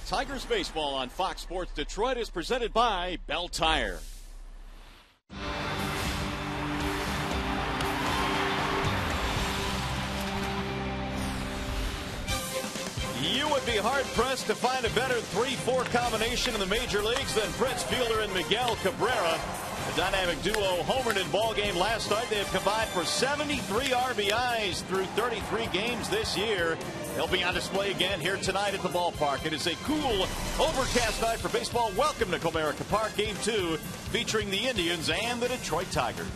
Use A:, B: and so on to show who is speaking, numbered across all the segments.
A: Tigers baseball on Fox Sports Detroit is presented by Bell Tire. You would be hard-pressed to find a better 3-4 combination in the major leagues than Fritz Fielder and Miguel Cabrera. The dynamic duo homered in ball game last night. They have combined for 73 RBIs through 33 games this year. They'll be on display again here tonight at the ballpark. It is a cool, overcast night for baseball. Welcome to Comerica Park, Game 2, featuring the Indians and the Detroit Tigers.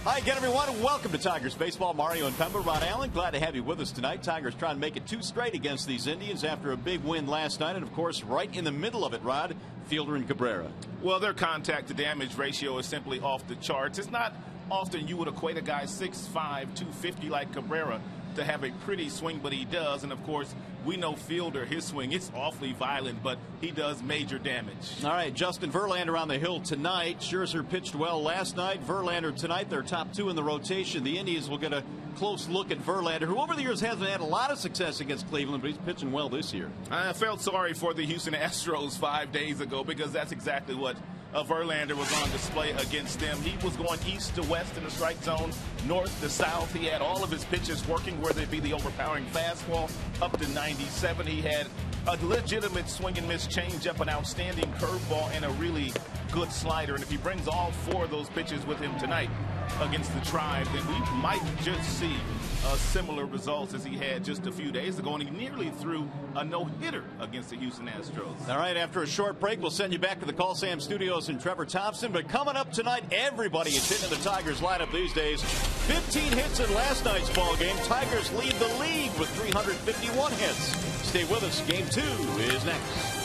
A: Hi again, everyone, and welcome to Tigers Baseball. Mario and Pemba, Rod Allen, glad to have you with us tonight. Tigers trying to make it 2 straight against these Indians after a big win last night. And, of course, right in the middle of it, Rod, Fielder and Cabrera.
B: Well, their contact-to-damage ratio is simply off the charts. It's not often you would equate a guy 6'5", 250 like Cabrera to have a pretty swing, but he does. And, of course, we know Fielder, his swing, it's awfully violent, but he does major damage. All
A: right, Justin Verlander on the hill tonight. Scherzer pitched well last night. Verlander tonight, their top 2 in the rotation. The Indians will get a close look at Verlander, who over the years hasn't had a lot of success against Cleveland, but he's pitching well this year.
B: I felt sorry for the Houston Astros 5 days ago because that's exactly what Verlander was on display against them. He was going east to west in the strike zone, north to south. He had all of his pitches working, whether it be the overpowering fastball up to 97. He had a legitimate swing and miss changeup, an outstanding curveball, and a really good slider. And if he brings all 4 of those pitches with him tonight against the Tribe, then we might just see similar results as he had just a few days ago, and he nearly threw a no-hitter against the Houston Astros.
A: All right, after a short break, we'll send you back to the Call Sam Studios and Trevor Thompson. But coming up tonight, everybody is hitting the Tigers lineup these days. 15 hits in last night's ball game. Tigers lead the league with 351 hits. Stay with us. Game 2 is next.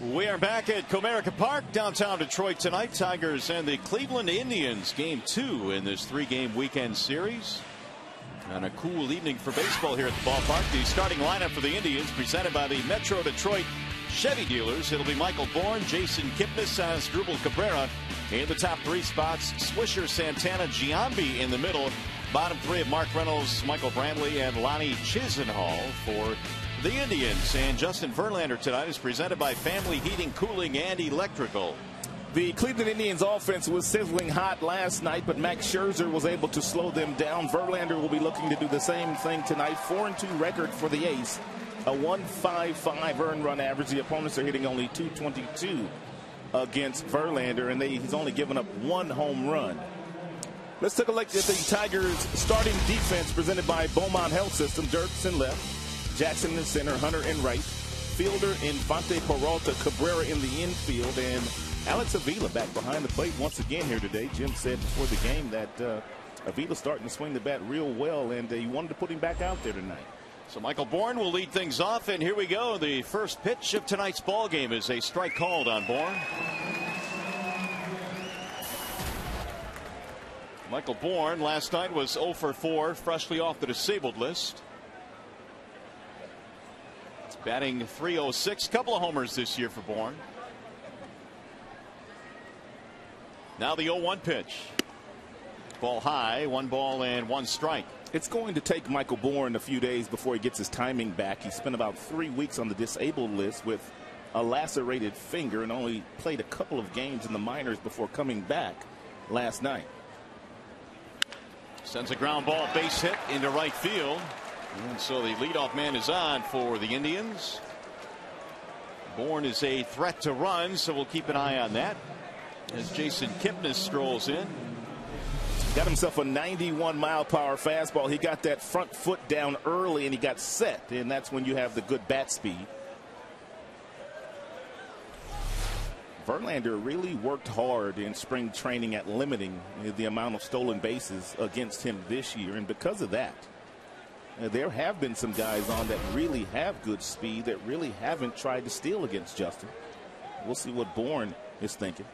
A: We are back at Comerica Park, downtown Detroit tonight. Tigers and the Cleveland Indians, game 2 in this 3-game weekend series. And a cool evening for baseball here at the ballpark. The starting lineup for the Indians, presented by the Metro Detroit Chevy dealers. It'll be Michael Bourn, Jason Kipnis, Asdrubal Cabrera in the top 3 spots. Swisher, Santana, Giambi in the middle. Bottom 3 of Mark Reynolds, Michael Brantley, and Lonnie Chisenhall for the Indians. And Justin Verlander tonight is presented by Family Heating, Cooling, and Electrical.
B: The Cleveland Indians offense was sizzling hot last night, but Max Scherzer was able to slow them down. Verlander will be looking to do the same thing tonight. 4-2 record for the ace. A 1.55 earned run average. The opponents are hitting only .222 against Verlander, and he's only given up 1 home run. Let's take a look at the Tigers starting defense presented by Beaumont Health System. Dirks in left, Jackson in center, Hunter in right, fielder Infante, Peralta, Cabrera in the infield, and Alex Avila back behind the plate once again here today. Jim said before the game that Avila's starting to swing the bat real well, and he wanted to put him back out there tonight.
A: So Michael Bourn will lead things off, and here we go. The first pitch of tonight's ball game is a strike called on Bourn. Michael Bourn last night was 0 for 4, freshly off the disabled list. Batting .306, couple of homers this year for Bourn. Now the 0-1 pitch. Ball high, 1 ball and 1 strike.
B: It's going to take Michael Bourn a few days before he gets his timing back. He spent about 3 weeks on the disabled list with a lacerated finger and only played a couple of games in the minors before coming back last night.
A: Sends a ground ball base hit into right field. And so the leadoff man is on for the Indians. Bourn is a threat to run, so we'll keep an eye on that as Jason Kipnis strolls in.
B: Got himself a 91-mile-per-hour fastball. He got that front foot down early and he got set, and that's when you have the good bat speed. Verlander really worked hard in spring training at limiting the amount of stolen bases against him this year, and because of that, there have been some guys on that really have good speed that really haven't tried to steal against Justin. We'll see what Bourn is thinking.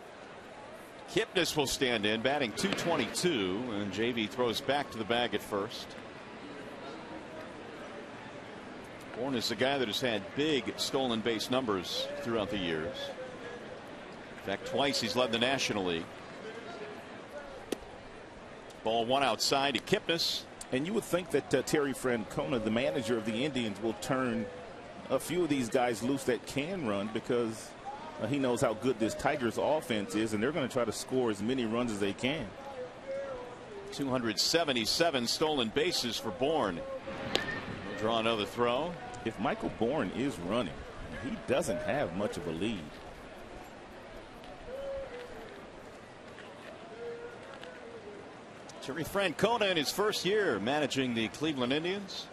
A: Kipnis will stand in, batting .222, and JV throws back to the bag at first. Bourn is the guy that has had big stolen base numbers throughout the years. In fact, twice he's led the National League. Ball 1 outside to Kipnis.
B: And you would think that Terry Francona, the manager of the Indians, will turn a few of these guys loose that can run, because he knows how good this Tigers offense is, and they're going to try to score as many runs as they can.
A: 277 stolen bases for Bourn. We'll draw another throw.
B: If Michael Bourn is running, he doesn't have much of a lead.
A: Terry Francona in his first year managing the Cleveland Indians.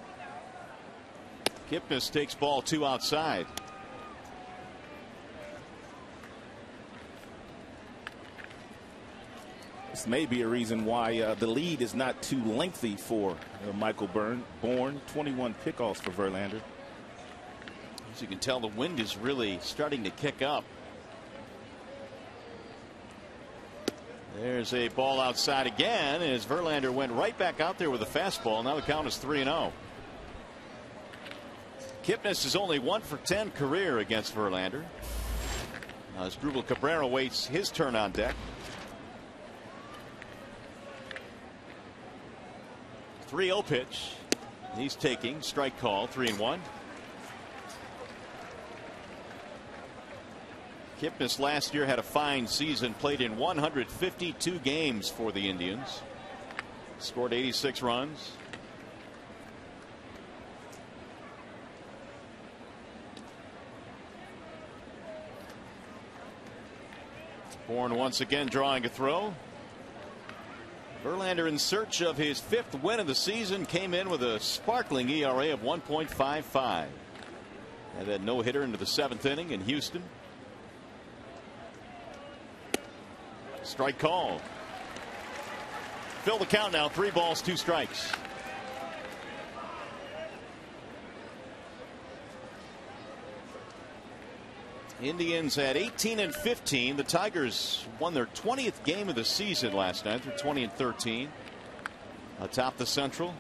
A: Kipnis takes ball 2 outside.
B: This may be a reason why the lead is not too lengthy for Michael Bourn. 21 pickoffs for Verlander.
A: As you can tell, the wind is really starting to kick up. There's a ball outside again as Verlander went right back out there with a fastball. Now the count is 3-0. Kipnis is only 1 for 10 career against Verlander. Asdrubal Cabrera waits his turn on deck. 3-0 pitch. He's taking strike call. 3-1. Kipnis last year had a fine season, played in 152 games for the Indians, scored 86 runs. Bourn once again drawing a throw. Verlander, in search of his 5th win of the season, came in with a sparkling ERA of 1.55. And that no-hitter into the 7th inning in Houston. Strike call. Fill the count now. 3 balls, 2 strikes. Indians at 18-15. The Tigers won their 20th game of the season last night. They're 20-13 atop the Central.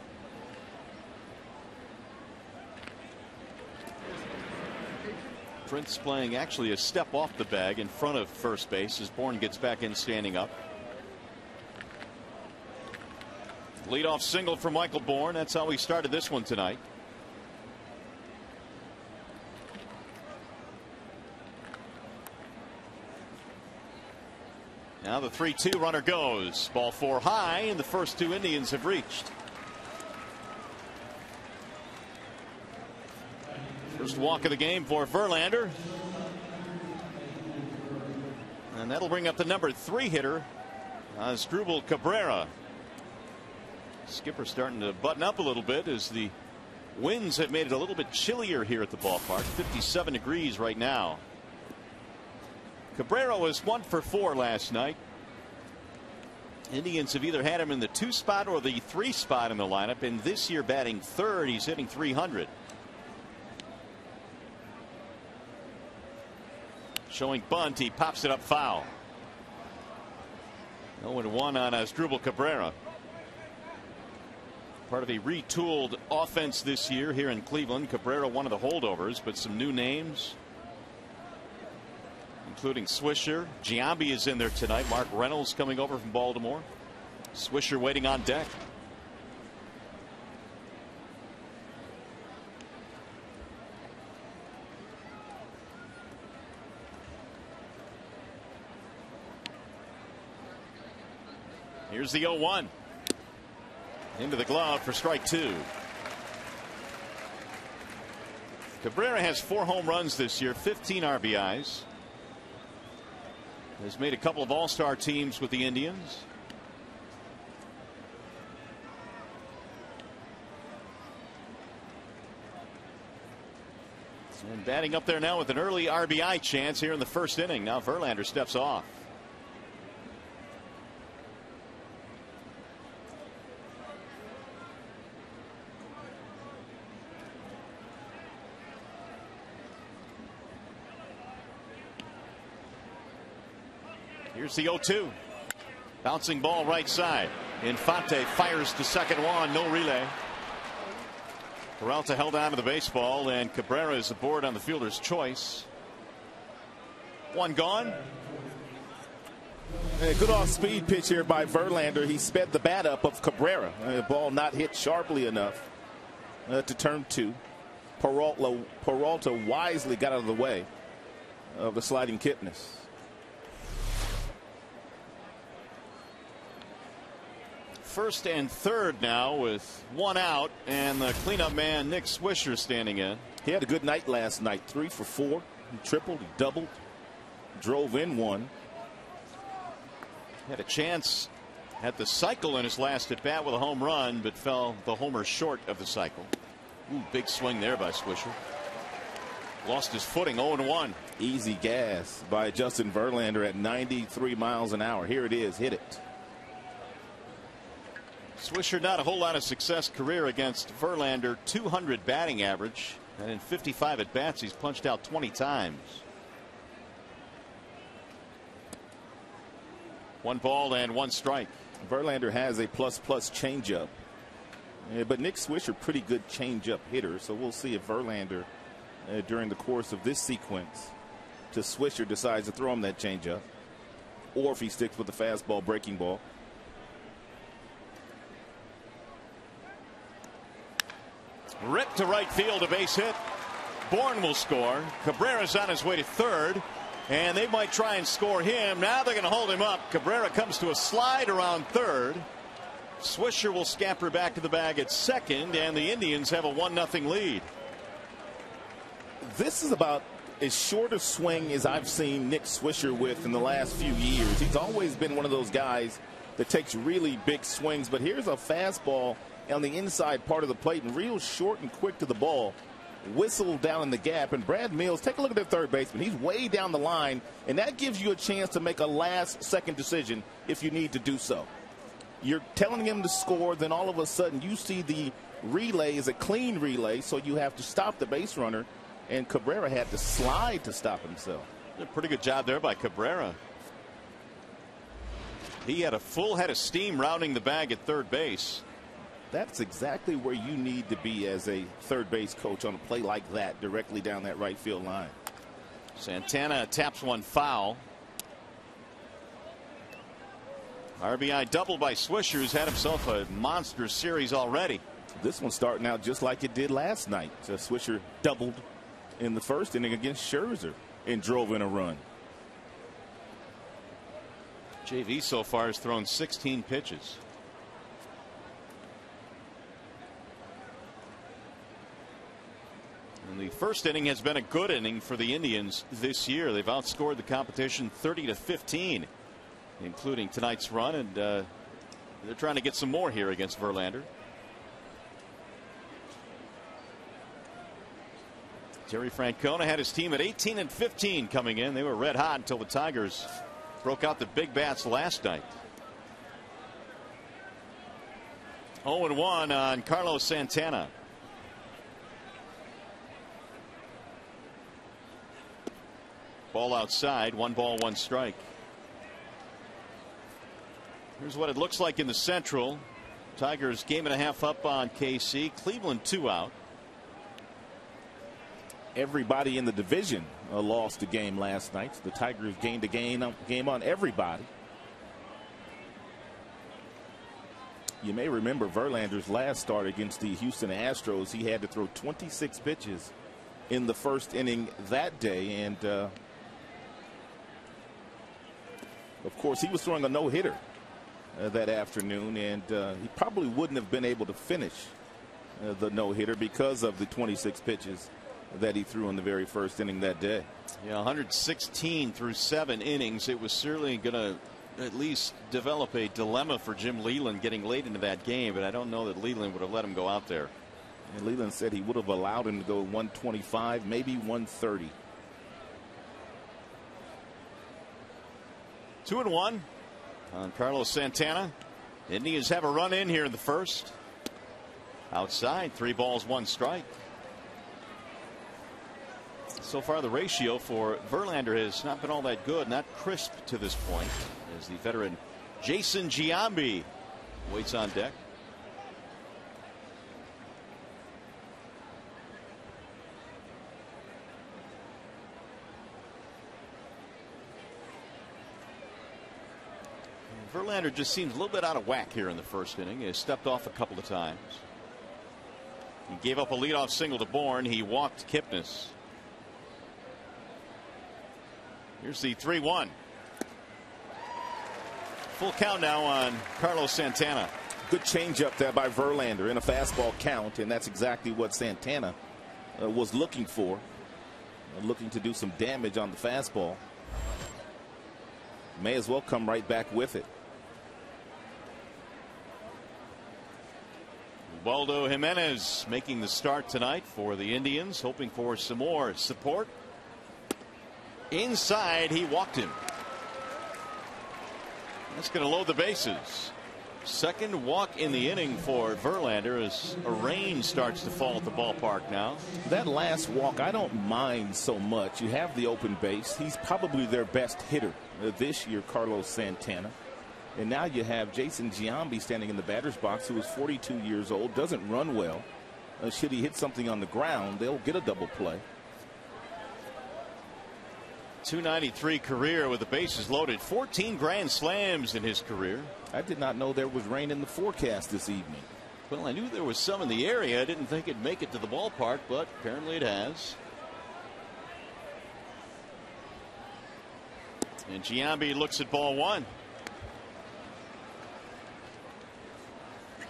A: Prince playing actually a step off the bag in front of first base as Bourne gets back in standing up. Leadoff single for Michael Bourne. That's how he started this one tonight. Now the 3-2 runner goes. Ball 4 high, and the first two Indians have reached. First walk of the game for Verlander. And that'll bring up the number 3 hitter, Asdrubal Cabrera. Skipper starting to button up a little bit as the winds have made it a little bit chillier here at the ballpark. 57 degrees right now. Cabrera was 1 for 4 last night. Indians have either had him in the 2 spot or the 3 spot in the lineup, and this year batting third. He's hitting .300. Showing bunt, he pops it up foul. 0-1 on Asdrubal Cabrera. Part of a retooled offense this year here in Cleveland. Cabrera one of the holdovers, but some new names, including Swisher. Giambi is in there tonight. Mark Reynolds coming over from Baltimore. Swisher waiting on deck. Here's the 0-1. Into the glove for strike 2. Cabrera has 4 home runs this year, 15 RBIs. Has made a couple of all-star teams with the Indians. And batting up there now with an early RBI chance here in the first inning. Now Verlander steps off. Here's the 0-2. Bouncing ball right side. Infante fires to second one. No relay. Peralta held on to the baseball, and Cabrera is aboard on the fielder's choice. 1 gone.
B: A good off-speed pitch here by Verlander. He sped the bat up of Cabrera. The ball not hit sharply enough to turn 2. Peralta wisely got out of the way of the sliding Kipnis.
A: First and third now with 1 out, and the cleanup man Nick Swisher standing in.
B: He had a good night last night. 3 for 4. He tripled, he doubled, drove in 1.
A: Had a chance at the cycle in his last at bat with a home run, but fell the homer short of the cycle. Ooh, big swing there by Swisher. Lost his footing. 0-1.
B: Easy gas by Justin Verlander at 93 miles an hour. Here it is. Hit it.
A: Swisher not a whole lot of success career against Verlander. 200 batting average, and in 55 at bats he's punched out 20 times. 1 ball and 1 strike.
B: Verlander has a plus changeup, but Nick Swisher pretty good changeup hitter, so we'll see if Verlander during the course of this sequence to Swisher decides to throw him that changeup, or if he sticks with the fastball breaking ball.
A: Ripped to right field, a base hit. Bourne will score. Cabrera's on his way to third, and they might try and score him. Now they're going to hold him up. Cabrera comes to a slide around third. Swisher will scamper back to the bag at second, and the Indians have a 1-0 lead.
B: This is about as short a swing as I've seen Nick Swisher with in the last few years. He's always been one of those guys that takes really big swings, but here's a fastball on the inside part of the plate and real short and quick to the ball. Whistle down in the gap, and Brad Mills, take a look at that third baseman. He's way down the line, and that gives you a chance to make a last-second decision if you need to do so. You're telling him to score, then all of a sudden you see the relay is a clean relay, so you have to stop the base runner and Cabrera had to slide to stop himself.
A: A pretty good job there by Cabrera. He had a full head of steam rounding the bag at third base.
B: That's exactly where you need to be as a third base coach on a play like that, directly down that right field line.
A: Santana taps one foul. RBI double by Swisher, who's had himself a monster series already.
B: This one's starting out just like it did last night. So Swisher doubled in the first inning against Scherzer and drove in a run.
A: JV so far has thrown 16 pitches. And the first inning has been a good inning for the Indians this year. They've outscored the competition 30-15, including tonight's run, and they're trying to get some more here against Verlander. Terry Francona had his team at 18-15 coming in. They were red hot until the Tigers broke out the big bats last night. 0-1 on Carlos Santana. Ball outside, 1 ball, 1 strike. Here's what it looks like in the Central. Tigers game and a half up on KC. Cleveland 2 out.
B: Everybody in the division lost a game last night. The Tigers gained a game on everybody. You may remember Verlander's last start against the Houston Astros. He had to throw 26 pitches in the first inning that day, and of course he was throwing a no-hitter that afternoon, and he probably wouldn't have been able to finish the no-hitter because of the 26 pitches that he threw in the very first inning that day.
A: Yeah, 116 through 7 innings. It was certainly going to at least develop a dilemma for Jim Leyland getting late into that game, but I don't know that Leyland would have let him go out there.
B: And Leyland said he would have allowed him to go 125, maybe 130.
A: 2-1 on Carlos Santana. Indians have a run in here in the first. Outside, 3 balls, 1 strike. So far the ratio for Verlander has not been all that good, not crisp to this point, as the veteran Jason Giambi waits on deck. Verlander just seems a little bit out of whack here in the first inning. He has stepped off a couple of times. He gave up a leadoff single to Bourne. He walked Kipnis. Here's the 3-1. Full count now on Carlos Santana.
B: Good changeup there by Verlander in a fastball count, and that's exactly what Santana was looking for. Looking to do some damage on the fastball. May as well come right back with it.
A: Waldo Jimenez making the start tonight for the Indians, hoping for some more support. Inside, he walked him. That's going to load the bases. Second walk in the inning for Verlander as a rain starts to fall at the ballpark now.
B: That last walk, I don't mind so much. You have the open base. He's probably their best hitter this year, Carlos Santana. And now you have Jason Giambi standing in the batter's box, who is 42 years old, doesn't run well. Should he hit something on the ground, they'll get a double play.
A: .293 career with the bases loaded. 14 grand slams in his career.
B: I did not know there was rain in the forecast this evening.
A: Well, I knew there was some in the area. I didn't think it'd make it to the ballpark, but apparently it has. And Giambi looks at ball 1.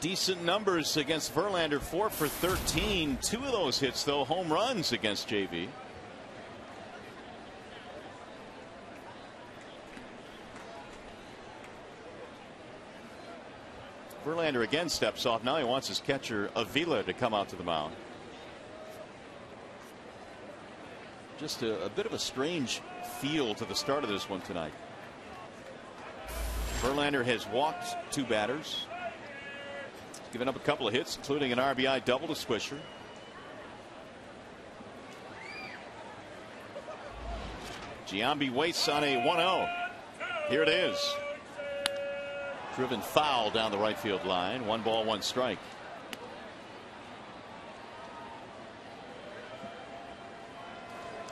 A: Decent numbers against Verlander, 4 for 13. 2 of those hits, though, home runs against JV. Verlander again steps off. Now he wants his catcher Avila to come out to the mound. Just a bit of a strange feel to the start of this one tonight. Verlander has walked 2 batters. He's given up a couple of hits, including an RBI double to Swisher. Giambi waits on a 1-0. Here it is. Driven foul down the right field line. 1 ball, 1 strike.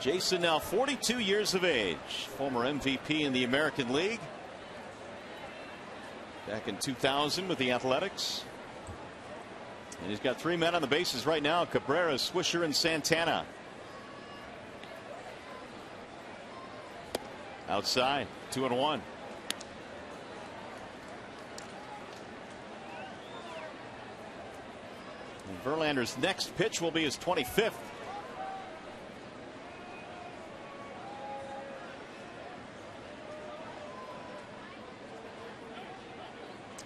A: Jason, now 42 years of age, former MVP in the American League. Back in 2000 with the Athletics. And he's got 3 men on the bases right now: Cabrera, Swisher, and Santana. Outside, 2-1. And Verlander's next pitch will be his 25th.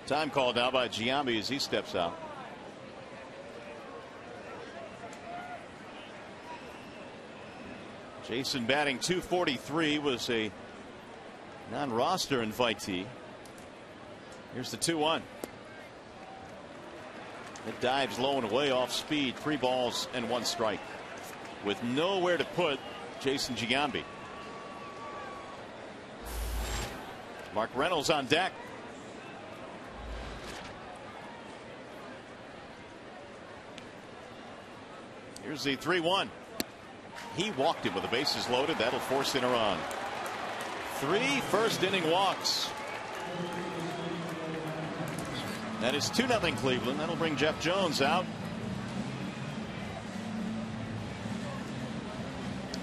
A: Time called now by Giambi as he steps out. Jason batting .243, was a non-roster invitee. Here's the 2-1. It dives low and away off speed. 3 balls and 1 strike. With nowhere to put Jason Giambi. Mark Reynolds on deck. Here's the 3-1. He walked him with the bases loaded. That'll force in a run. 3 first-inning walks. That is 2-0 Cleveland. That'll bring Jeff Jones out.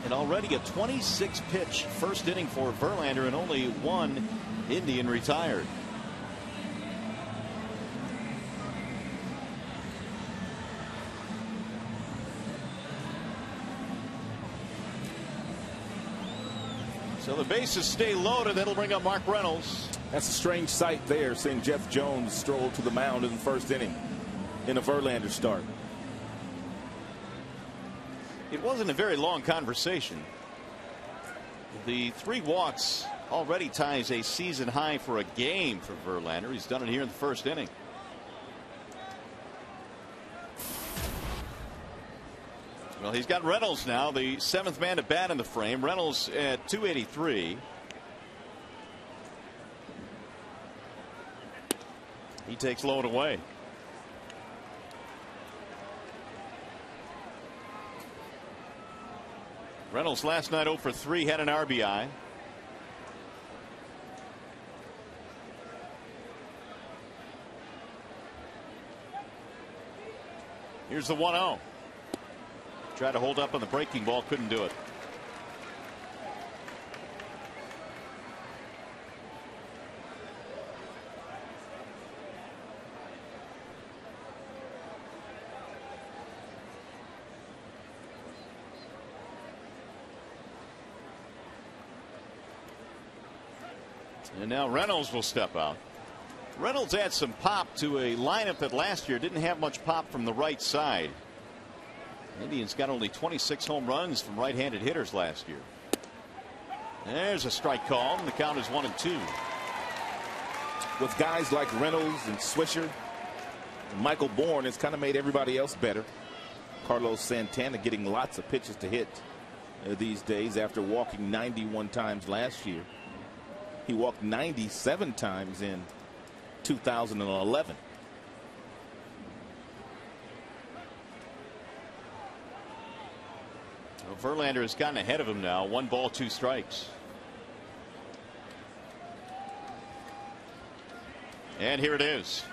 A: And already a 26-pitch first inning for Verlander, and only 1 Indian retired. So the bases stay loaded. That'll bring up Mark Reynolds.
B: That's a strange sight there, seeing Jeff Jones stroll to the mound in the first inning in a Verlander start.
A: It wasn't a very long conversation. The 3 walks already ties a season high for a game for Verlander. He's done it here in the first inning. Well, he's got Reynolds now, the 7th man to bat in the frame. Reynolds at .283. He takes low and away. Reynolds last night 0 for 3, had an RBI. Here's the 1-0. Tried to hold up on the breaking ball, couldn't do it. And now Reynolds will step out. Reynolds adds some pop to a lineup that last year didn't have much pop from the right side. Indians got only 26 home runs from right-handed hitters last year. There's a strike call, and the count is 1-2.
B: With guys like Reynolds and Swisher, Michael Bourne has kind of made everybody else better. Carlos Santana getting lots of pitches to hit these days after walking 91 times last year. He walked 97 times in 2011.
A: Well, Verlander has gotten ahead of him now. 1 ball, 2 strikes. And here it is.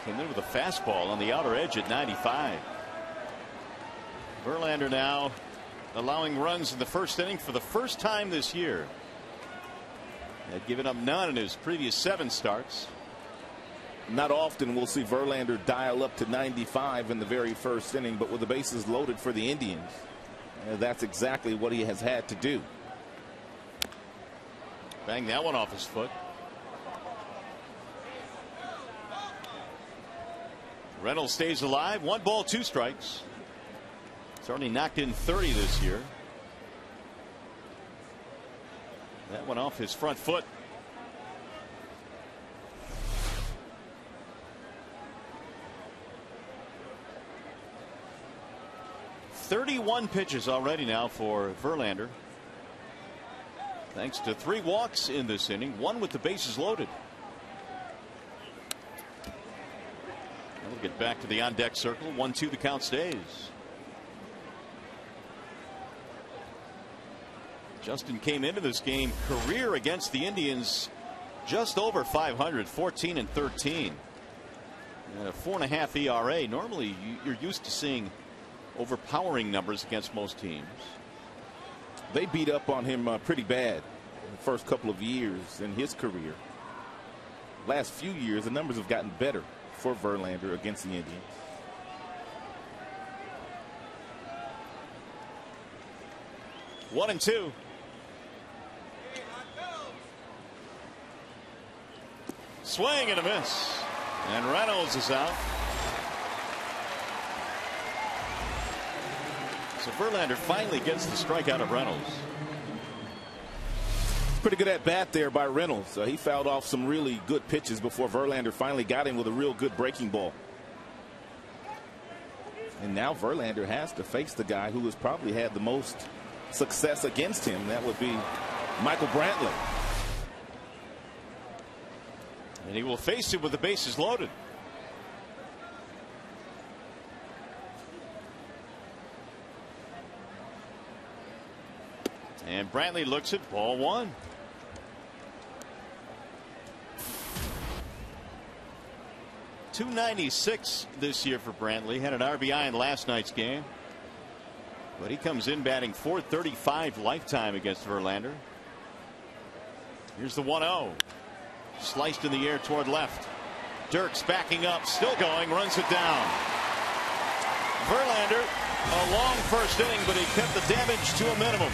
A: Came in with a fastball on the outer edge at 95. Verlander now allowing runs in the first inning for the first time this year. Had given up none in his previous 7 starts.
B: Not often we'll see Verlander dial up to 95 in the very first inning, but with the bases loaded for the Indians, that's exactly what he has had to do.
A: Bang that one off his foot. Reynolds stays alive. 1 ball, 2 strikes. He's already knocked in 30 this year. That one off his front foot. .31 pitches already now for Verlander. thanks to 3 walks in this inning, 1 with the bases loaded. We'll get back to the on deck circle. 1-2, the count stays. Justin came into this game career against the Indians just over 500, 14-13. And a 4.5 ERA. Normally you're used to seeing overpowering numbers against most teams.
B: They beat up on him pretty bad in the first couple of years in his career. Last few years the numbers have gotten better for Verlander against the Indians.
A: One and two. Swing and a miss. And Reynolds is out. So Verlander finally gets the strikeout of Reynolds.
B: Pretty good at bat there by Reynolds. He fouled off some really good pitches before Verlander finally got him with a real good breaking ball. And now Verlander has to face the guy who has probably had the most success against him. That would be Michael Brantley.
A: And he will face him with the bases loaded. And Brantley looks at ball 1. .296 this year for Brantley. Had an RBI in last night's game. But he comes in batting .435 lifetime against Verlander. Here's the 1-0. Sliced in the air toward left. Dirks backing up, still going, runs it down. Verlander, a long first inning, but he kept the damage to a minimum.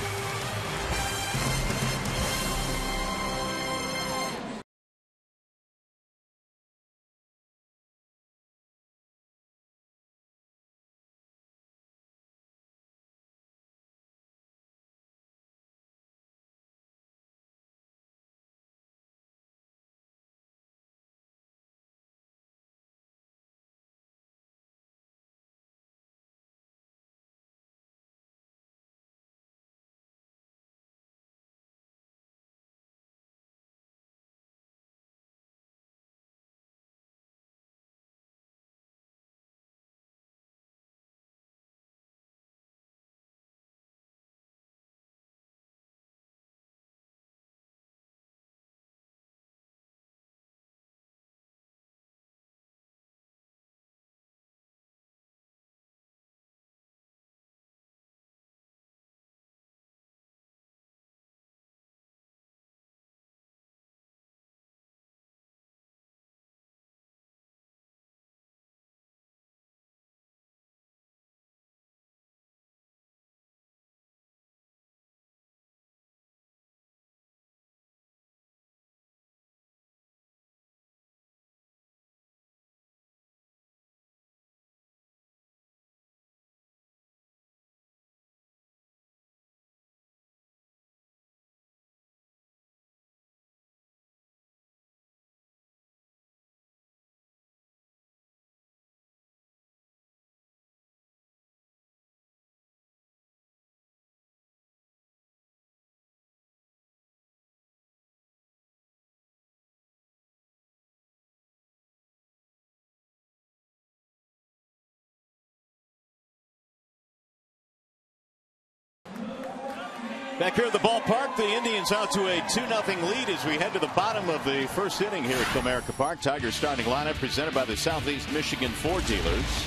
A: Back here at the ballpark, the Indians out to a 2-0 lead as we head to the bottom of the first inning here at Comerica Park. Tigers starting lineup presented by the Southeast Michigan Ford dealers.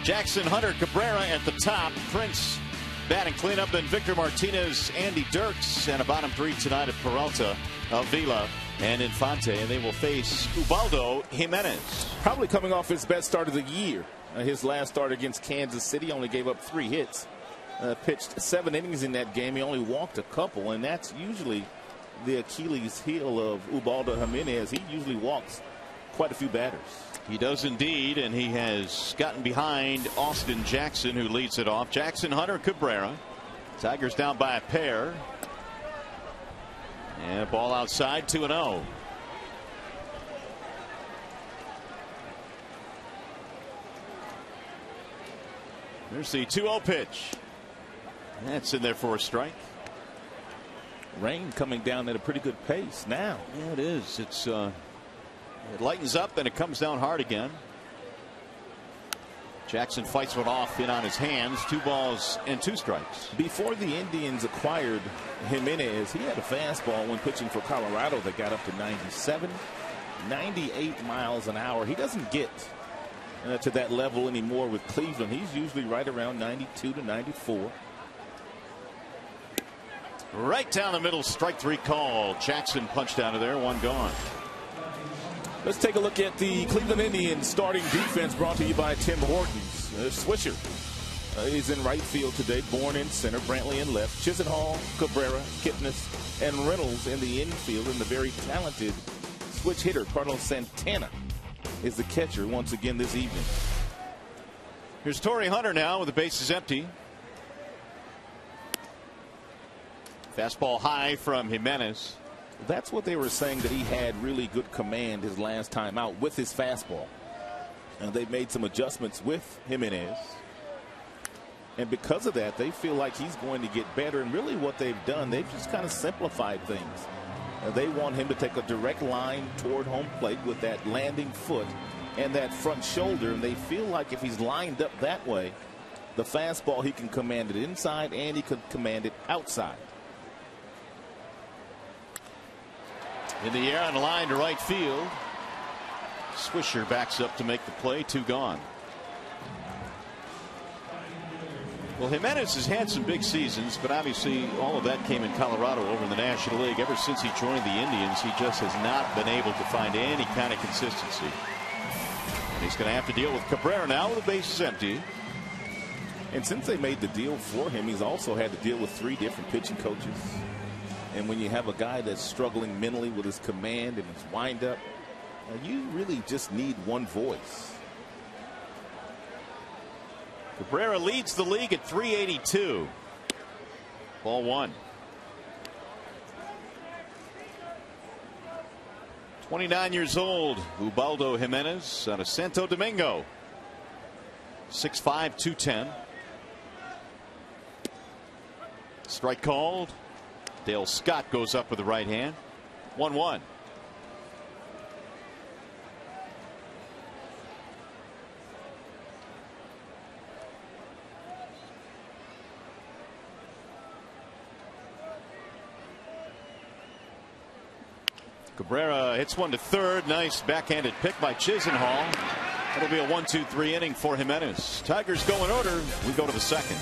A: Jackson, Hunter, Cabrera at the top. Prince batting cleanup, then Victor Martinez, Andy Dirks, and a bottom 3 tonight at Peralta, Avila, and Infante. And they will face Ubaldo Jimenez.
B: Probably coming off his best start of the year. His last start against Kansas City only gave up 3 hits. Pitched 7 innings in that game. He only walked a couple, and that's usually the Achilles heel of Ubaldo Jimenez. He usually walks quite a few batters.
A: He does indeed, and he has gotten behind Austin Jackson, who leads it off. Jackson, Hunter, Cabrera. Tigers down by a pair. And a ball outside, 2-0. There's the 2-0 pitch. That's in there for a strike.
C: Rain coming down at a pretty good pace now.
A: Yeah, it is. It lightens up and it comes down hard again. Jackson fights one off in on his hands. 2 balls and 2 strikes.
C: Before the Indians acquired Jimenez, he had a fastball when pitching for Colorado that got up to 97, 98 miles an hour. He doesn't get to that level anymore with Cleveland. He's usually right around 92 to 94.
A: Right down the middle, strike 3 call. Jackson punched out of there, 1 gone.
C: Let's take a look at the Cleveland Indians starting defense, brought to you by Tim Hortons. Swisher is in right field today. Bourne in center, Brantley in left, Chisenhall, Cabrera, Kipnis, and Reynolds in the infield. And the very talented switch hitter Carlos Santana is the catcher once again this evening.
A: Here's Torrey Hunter now with the bases empty. Fastball high from Jimenez.
C: That's what they were saying, that he had really good command his last time out with his fastball. And they made some adjustments with Jimenez. And because of that, they feel like he's going to get better. And really what they've done, they've just kind of simplified things. They want him to take a direct line toward home plate with that landing foot and that front shoulder. And they feel like if he's lined up that way, the fastball, he can command it inside and he can command it outside.
A: In the air on the line to right field. Swisher backs up to make the play. 2 gone. Well, Jimenez has had some big seasons, but obviously all of that came in Colorado over in the National League. Ever since he joined the Indians, he just has not been able to find any kind of consistency. And he's going to have to deal with Cabrera now with the bases empty.
C: And since they made the deal for him, he's also had to deal with 3 different pitching coaches. And when you have a guy that's struggling mentally with his command and his windup, you really just need one voice.
A: Cabrera leads the league at 382. Ball 1. 29 years old, Ubaldo Jimenez out of Santo Domingo. 6'5", 210. Strike called. Dale Scott goes up with the right hand. 1-1. Cabrera hits one to third. Nice backhanded pick by Chisenhall. It'll be a 1-2-3 inning for Jimenez. Tigers go in order. We go to the second.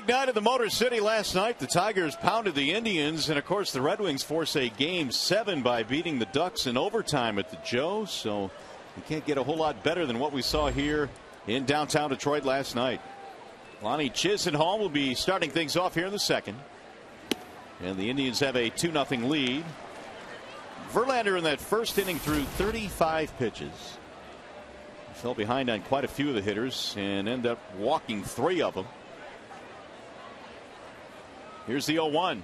A: big night in the Motor City last night. The Tigers pounded the Indians, and of course the Red Wings force a Game 7 by beating the Ducks in overtime at the Joe. So you can't get a whole lot better than what we saw here in downtown Detroit last night. Lonnie Chisenhall will be starting things off here in the second, and the Indians have a 2-0 lead. Verlander in that first inning threw 35 pitches. He fell behind on quite a few of the hitters and ended up walking 3 of them. Here's the 0-1.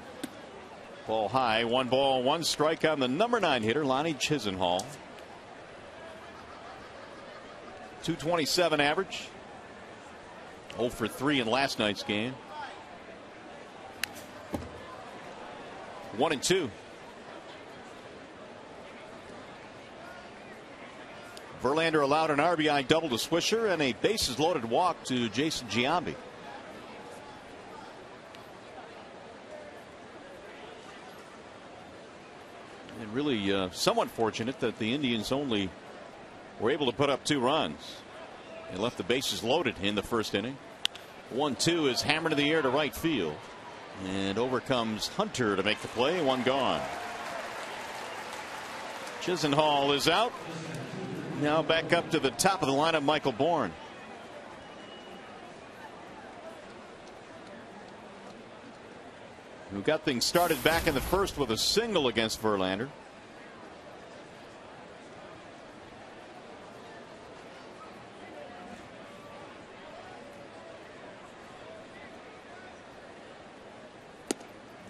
A: Ball high, 1 ball, 1 strike on the number 9 hitter, Lonnie Chisenhall. 227 average. 0 for 3 in last night's game. 1-2. Verlander allowed an RBI double to Swisher and a bases loaded walk to Jason Giambi. And really somewhat fortunate that the Indians only were able to put up 2 runs. They left the bases loaded in the first inning. 1-2 is hammered in the air to right field. And over comes Hunter to make the play. 1 gone. Chisenhall is out. Now back up to the top of the lineup, Michael Bourne. Who got things started back in the first with a single against Verlander.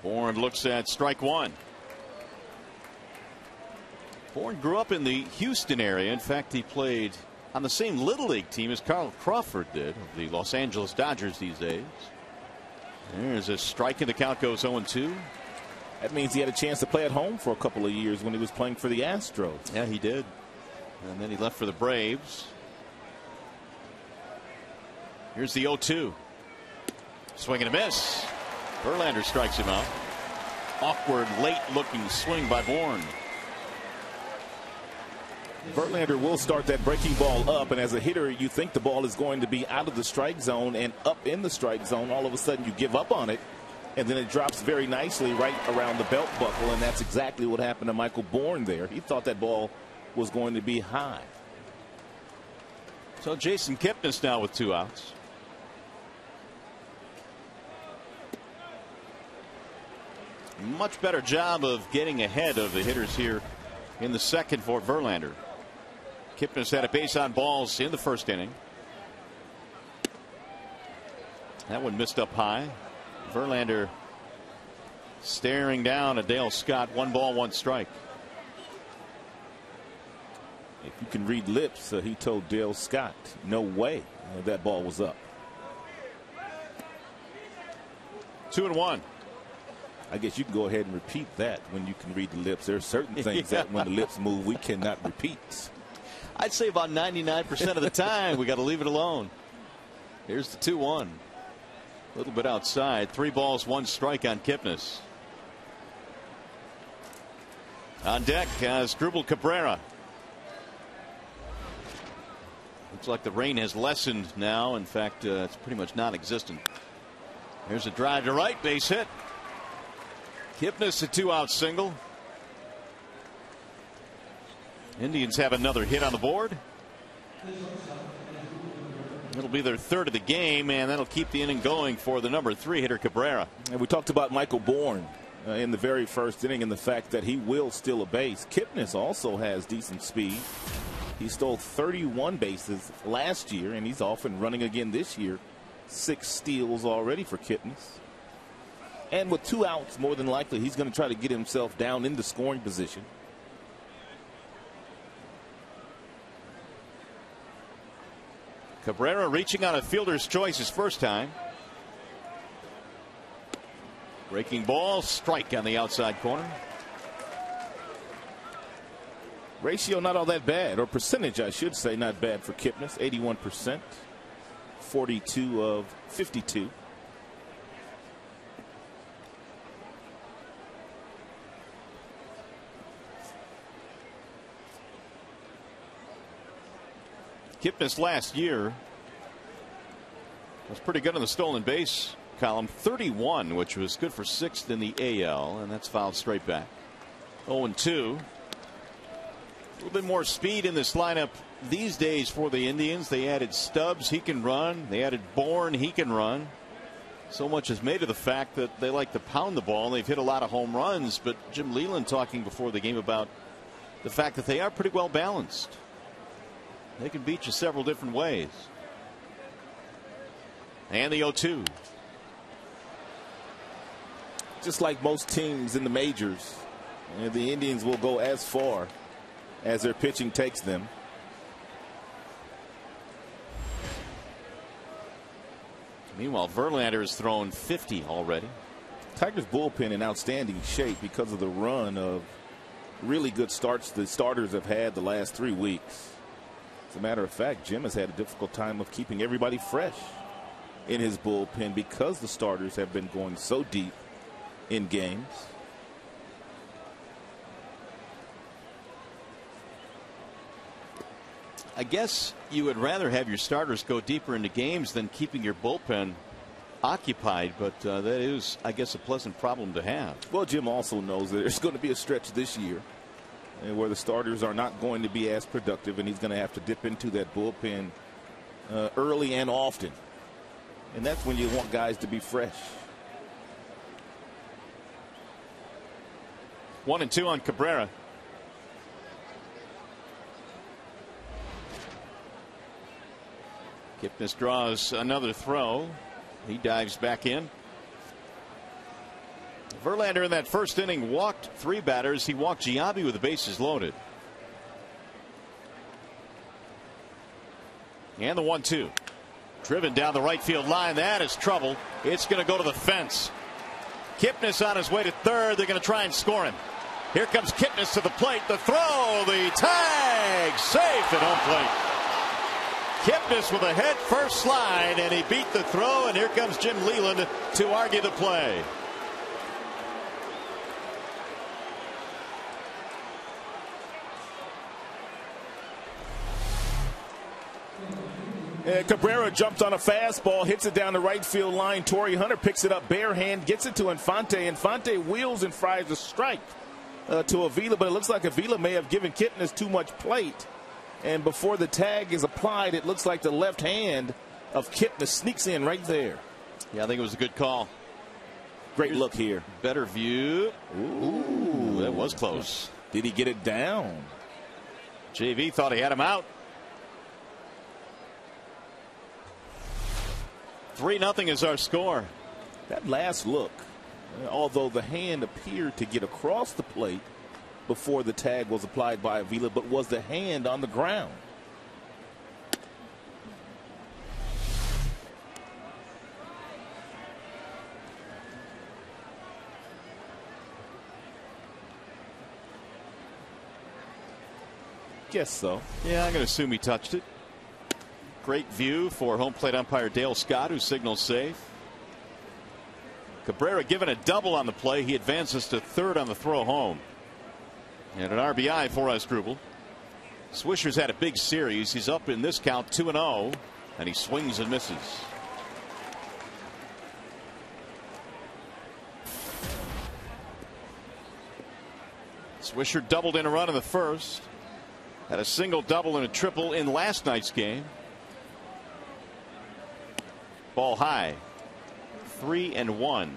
A: Bourne looks at strike 1. Bourne grew up in the Houston area. In fact, he played on the same Little League team as Carl Crawford did of the Los Angeles Dodgers these days. There's a strike and the count goes 0-2.
C: That means he had a chance to play at home for a couple of years when he was playing for the Astros.
A: Yeah, he did. And then he left for the Braves. Here's the 0-2. Swing and a miss. Verlander strikes him out. Awkward late looking swing by Bourne.
C: Verlander will start that breaking ball up, and as a hitter you think the ball is going to be out of the strike zone and up in the strike zone. All of a sudden you give up on it, and then it drops very nicely right around the belt buckle, and that's exactly what happened to Michael Bourne there. He thought that ball was going to be high.
A: So Jason Kipnis now with 2 outs. Much better job of getting ahead of the hitters here in the second for Verlander. Kipnis had a base on balls in the first inning. That one missed up high. Verlander staring down at Dale Scott. 1 ball, 1 strike.
C: If you can read lips, he told Dale Scott no way that ball was up.
A: 2-1.
C: I guess you can go ahead and repeat that when you can read the lips. There are certain things that when the lips move we cannot repeat.
A: I'd say about 99% of the time we got to leave it alone. Here's the 2-1. A little bit outside. 3 balls, 1 strike on Kipnis. On deck, Asdrubal Cabrera. Looks like the rain has lessened now. In fact, it's pretty much non-existent. Here's a drive to right, base hit. Kipnis a 2-out single. Indians have another hit on the board. It'll be their 3rd of the game, and that'll keep the inning going for the number 3 hitter, Cabrera.
C: And we talked about Michael Bourne in the very first inning and the fact that he will steal a base. Kipnis also has decent speed. He stole 31 bases last year, and he's off and running again this year. 6 steals already for Kipnis. And with 2 outs, more than likely, he's going to try to get himself down into scoring position.
A: Cabrera reaching on a fielder's choice his first time. Breaking ball, strike on the outside corner.
C: Ratio not all that bad, or percentage I should say, not bad for Kipnis. 81%, 42 of 52.
A: Kipnis last year was pretty good on the stolen base column, 31, which was good for 6th in the AL, and that's fouled straight back. 0-2. A little bit more speed in this lineup these days for the Indians. They added Stubbs, he can run. They added Bourne, he can run. So much is made of the fact that they like to pound the ball, and they've hit a lot of home runs. But Jim Leyland talking before the game about the fact that they are pretty well balanced. They can beat you several different ways. And the 0-2.
C: Just like most teams in the majors, the Indians will go as far as their pitching takes them.
A: Meanwhile, Verlander has thrown 50 already.
C: Tigers bullpen in outstanding shape because of the run of really good starts the starters have had the last 3 weeks. As a matter of fact, Jim has had a difficult time of keeping everybody fresh in his bullpen because the starters have been going so deep in games.
A: I guess you would rather have your starters go deeper into games than keeping your bullpen occupied, but that is, I guess, a pleasant problem to have.
C: Well, Jim also knows that there's going to be a stretch this year where the starters are not going to be as productive, and he's going to have to dip into that bullpen early and often. And that's when you want guys to be fresh.
A: 1-2 on Cabrera. Kipnis draws another throw. He dives back in. Verlander in that first inning walked 3 batters. He walked Giambi with the bases loaded. And the 1-2. Driven down the right field line. That is trouble. It's going to go to the fence. Kipnis on his way to third. They're going to try and score him. Here comes Kipnis to the plate. The throw. The tag. Safe at home plate. Kipnis with a head first slide, and he beat the throw, and here comes Jim Leyland to argue the play.
C: And Cabrera jumps on a fastball, hits it down the right field line. Torrey Hunter picks it up bare hand, gets it to Infante. Infante wheels and fries a strike to Avila, but it looks like Avila may have given Kipnis too much plate. And before the tag is applied, it looks like the left hand of Kipnis sneaks in right there.
A: Yeah, I think it was a good call.
C: Great look here.
A: Better view. Ooh, that was close.
C: Did he get it down?
A: JV thought he had him out. 3-0 is our score.
C: That last look, although the hand appeared to get across the plate before the tag was applied by Avila, but was the hand on the ground? Guess so.
A: Yeah, I'm going to assume he touched it. Great view for home plate umpire Dale Scott, who signals safe. Cabrera given a double on the play. He advances to third on the throw home. And an RBI for Asdrubal. Swisher's had a big series. He's up in this count 2-0, and he swings and misses. Swisher doubled in a run in the first. Had a single, double, and a triple in last night's game. Ball high. 3-1.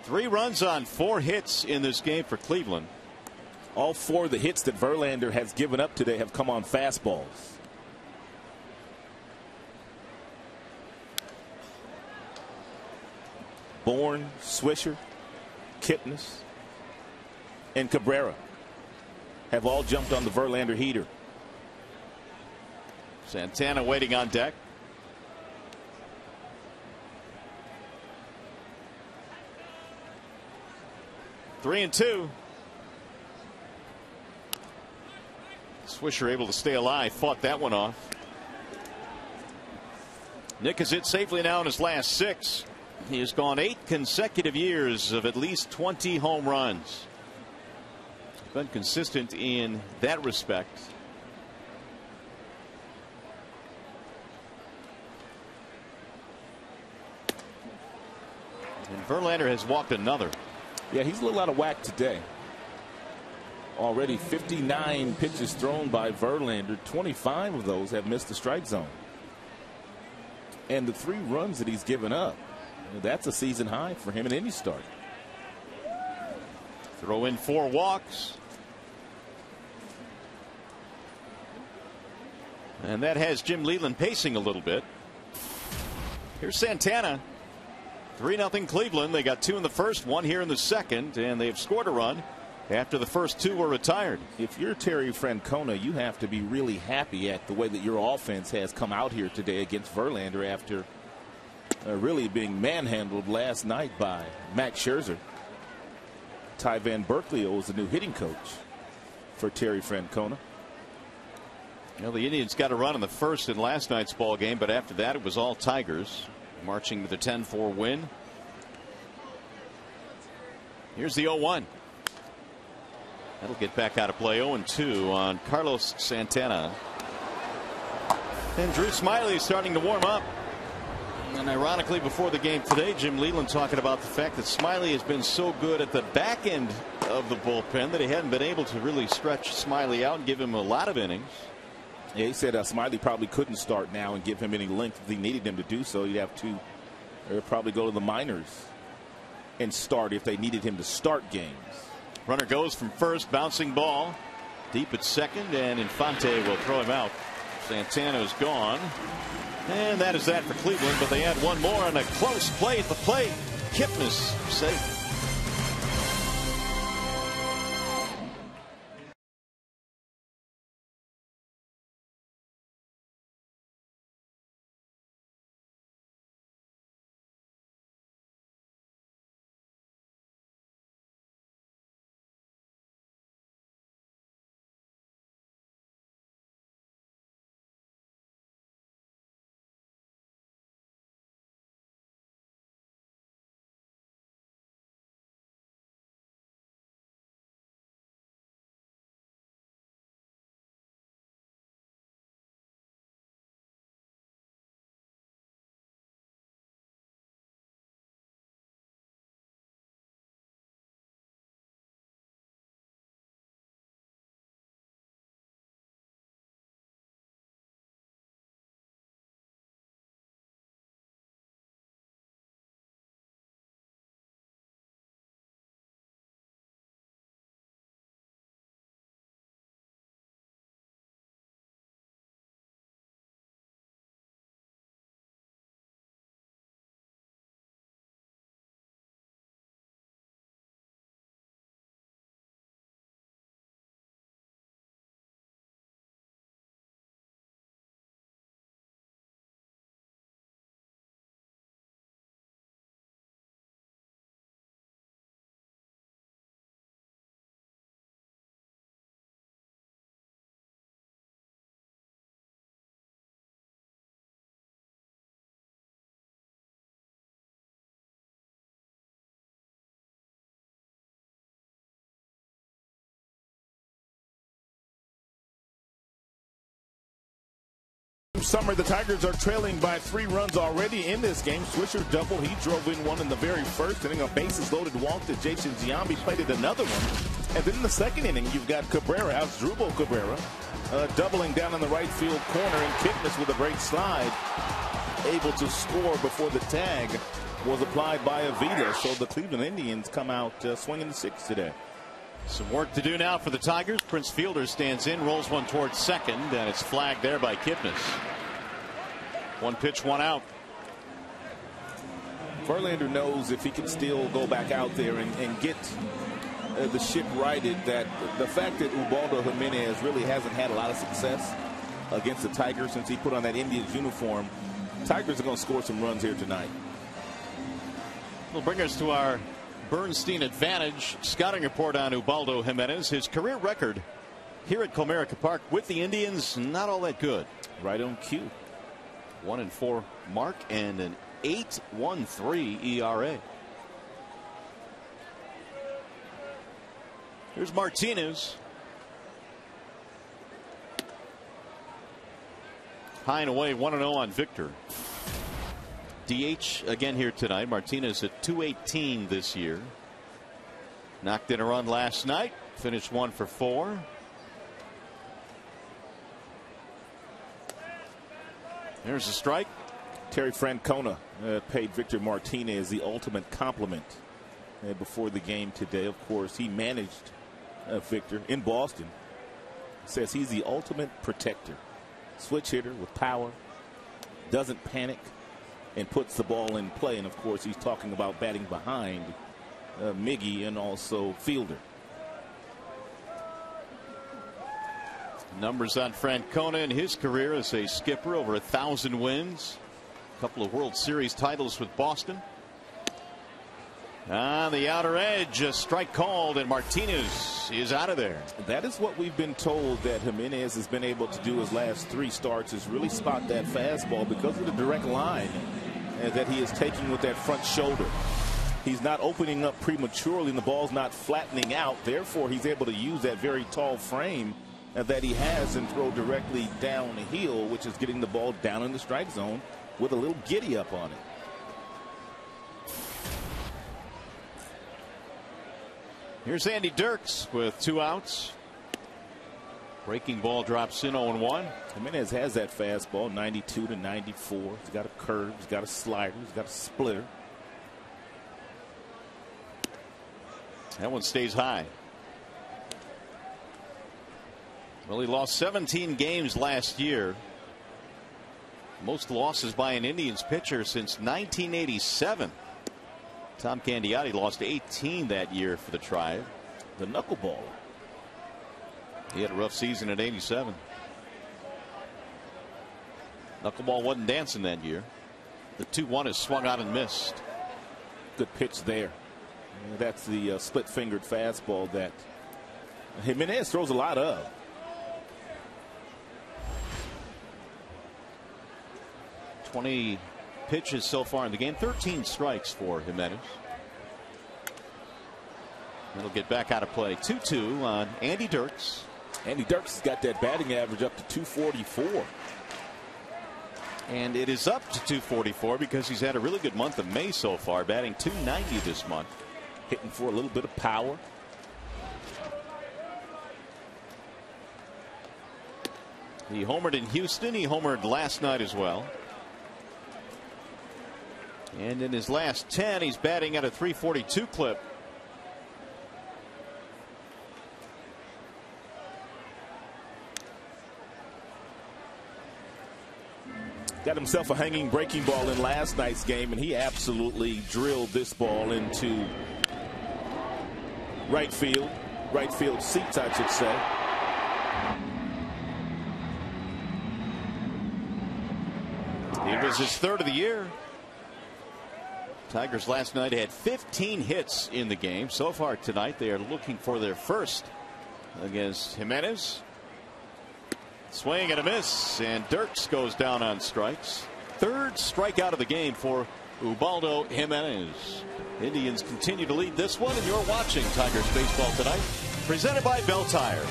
A: 3 runs on 4 hits in this game for Cleveland.
C: All 4 of the hits that Verlander has given up today have come on fastballs. Bourne, Swisher, Kipnis, and Cabrera have all jumped on the Verlander heater.
A: Santana waiting on deck. Three and two. Swisher able to stay alive, fought that one off. Nick is hit safely now in his last 6. He has gone 8 consecutive years of at least 20 home runs. Been consistent in that respect. And Verlander has walked another.
C: Yeah, he's a little out of whack today. Already 59 pitches thrown by Verlander. 25 of those have missed the strike zone. And the 3 runs that he's given up, that's a season high for him in any start.
A: Throw in 4 walks. And that has Jim Leyland pacing a little bit. Here's Santana. 3-0 Cleveland. They got 2 in the first, 1 here in the second, and they've scored a run after the first 2 were retired.
C: If you're Terry Francona, you have to be really happy at the way that your offense has come out here today against Verlander after really being manhandled last night by Max Scherzer. Ty Van Berkeley was the new hitting coach for Terry Francona.
A: You know, the Indians got a run in the first in last night's ball game, but after that it was all Tigers, marching with a 10-4 win. Here's the 0-1. That'll get back out of play. 0-2 on Carlos Santana. And Drew Smyly is starting to warm up. And ironically, before the game today, Jim Leyland talking about the fact that Smyly has been so good at the back end of the bullpen that he hadn't been able to really stretch Smyly out and give him a lot of innings.
C: Yeah, he said Smyly probably couldn't start now and give him any length if he needed him to do so. He'd have to probably go to the minors and start if they needed him to start games.
A: Runner goes from first, bouncing ball deep at second, and Infante will throw him out. Santana's gone. And that is that for Cleveland, but they add 1 more on a close play at the plate. Kipnis safe.
C: Summer, the Tigers are trailing by 3 runs already in this game. Swisher double. He drove in 1 in the very first inning. A bases loaded walk to Jason Giambi plated another one. And then in the second inning, you've got Cabrera, Asdrubal Cabrera, doubling down in the right field corner, and Kipnis with a great slide, able to score before the tag was applied by Avila. So the Cleveland Indians come out swinging the 6 today.
A: Some work to do now for the Tigers. Prince Fielder stands in, rolls one towards second, and it's flagged there by Kipnis. 1 pitch, 1 out.
C: Verlander knows if he can still go back out there and get the ship righted, that the fact that Ubaldo Jimenez really hasn't had a lot of success against the Tigers since he put on that Indians uniform, Tigers are going to score some runs here tonight.
A: Will bring us to our Bernstein Advantage scouting report on Ubaldo Jimenez. His career record here at Comerica Park with the Indians, not all that good.
C: Right on cue.
A: 1-4 mark and an 8.13 ERA. Here's Martinez. High and away, 1-0 on Victor. DH again here tonight. Martinez at .218 this year. Knocked in a run last night. Finished 1 for 4. There's a strike.
C: Terry Francona paid Victor Martinez the ultimate compliment before the game today. Of course, he managed Victor in Boston. Says he's the ultimate protector. Switch hitter with power. Doesn't panic and puts the ball in play. And, of course, he's talking about batting behind Miggy and also Fielder.
A: Numbers on Francona in his career as a skipper, over 1,000 wins. A couple of World Series titles with Boston. On the outer edge, a strike called, and Martinez is out of there.
C: That is what we've been told that Jimenez has been able to do his last 3 starts, is really spot that fastball because of the direct line that he is taking with that front shoulder. He's not opening up prematurely, and the ball's not flattening out. Therefore, he's able to use that very tall frame that he has and throw directly downhill, which is getting the ball down in the strike zone with a little giddy up on it.
A: Here's Andy Dirks with 2 outs. Breaking ball drops in 0-1.
C: Jimenez has that fastball, 92 to 94. He's got a curve, he's got a slider, he's got a splitter.
A: That one stays high. Well, he lost 17 games last year. Most losses by an Indians pitcher since 1987. Tom Candiotti lost 18 that year for the Tribe.
C: The knuckleballer.
A: He had a rough season at 87. Knuckleball wasn't dancing that year. The 2-1 is swung out and missed.
C: Good pitch there. That's the split-fingered fastball that Jimenez throws a lot of.
A: .20 pitches so far in the game. 13 strikes for Jimenez. It'll get back out of play. 2-2 on Andy Dirks.
C: Andy Dirks has got that batting average up to 244.
A: And it is up to 244 because he's had a really good month of May so far, batting .290 this month.
C: Hitting for a little bit of power.
A: He homered in Houston. He homered last night as well. And in his last 10, he's batting at a .342 clip.
C: Got himself a hanging breaking ball in last night's game, and he absolutely drilled this ball into right field seats, I should say.
A: It was his 3rd of the year. Tigers last night had 15 hits in the game. So far tonight, they are looking for their first against Jimenez. Swing and a miss, and Dirks goes down on strikes. 3rd strikeout of the game for Ubaldo Jimenez. Indians continue to lead this one, and you're watching Tigers Baseball Tonight, presented by Bell Tire.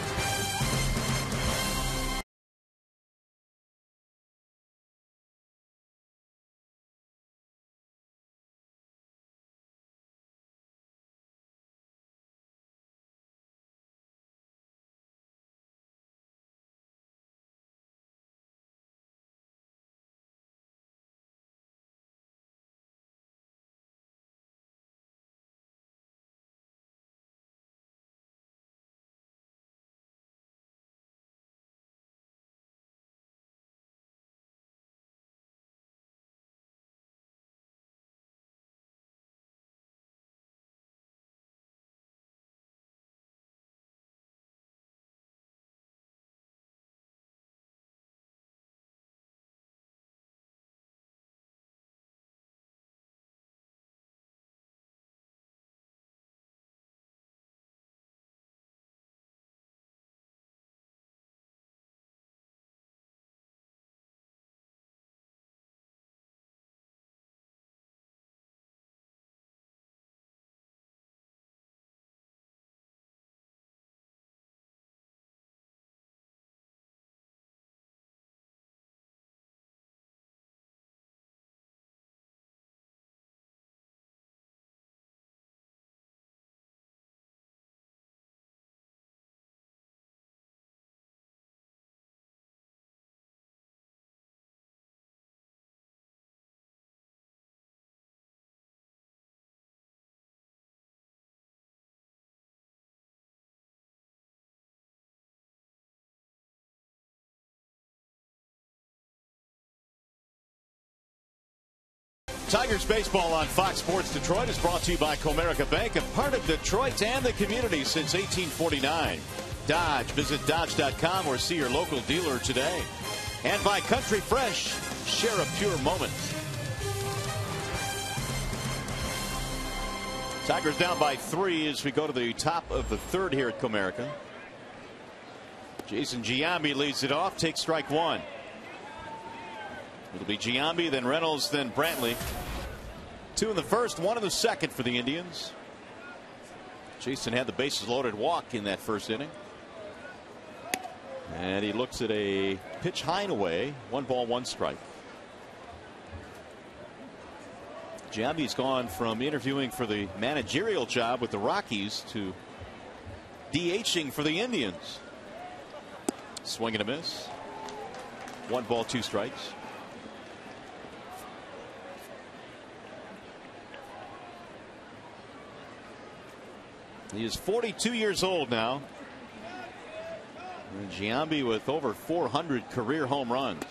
A: Tigers baseball on Fox Sports Detroit is brought to you by Comerica Bank, a part of Detroit and the community since 1849. Dodge. Visit Dodge.com or see your local dealer today. And by Country Fresh. Share a pure moment. Tigers down by 3 as we go to the top of the 3rd here at Comerica. Jason Giambi leads it off, takes strike 1. It'll be Giambi, then Reynolds, then Brantley. 2 in the first, 1 in the second for the Indians. Jason had the bases loaded walk in that first inning. And he looks at a pitch high and away. 1 ball, 1 strike. Giambi's gone from interviewing for the managerial job with the Rockies to DHing for the Indians. Swing and a miss. 1 ball, 2 strikes. He is 42 years old now. And Giambi with over 400 career home runs.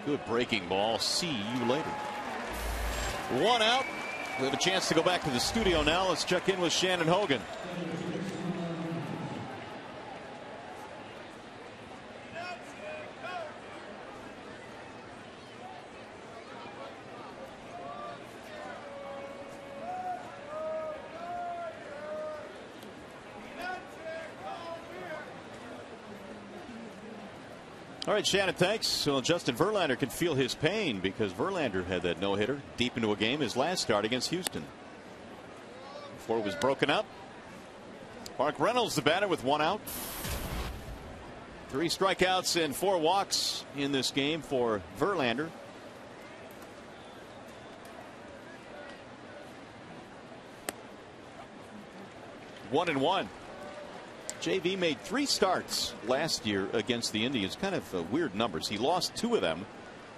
A: Good breaking ball. See you later. 1 out. We have a chance to go back to the studio now. Let's check in with Shannon Hogan. All right, Shannon, thanks. So Justin Verlander can feel his pain because Verlander had that no-hitter deep into a game, his last start against Houston. Before it was broken up. Mark Reynolds, the batter, with 1 out. 3 strikeouts and 4 walks in this game for Verlander. One and one. JV made 3 starts last year against the Indians. Kind of weird numbers. He lost 2 of them,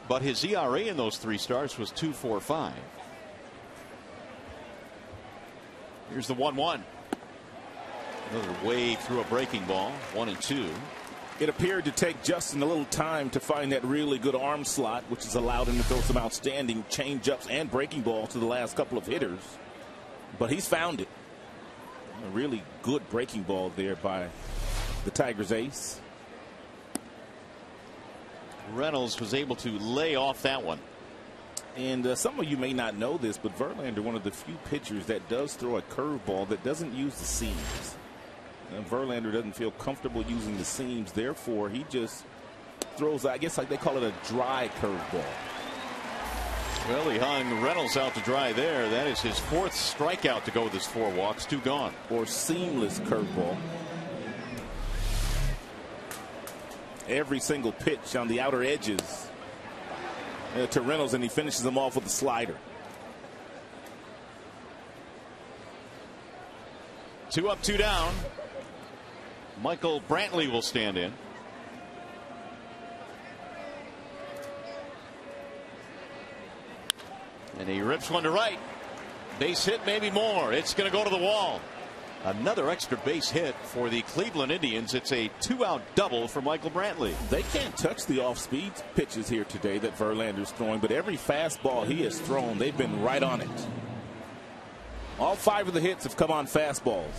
A: but his ERA in those 3 starts was 2.45. Here's the 1-1. Another wave through a breaking ball. 1 and 2.
C: It appeared to take Justin a little time to find that really good arm slot, which has allowed him to throw some outstanding change-ups and breaking balls to the last couple of hitters. But he's found it. A really good breaking ball there by the Tigers ace.
A: Reynolds was able to lay off that one.
C: And some of you may not know this, but Verlander, one of the few pitchers that does throw a curveball that doesn't use the seams. And Verlander doesn't feel comfortable using the seams. Therefore, he just throws, I guess like they call it a dry curveball.
A: Well, he hung Reynolds out to dry there. That is his 4th strikeout to go with his 4 walks. 2 gone.
C: Or seamless curveball. Every single pitch on the outer edges to Reynolds, and he finishes them off with a slider.
A: 2 up, 2 down. Michael Brantley will stand in. And he rips one to right. Base hit, maybe more. It's going to go to the wall. Another extra base hit for the Cleveland Indians. It's a 2-out double for Michael Brantley.
C: They can't touch the off-speed pitches here today that Verlander's throwing, but every fastball he has thrown, they've been right on it. All 5 of the hits have come on fastballs,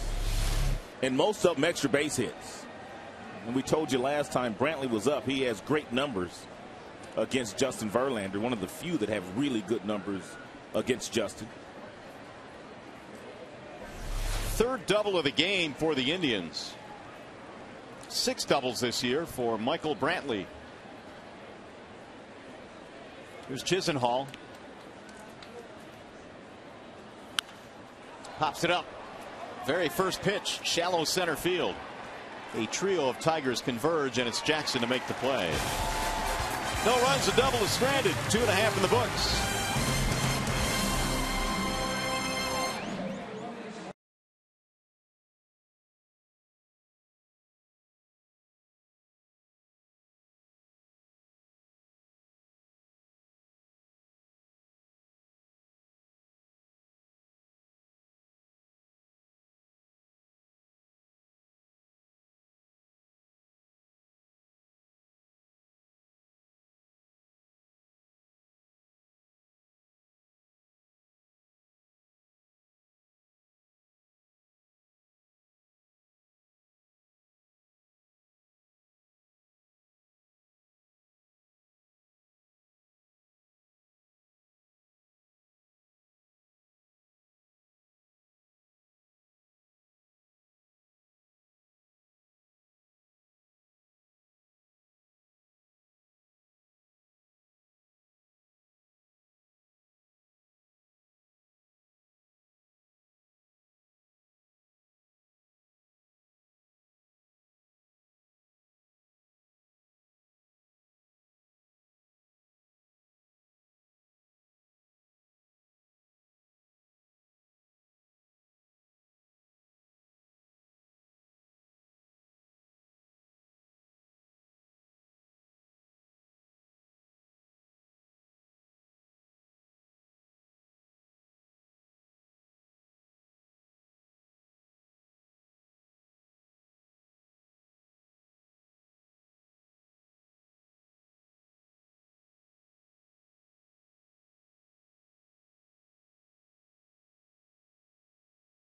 C: and most of them extra base hits. And we told you last time Brantley was up, he has great numbers against Justin Verlander, one of the few that have really good numbers against Justin.
A: 3rd double of the game for the Indians. 6 doubles this year for Michael Brantley. Here's Chisenhall. Pops it up. Very first pitch, shallow center field. A trio of Tigers converge, and it's Jackson to make the play. No runs, a double is stranded. 2.5 in the books.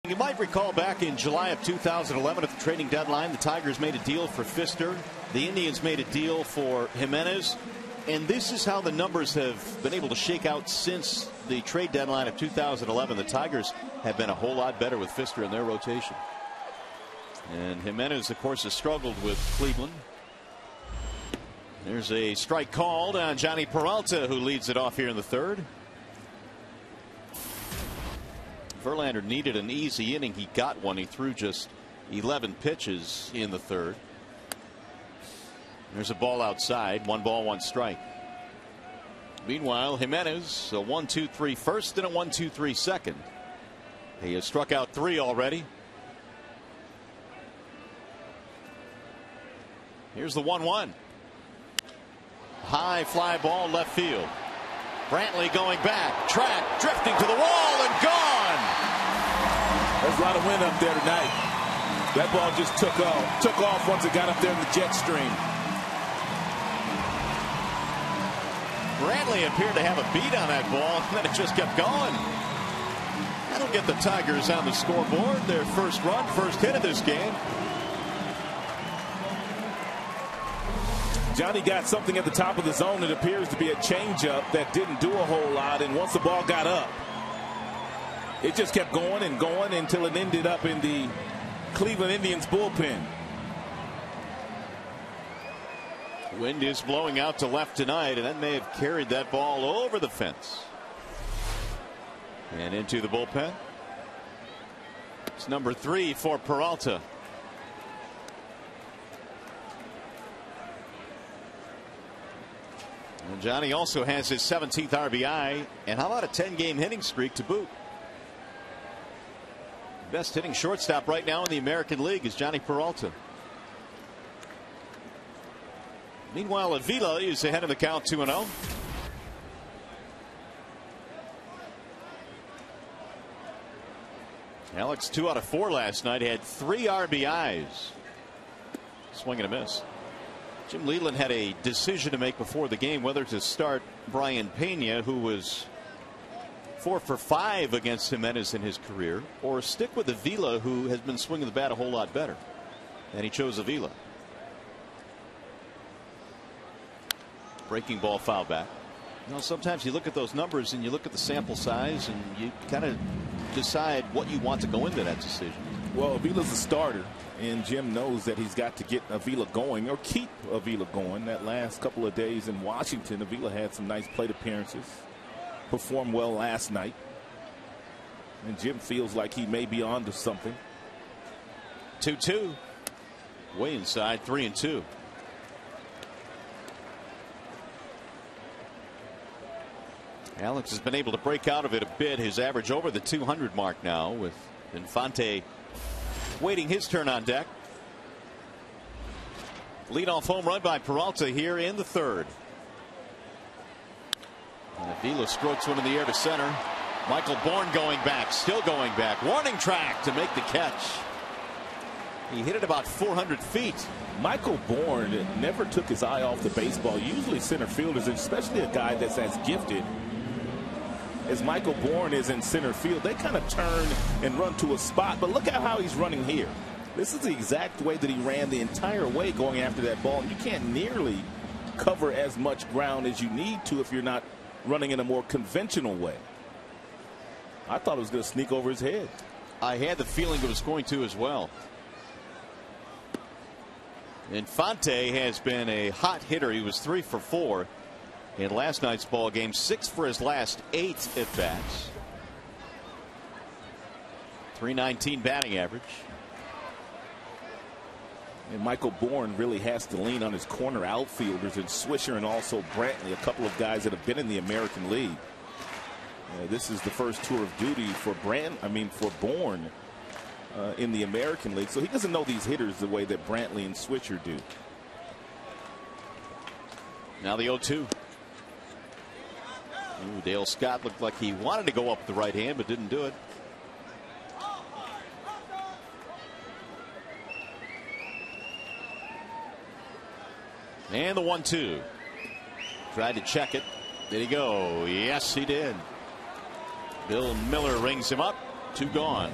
A: You might recall back in July of 2011 at the trading deadline, the Tigers made a deal for Pfister. The Indians made a deal for Jimenez. And this is how the numbers have been able to shake out since the trade deadline of 2011. The Tigers have been a whole lot better with Pfister in their rotation. And Jimenez, of course, has struggled with Cleveland. There's a strike called on Johnny Peralta, who leads it off here in the third. Verlander needed an easy inning. He got one. He threw just 11 pitches in the third. There's a ball outside. 1 ball, 1 strike. Meanwhile, Jimenez, a 1-2-3 first and a 1-2-3 second. He has struck out 3 already. Here's the 1-1. High fly ball left field. Brantley going back, track, drifting to the wall and gone.
C: There's a lot of wind up there tonight. That ball just took off once it got up there in the jet stream.
A: Brantley appeared to have a beat on that ball, and then it just kept going. That'll get the Tigers on the scoreboard. Their first run, first hit of this game.
C: Johnny got something at the top of the zone. It appears to be a changeup that didn't do a whole lot, and once the ball got up, it just kept going and going until it ended up in the Cleveland Indians bullpen.
A: Wind is blowing out to left tonight, and that may have carried that ball over the fence and into the bullpen. It's number 3 for Peralta. And Johnny also has his 17th RBI, and how about a 10-game hitting streak to boot? Best hitting shortstop right now in the American League is Johnny Peralta. Meanwhile, Avila is ahead of the count 2-0. Alex 2 out of 4 last night, had 3 RBIs. Swing and a miss. Jim Leyland had a decision to make before the game whether to start Brian Pena, who was 4 for 5 against Jimenez in his career, or stick with Avila, who has been swinging the bat a whole lot better. And he chose Avila. Breaking ball, foul back. You know, sometimes you look at those numbers and you look at the sample size and you kind of decide what you want to go into that decision.
C: Well, Avila's a starter, and Jim knows that he's got to get Avila going or keep Avila going. That last couple of days in Washington, Avila had some nice plate appearances, performed well last night, and Jim feels like he may be on to something.
A: 2-2. Way inside, 3-2. Alex has been able to break out of it a bit. His average over the 200 mark now, with Infante waiting his turn on deck. Leadoff home run by Peralta here in the third. And Avila strokes one in the air to center. Michael Bourne going back, still going back. Warning track to make the catch. He hit it about 400 feet.
C: Michael Bourne never took his eye off the baseball. Usually center fielders, especially a guy that's as gifted as Michael Bourne is in center field, they kind of turn and run to a spot. But look at how he's running here. This is the exact way that he ran the entire way going after that ball. You can't nearly cover as much ground as you need to if you're not running in a more conventional way. I thought it was going to sneak over his head.
A: I had the feeling it was going to as well. Infante has been a hot hitter. He was 3 for 4 in last night's ball game, 6 for his last 8 at bats. .319 batting average.
C: And Michael Bourne really has to lean on his corner outfielders, and Swisher and also Brantley, a couple of guys that have been in the American League. This is the first tour of duty for Bourne in the American League, so he doesn't know these hitters the way that Brantley and Swisher do.
A: Now the 0-2. Dale Scott looked like he wanted to go up the right hand but didn't do it. And the 1-2. Tried to check it. Did he go? Yes, he did. Bill Miller rings him up. 2 gone.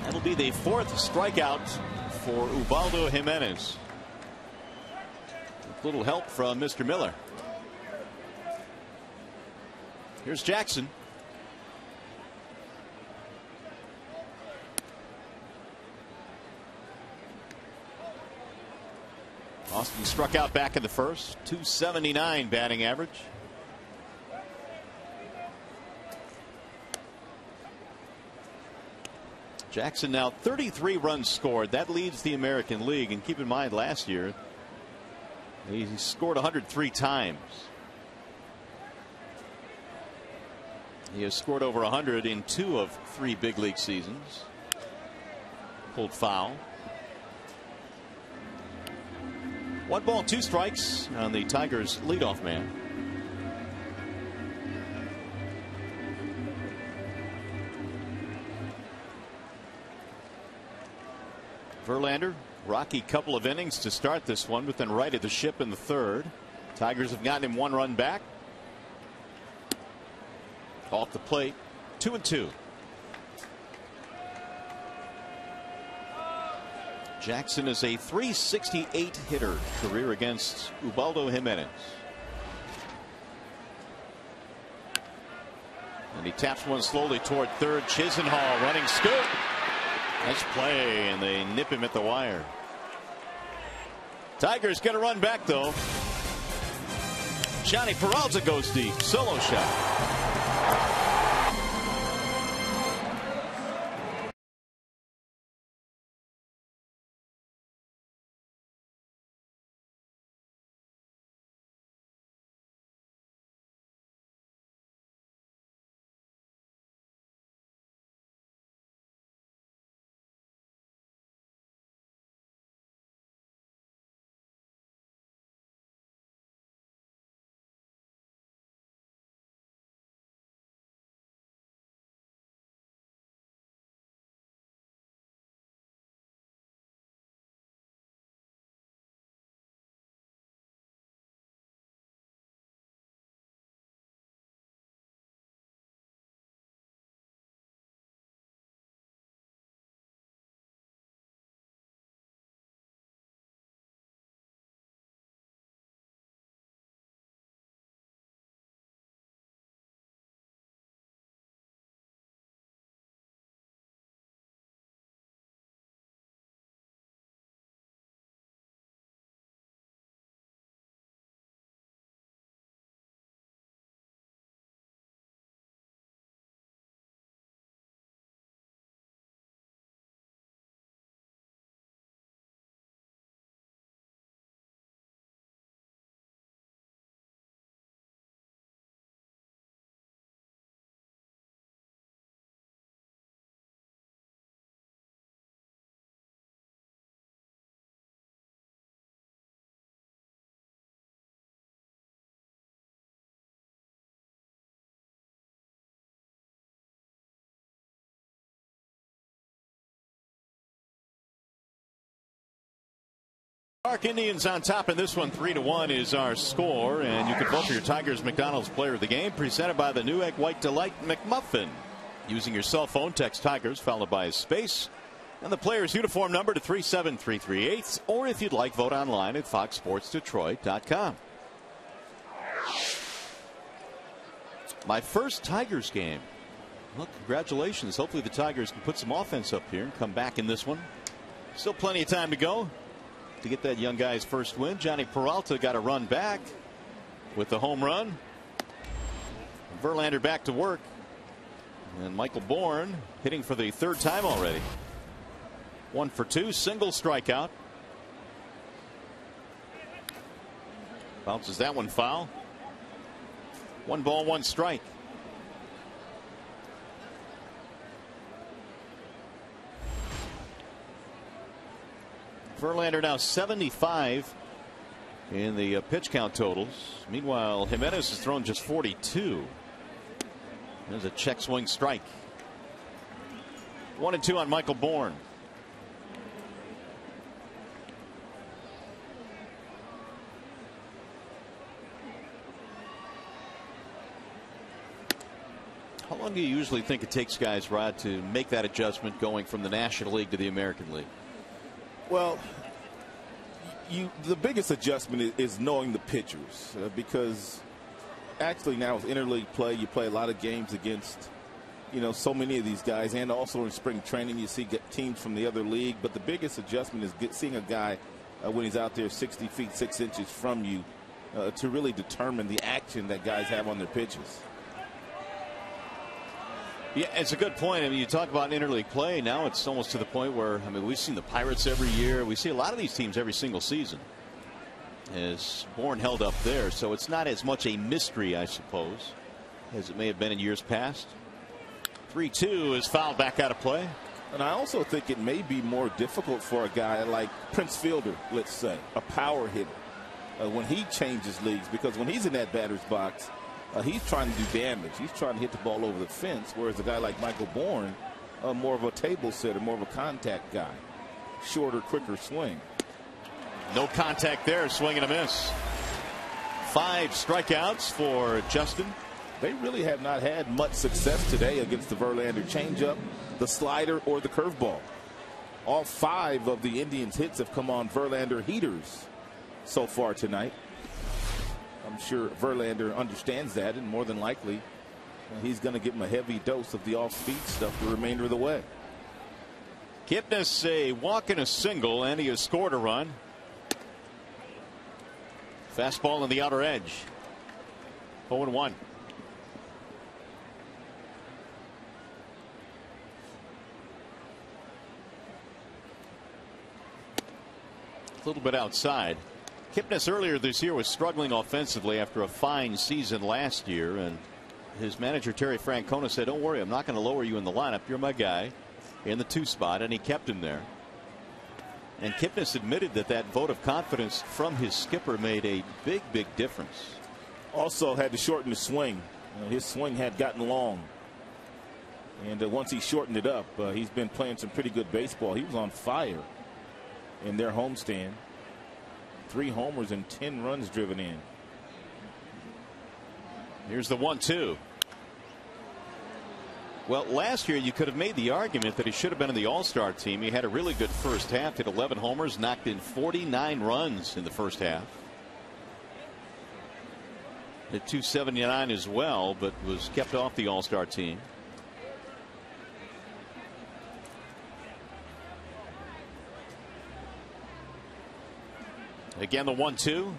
A: That'll be the 4th strikeout for Ubaldo Jimenez. With little help from Mr. Miller. Here's Jackson. Austin struck out back in the first. 279 batting average. Jackson now 33 runs scored. That leads the American League. And keep in mind, last year he scored 103 times. He has scored over 100 in 2 of 3 big league seasons. Pulled foul. 1 ball, 2 strikes on the Tigers' leadoff man. Verlander, rocky couple of innings to start this one, but then righted the ship in the 3rd. Tigers have gotten him 1 run back. Off the plate, 2-2. Jackson is a .368 hitter, career against Ubaldo Jimenez. And he taps one slowly toward 3rd. Chisenhall running scoop. Nice play, and they nip him at the wire. Tigers get a run back, though. Johnny Peralta goes deep. Solo shot. Park Indians on top in this one. 3-1 is our score, and you can vote for your Tigers McDonald's player of the game, presented by the new Egg White Delight McMuffin. Using your cell phone, text Tigers followed by a space and the player's uniform number to 37338, or if you'd like, vote online at foxsportsdetroit.com. My first Tigers game. Well, congratulations. Hopefully the Tigers can put some offense up here and come back in this one. Still plenty of time to go to get that young guy's first win. Johnny Peralta got a run back with the home run. Verlander back to work. And Michael Bourne hitting for the 3rd time already. 1 for 2, single strikeout. Bounces that one foul. 1 ball, 1 strike. Verlander now 75 in the pitch count totals. Meanwhile, Jimenez has thrown just 42. There's a check swing strike. 1-2 on Michael Bourne. long do you usually think it takes guys, Rod, to make that adjustment going from the National League to the American League?
C: Well, the biggest adjustment is knowing the pitchers, because actually now with interleague play, you play a lot of games against, so many of these guys, and also in spring training you see teams from the other league. But the biggest adjustment is seeing a guy when he's out there 60 feet 6 inches from you to really determine the action that guys have on their pitches.
A: Yeah, it's a good point. I mean, you talk about interleague play. Now it's almost to the point where, we've seen the Pirates every year. We see a lot of these teams every single season. As Bourne held up there, so it's not as much a mystery, I suppose, as it may have been in years past. 3-2 is fouled back out of play.
C: And I also think it may be more difficult for a guy like Prince Fielder, let's say, a power hitter, when he changes leagues, because when he's in that batter's box, he's trying to do damage. He's trying to hit the ball over the fence, whereas a guy like Michael Bourne, more of a table setter, more of a contact guy. Shorter, quicker swing.
A: No contact there, swing and a miss. 5 strikeouts for Justin.
C: They really have not had much success today against the Verlander changeup, the slider, or the curveball. All 5 of the Indians' hits have come on Verlander heaters so far tonight. I'm sure Verlander understands that, and more than likely he's going to give him a heavy dose of the off-speed stuff the remainder of the way.
A: Kipnis a walk and a single, and he has scored a run. Fastball on the outer edge. 0-1. A little bit outside. Kipnis earlier this year was struggling offensively after a fine season last year, and his manager Terry Francona said, don't worry, I'm not going to lower you in the lineup. You're my guy in the 2 spot, and he kept him there. And Kipnis admitted that vote of confidence from his skipper made a big difference.
C: Also had to shorten the swing. His swing had gotten long, and once he shortened it up, he's been playing some pretty good baseball. He was on fire in their homestand. 3 homers and 10 runs driven in.
A: Here's the 1-2. Well, last year you could have made the argument that he should have been in the All-Star team. He had a really good first half, hit 11 homers, knocked in 49 runs in the first half. Hit 279 as well, but was kept off the All-Star team. Again, the 1-2.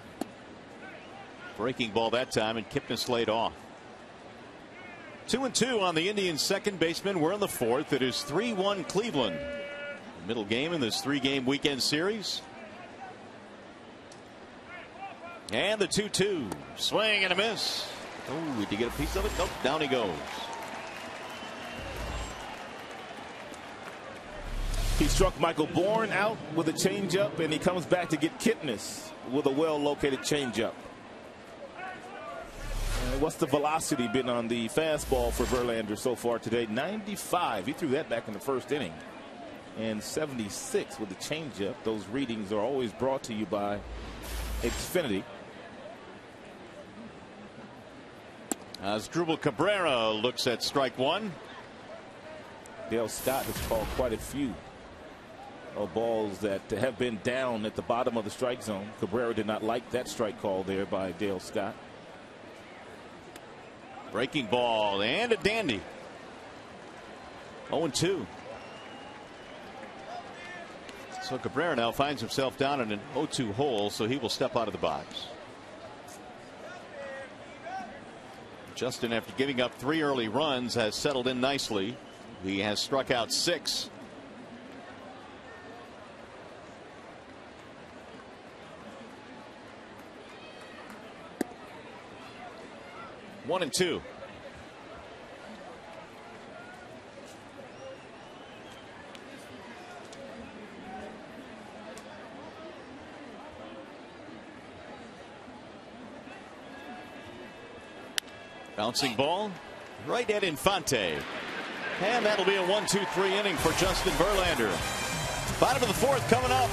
A: Breaking ball that time, and Kipnis laid off. 2-2 on the Indians' second baseman. We're in the 4th. It is 3-1 Cleveland. Middle game in this 3-game weekend series. And the 2-2. Swing and a miss. Oh, did he get a piece of it? Nope. Down he goes.
C: He struck Michael Bourne out with a changeup, and he comes back to get Kipnis with a well-located changeup. What's the velocity been on the fastball for Verlander so far today? 95. He threw that back in the first inning. And 76 with the changeup. Those readings are always brought to you by Xfinity.
A: Asdrubal Cabrera looks at strike 1.
C: Dale Scott has called quite a few balls that have been down at the bottom of the strike zone. Cabrera did not like that strike call there by Dale Scott.
A: Breaking ball and a dandy. 0-2. So Cabrera now finds himself down in an 0-2 hole, so he will step out of the box. Justin, after giving up 3 early runs, has settled in nicely. He has struck out 6. One and 2. Bouncing ball right at Infante. And that'll be a 1-2-3 inning for Justin Verlander. Bottom of the 4th coming up.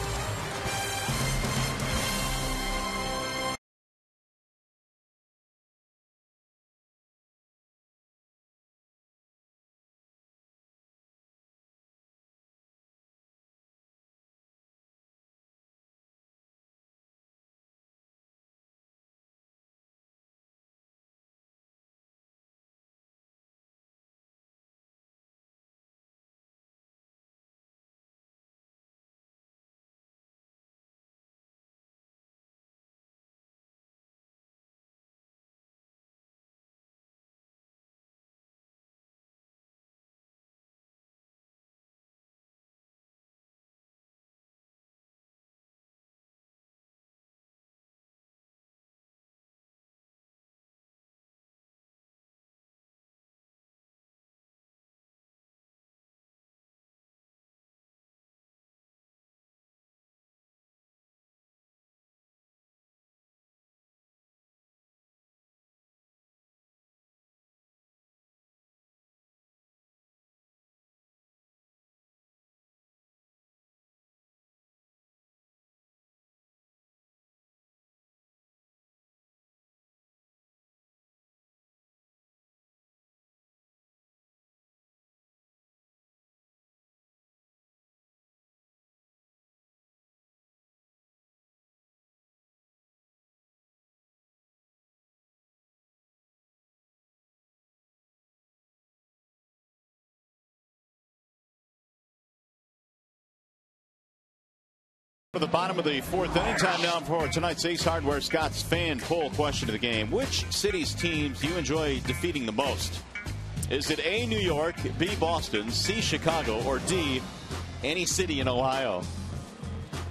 A: of the bottom of the fourth inning. Time now for tonight's Ace Hardware Scott's fan poll question of the game. Which city's teams do you enjoy defeating the most? Is it A, New York, B, Boston, C, Chicago, or D, any city in Ohio?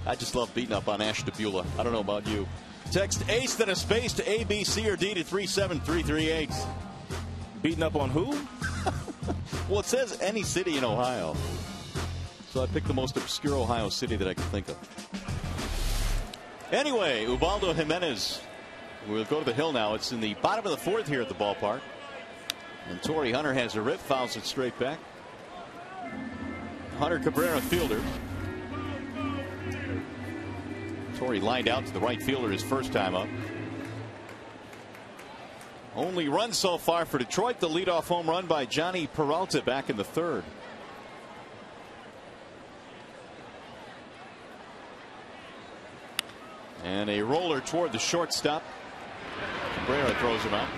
A: I just love beating up on Ashtabula. I don't know about you. Text ACE then a space to A, B, C, or D to 37338.
C: Beating up on who?
A: Well, it says any city in Ohio. So I picked the most obscure Ohio city that I could think of. Anyway, Ubaldo Jimenez will go to the hill now. It's in the bottom of the fourth here at the ballpark. And Torrey Hunter has a rip, fouls it straight back. Hunter Cabrera fielder. Torrey lined out to the right fielder his first time up. Only run so far for Detroit, the leadoff home run by Johnny Peralta back in the third. And a roller toward the shortstop. Cabrera throws him out.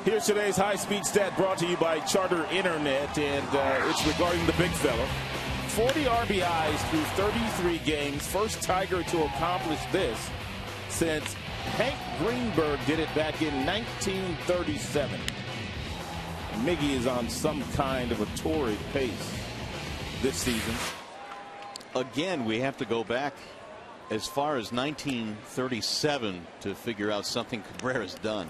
C: Here's today's high-speed stat brought to you by Charter Internet, and it's regarding the big fella. 40 RBIs through 33 games. First Tiger to accomplish this since Hank Greenberg did it back in 1937. Miggy is on some kind of a torrid pace this season.
A: Again, we have to go back as far as 1937 to figure out something Cabrera's done.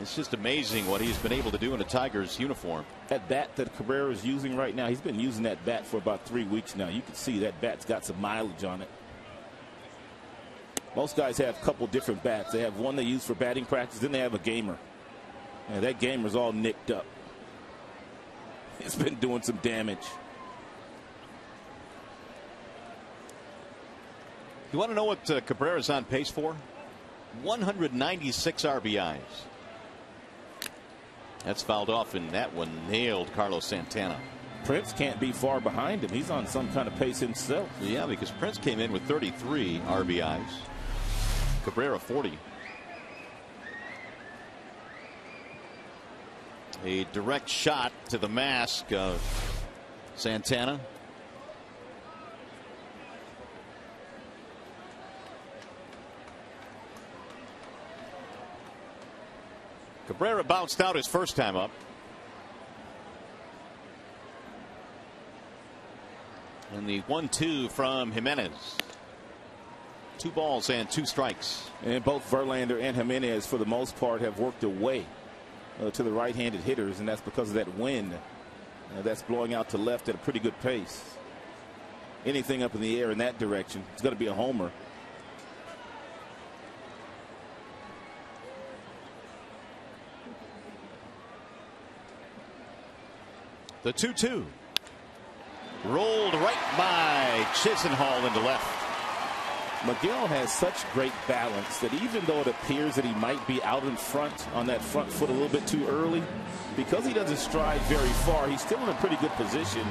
A: It's just amazing what he's been able to do in a Tigers uniform.
C: That bat that Cabrera is using right now, he's been using that bat for about 3 weeks now. You can see that bat's got some mileage on it. Most guys have a couple different bats. They have one they use for batting practice, then they have a gamer. And that gamer's all nicked up. It's been doing some damage.
A: You want to know what Cabrera's on pace for? 196 RBIs. That's fouled off, and that one nailed Carlos Santana.
C: Prince can't be far behind him. He's on some kind of pace himself.
A: Yeah, because Prince came in with 33 RBIs. Cabrera 40. A direct shot to the mask of Santana. Cabrera bounced out his first time up. And the 1-2 from Jimenez. 2 balls and 2 strikes.
C: And both Verlander and Jimenez, for the most part, have worked away to the right-handed hitters, and that's because of that wind that's blowing out to left at a pretty good pace. Anything up in the air in that direction, it's going to be a homer.
A: The 2-2 rolled right by Chisenhall into left.
C: Miguel has such great balance that even though it appears that he might be out in front on that front foot a little bit too early, because he doesn't stride very far, he's still in a pretty good position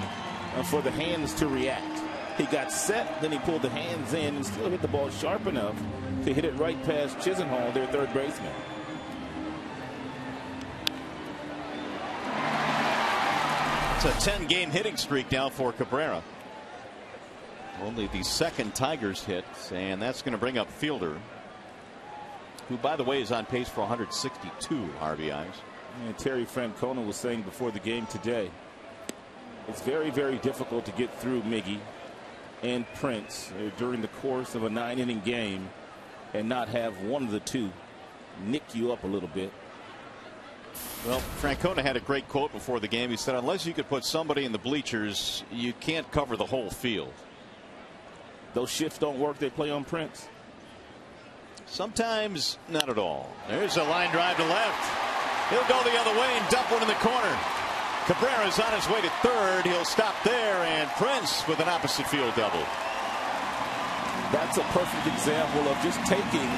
C: for the hands to react. He got set, then he pulled the hands in and still hit the ball sharp enough to hit it right past Chisenhall, their third baseman.
A: It's a 10-game hitting streak now for Cabrera. Only the second Tigers hit, and that's going to bring up Fielder, who, by the way, is on pace for 162 RBIs.
C: And Terry Francona was saying before the game today, it's very, very difficult to get through Miggy and Prince during the course of a 9-inning game and not have one of the two nick you up a little bit.
A: Well, Francona had a great quote before the game. He said, unless you could put somebody in the bleachers, you can't cover the whole field.
C: Those shifts don't work they play on Prince?
A: Sometimes not at all. There's a line drive to left. He'll go the other way and dump one in the corner. Cabrera's on his way to third. He'll stop there, and Prince with an opposite field double.
C: That's a perfect example of just taking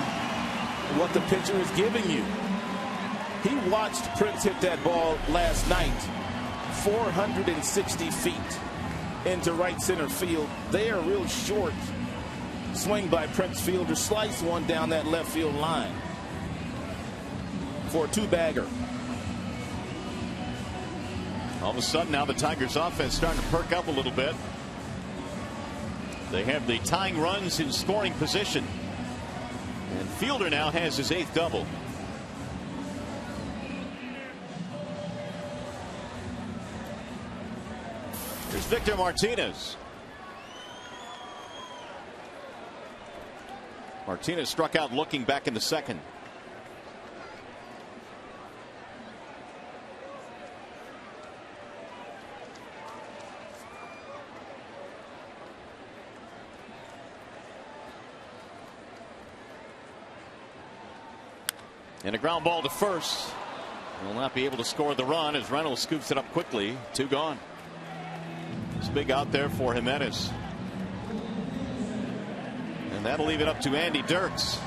C: what the pitcher is giving you. He watched Prince hit that ball last night 460 feet into right center field. They are real short. Swing by Prince fielder, slice one down that left field line for a 2-bagger.
A: All of a sudden now the Tigers offense starting to perk up a little bit. They have the tying runs in scoring position. And Fielder now has his 8th double. Here's Victor Martinez. Martinez struck out looking back in the second. And a ground ball to first. Will not be able to score the run as Reynolds scoops it up quickly. 2 gone. It's big out there for Jimenez. And that'll leave it up to Andy Dirks.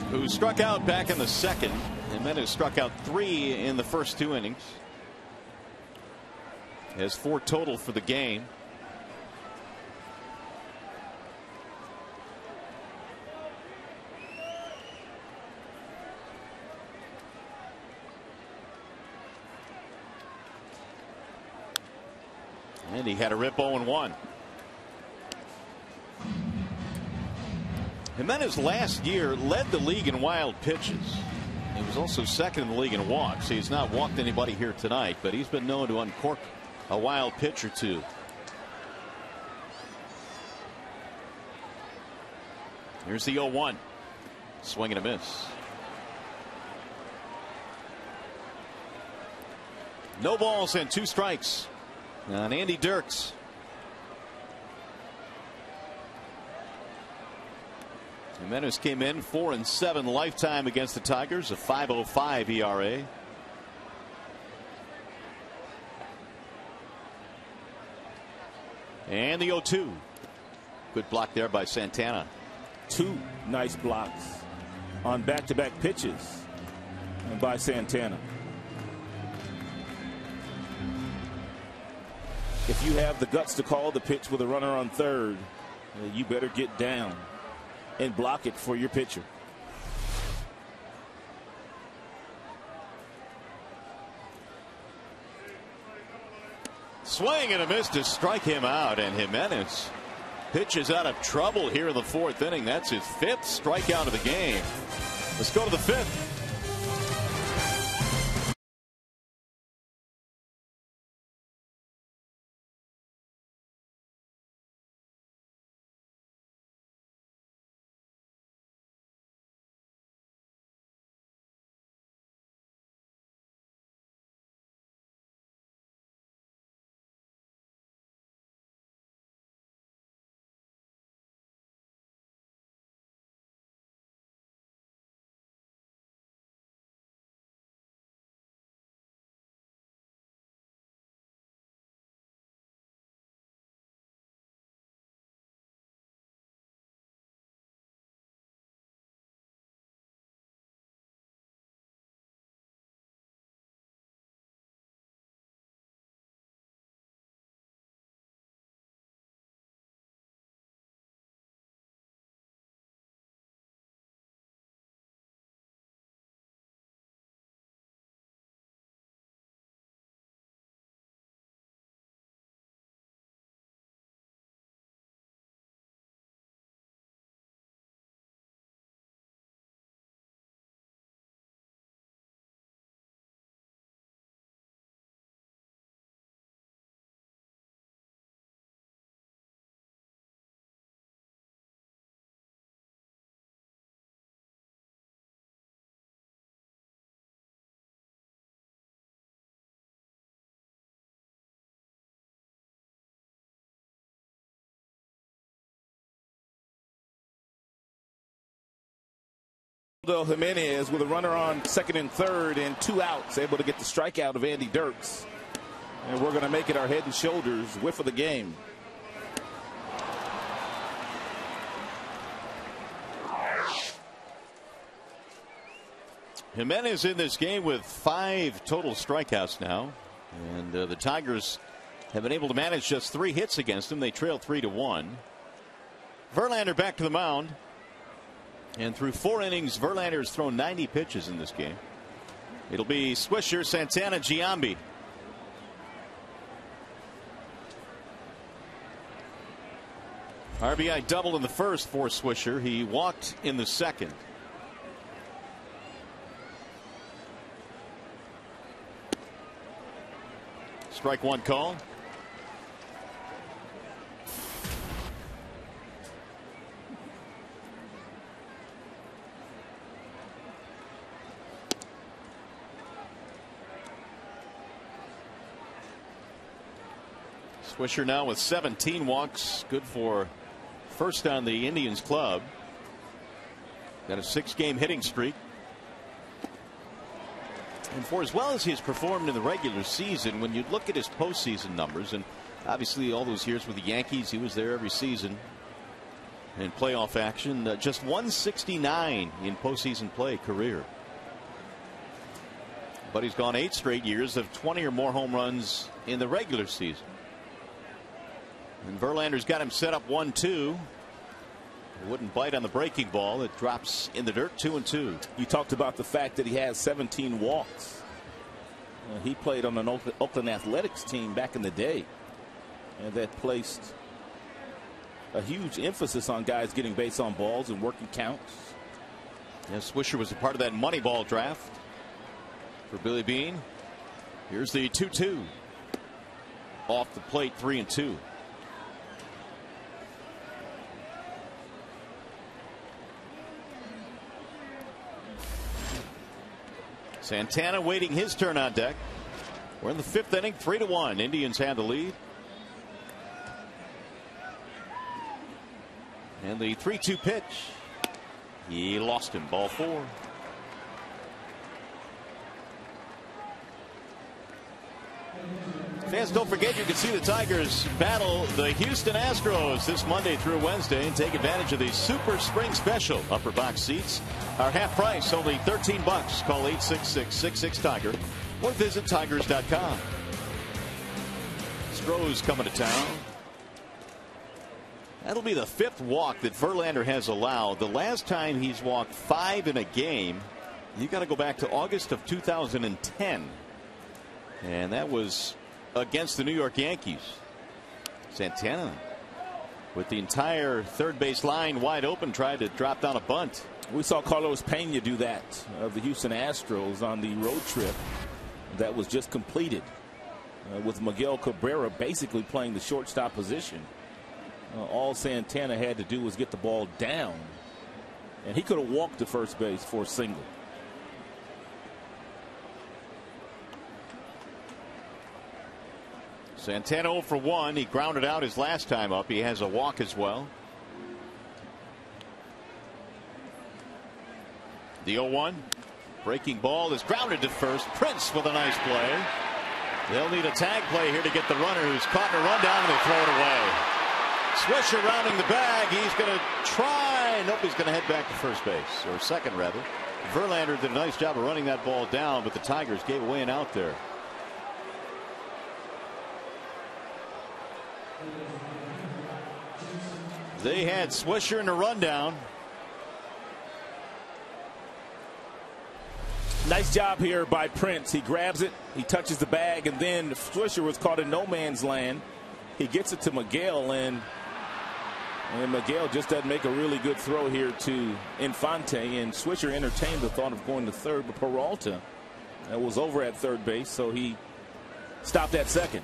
A: Who struck out back in the second. Jimenez struck out 3 in the first 2 innings. Has 4 total for the game. And he had a rip 0-1. Jimenez last year led the league in wild pitches. He was also second in the league in walks. He's not walked anybody here tonight, but he's been known to uncork a wild pitch or 2. Here's the 0-1. Swing and a miss. No balls and 2 strikes on Andy Dirks. Jimenez came in 4-7 lifetime against the Tigers, a 5.05 ERA. And the 0-2. Good block there by Santana.
C: 2 nice blocks on back-to-back pitches by Santana. If you have the guts to call the pitch with a runner on third, you better get down and block it for your pitcher.
A: Swing and a miss to strike him out, and Jimenez pitches out of trouble here in the 4th inning. That's his 5th strikeout of the game. Let's go to the 5th.
C: Jimenez with a runner on second and third and 2 outs, able to get the strikeout of Andy Dirks. And we're going to make it our head and shoulders whiff of the game.
A: Jimenez in this game with 5 total strikeouts now. And the Tigers have been able to manage just 3 hits against him. They trail 3-1. Verlander back to the mound. And through 4 innings, Verlander's thrown 90 pitches in this game. It'll be Swisher, Santana, Giambi. RBI double in the first for Swisher. He walked in the second. Strike one call. Swisher now with 17 walks. Good for first on the Indians club. Got a 6-game hitting streak. And for as well as he's performed in the regular season, when you look at his postseason numbers, and obviously all those years with the Yankees, he was there every season in playoff action. Just 169 in postseason play career. But he's gone 8 straight years of 20 or more home runs in the regular season. And Verlander's got him set up 1-2. Wouldn't bite on the breaking ball. It drops in the dirt, 2-2.
C: You talked about the fact that he has 17 walks. He played on an Oakland Athletics team back in the day, and that placed a huge emphasis on guys getting base on balls and working counts.
A: Yeah, Swisher was a part of that Moneyball draft for Billy Beane. Here's the 2-2. Off the plate, 3-2. Santana waiting his turn on deck. We're in the 5th inning, 3-1. Indians have the lead. And the 3-2 pitch. He lost him. Ball 4. Fans, don't forget you can see the Tigers battle the Houston Astros this Monday through Wednesday and take advantage of the Super Spring Special. Upper box seats are half price, only $13. Call 866-66-TIGER or visit tigers.com. Astros coming to town. That'll be the 5th walk that Verlander has allowed. The last time he's walked 5 in a game, you got to go back to August of 2010. And that was against the New York Yankees. Santana, with the entire third base line wide open, tried to drop down a bunt.
C: We saw Carlos Pena do that of the Houston Astros on the road trip that was just completed with Miguel Cabrera basically playing the shortstop position. All Santana had to do was get the ball down, and he could have walked to first base for a single.
A: Santana 0 for 1. He grounded out his last time up. He has a walk as well. The 0-1. Breaking ball is grounded to first. Prince with a nice play. They'll need a tag play here to get the runner who's caught in a run down, and they throw it away. Swisher rounding the bag. He's going to try. Nope, he's going to head back to first base, or second rather. Verlander did a nice job of running that ball down, but the Tigers gave away an out there. They had Swisher in a rundown.
C: Nice job here by Prince. He grabs it, he touches the bag, and then Swisher was caught in no man's land. He gets it to Miguel, and Miguel just doesn't make a really good throw here to Infante, and Swisher entertained the thought of going to third, but Peralta was over at third base, so he stopped at second.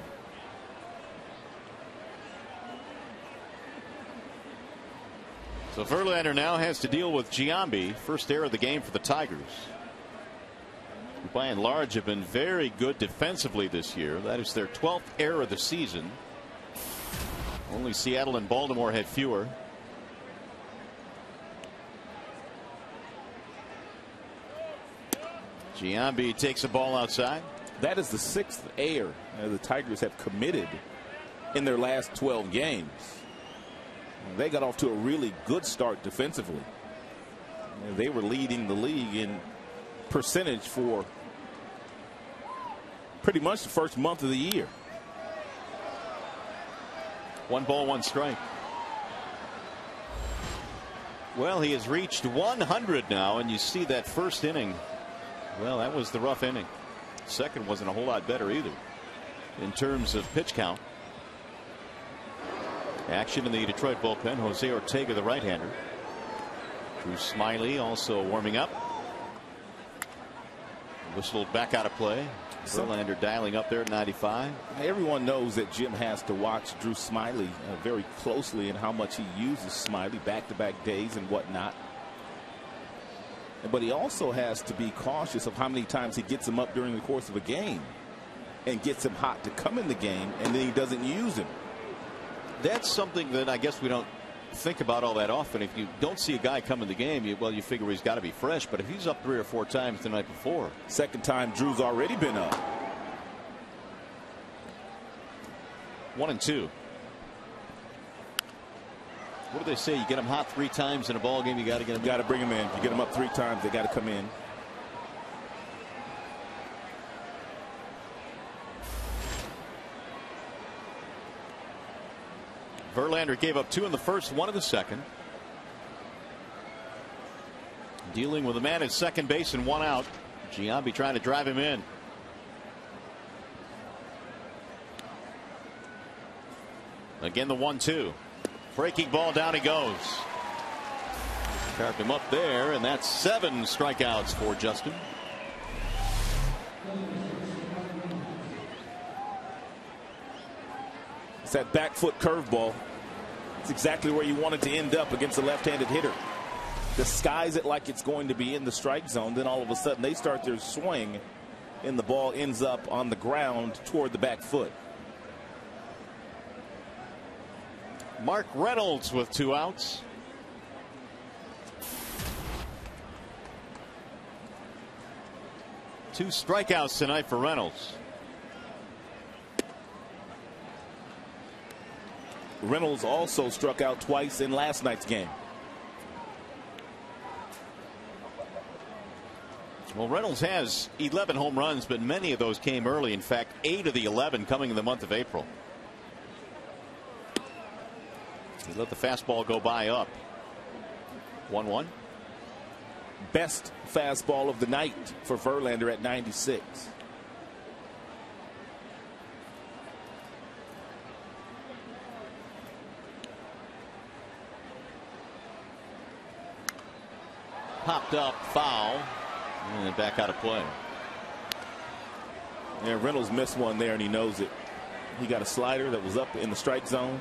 A: So Verlander now has to deal with Giambi. First error of the game for the Tigers. By and large have been very good defensively this year. That is their 12th error of the season. Only Seattle and Baltimore had fewer. Giambi takes a ball outside.
C: That is the 6th error the Tigers have committed in their last 12 games. They got off to a really good start defensively. They were leading the league in percentage for pretty much the first month of the year.
A: 1 ball, 1 strike. Well, he has reached 100 now, and you see that first inning. Well, that was the rough inning. Second wasn't a whole lot better either in terms of pitch count. Action in the Detroit bullpen. Jose Ortega, the right-hander. Drew Smiley also warming up. Whistled back out of play. Verlander dialing up there at 95.
C: Everyone knows that Jim has to watch Drew Smiley very closely and how much he uses Smiley back-to-back days and whatnot. But he also has to be cautious of how many times he gets him up during the course of a game and gets him hot to come in the game, and then he doesn't use him.
A: That's something that I guess we don't think about all that often. If you don't see a guy come in the game, you figure he's got to be fresh. But if he's up 3 or 4 times the night before.
C: Second time Drew's already been up.
A: 1-2. What do they say? You get him hot 3 times in a ball game, you got to get him.
C: You got to bring him in. You get him up 3 times, they got to come in.
A: Verlander gave up 2 in the first, 1 in the second. Dealing with a man at second base and 1 out. Giambi trying to drive him in. Again, the 1-2. Breaking ball, down he goes. Carved him up there, and that's 7 strikeouts for Justin.
C: It's that back foot curveball. It's exactly where you want it to end up against a left-handed hitter. Disguise it like it's going to be in the strike zone, then all of a sudden they start their swing and the ball ends up on the ground toward the back foot.
A: Mark Reynolds with 2 outs. Two strikeouts tonight for Reynolds.
C: Reynolds also struck out twice in last night's game.
A: Well, Reynolds has 11 home runs, but many of those came early. In fact, 8 of the 11 coming in the month of April. He let the fastball go by up. 1-1.
C: Best fastball of the night for Verlander at 96.
A: Popped up, foul, and back out of play.
C: Yeah, Reynolds missed one there, and he knows it. He got a slider that was up in the strike zone,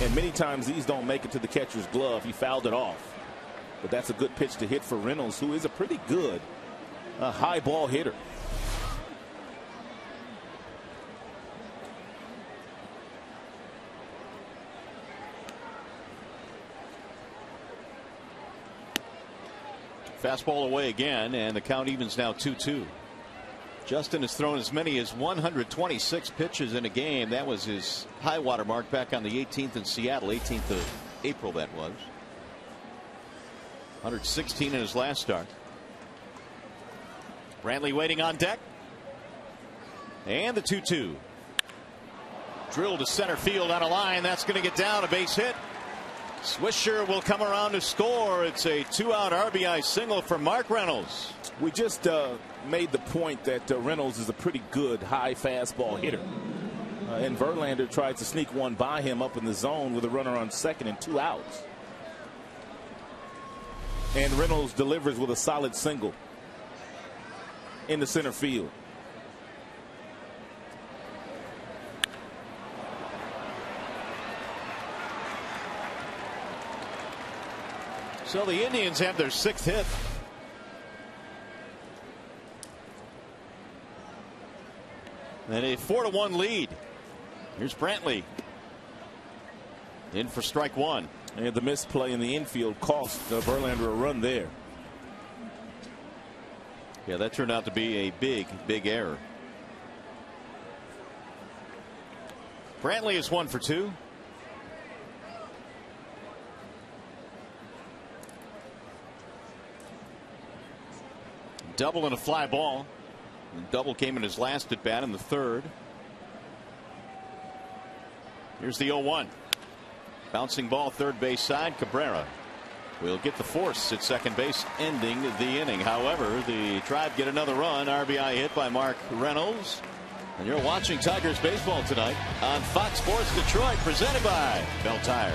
C: and many times these don't make it to the catcher's glove. He fouled it off, but that's a good pitch to hit for Reynolds, who is a pretty good high ball hitter.
A: Fastball away again, and the count evens now 2-2. Justin has thrown as many as 126 pitches in a game. That was his high water mark back on the 18th in Seattle. 18th of April that was. 116 in his last start. Brantley waiting on deck. And the 2-2. Drill to center field on a line. That's going to get down. A base hit. Swisher will come around to score. It's a 2-out RBI single for Mark Reynolds.
C: We just made the point that Reynolds is a pretty good high fastball hitter. And Verlander tried to sneak one by him up in the zone with a runner on second and 2 outs. And Reynolds delivers with a solid single in the center field.
A: So the Indians have their 6th hit. And a 4-1 lead. Here's Brantley. In for strike 1.
C: And the misplay in the infield cost Verlander a run there.
A: Yeah, that turned out to be a big error. Brantley is 1 for 2. Double and a fly ball. And double came in his last at bat in the 3rd. Here's the 0-1. Bouncing ball, third base side. Cabrera. will get the force at second base, ending the inning. However, the Tribe get another run. RBI hit by Mark Reynolds. And you're watching Tigers baseball tonight on Fox Sports Detroit, presented by Bell Tire.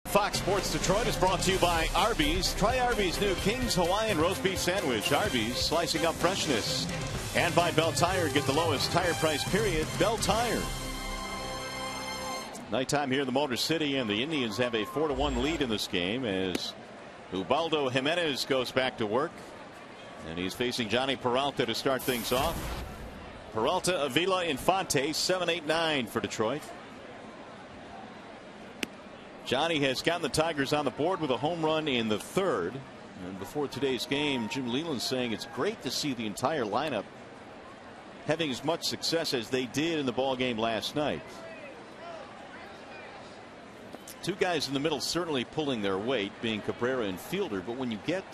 A: Fox Sports Detroit is brought to you by Arby's. Try Arby's new King's Hawaiian Roast Beef Sandwich. Arby's, slicing up freshness. And by Bell Tire. Get the lowest tire price, period. Bell Tire. Nighttime here in the Motor City, and the Indians have a 4-1 lead in this game as Ubaldo Jimenez goes back to work. And he's facing Johnny Peralta to start things off. Peralta, Avila, Infante, 7-8-9 for Detroit. Johnny has gotten the Tigers on the board with a home run in the third. And before today's game, Jim Leyland saying it's great to see the entire lineup having as much success as they did in the ball game last night. Two guys in the middle certainly pulling their weight, being Cabrera and Fielder. But when you get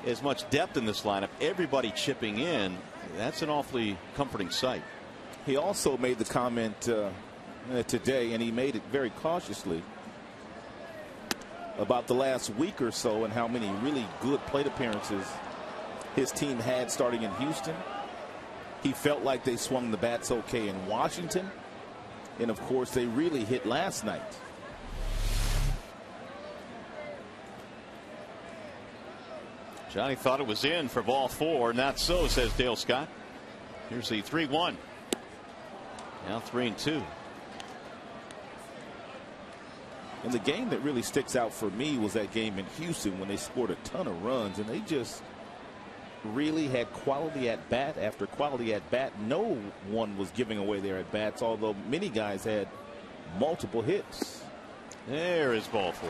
A: as much depth in this lineup, everybody chipping in, that's an awfully comforting sight.
C: He also made the comment today, and he made it very cautiously, about the last week or so and how many really good plate appearances his team had starting in Houston. He felt like they swung the bats okay in Washington. And of course, they really hit last night.
A: Johnny thought it was in for ball 4. Not so, says Dale Scott. Here's the 3-1. Now 3-2.
C: And the game that really sticks out for me was that game in Houston when they scored a ton of runs, and they just really had quality at bat after quality at bat. No one was giving away their at bats, although many guys had multiple hits.
A: There is ball 4.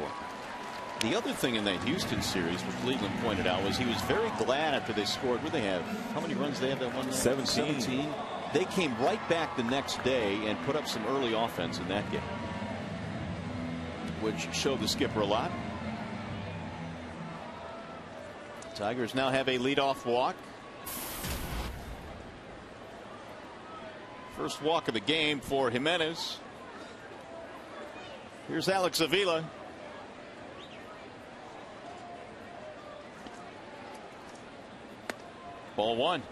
A: The other thing in that Houston series, which Leland pointed out, was he was very glad after they scored. What did they have? How many runs did they have that one night?
C: 17.
A: They came right back the next day and put up some early offense in that game, which showed the skipper a lot. Tigers now have a leadoff walk. First walk of the game for Jimenez. Here's Alex Avila. Ball 1.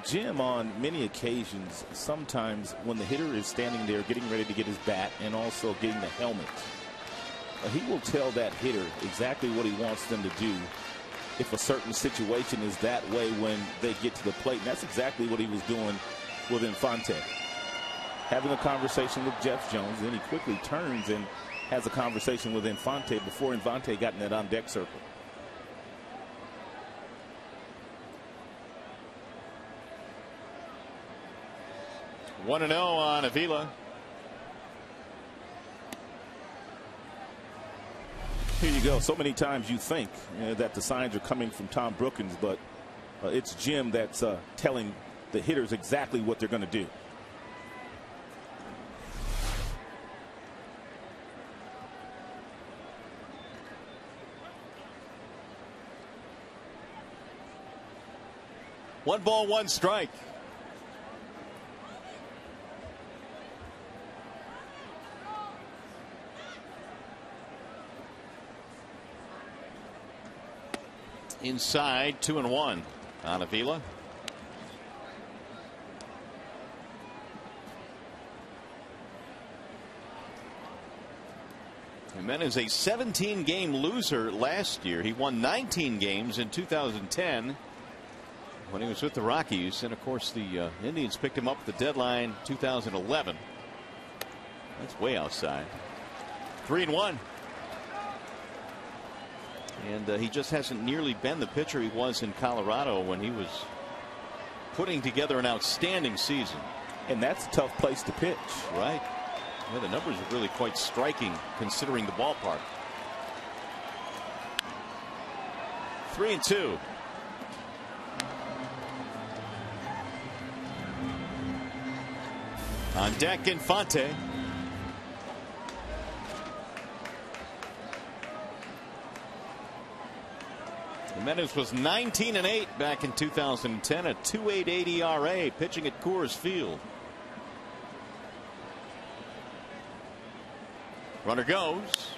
C: Jim, on many occasions, sometimes when the hitter is standing there getting ready to get his bat and also getting the helmet, he will tell that hitter exactly what he wants them to do if a certain situation is that way when they get to the plate. And that's exactly what he was doing with Infante. Having a conversation with Jeff Jones, and then he quickly turns and has a conversation with Infante before Infante got in that on-deck circle.
A: 1-0 on Avila.
C: Here you go. So many times you think that the signs are coming from Tom Brookins, but it's Jim that's telling the hitters exactly what they're going to do.
A: One ball, one strike. Inside, 2-1 on Avila. Jimenez, a 17-game loser last year. He won 19 games in 2010 when he was with the Rockies, and of course the Indians picked him up at the deadline 2011. That's way outside. 3-1. And he just hasn't nearly been the pitcher he was in Colorado when he was putting together an outstanding season.
C: And that's a tough place to pitch.
A: Right. Yeah, the numbers are really quite striking considering the ballpark. 3-2. On deck, Infante. Jimenez was 19-8 back in 2010, a 2.88 ERA, pitching at Coors Field. Runner goes,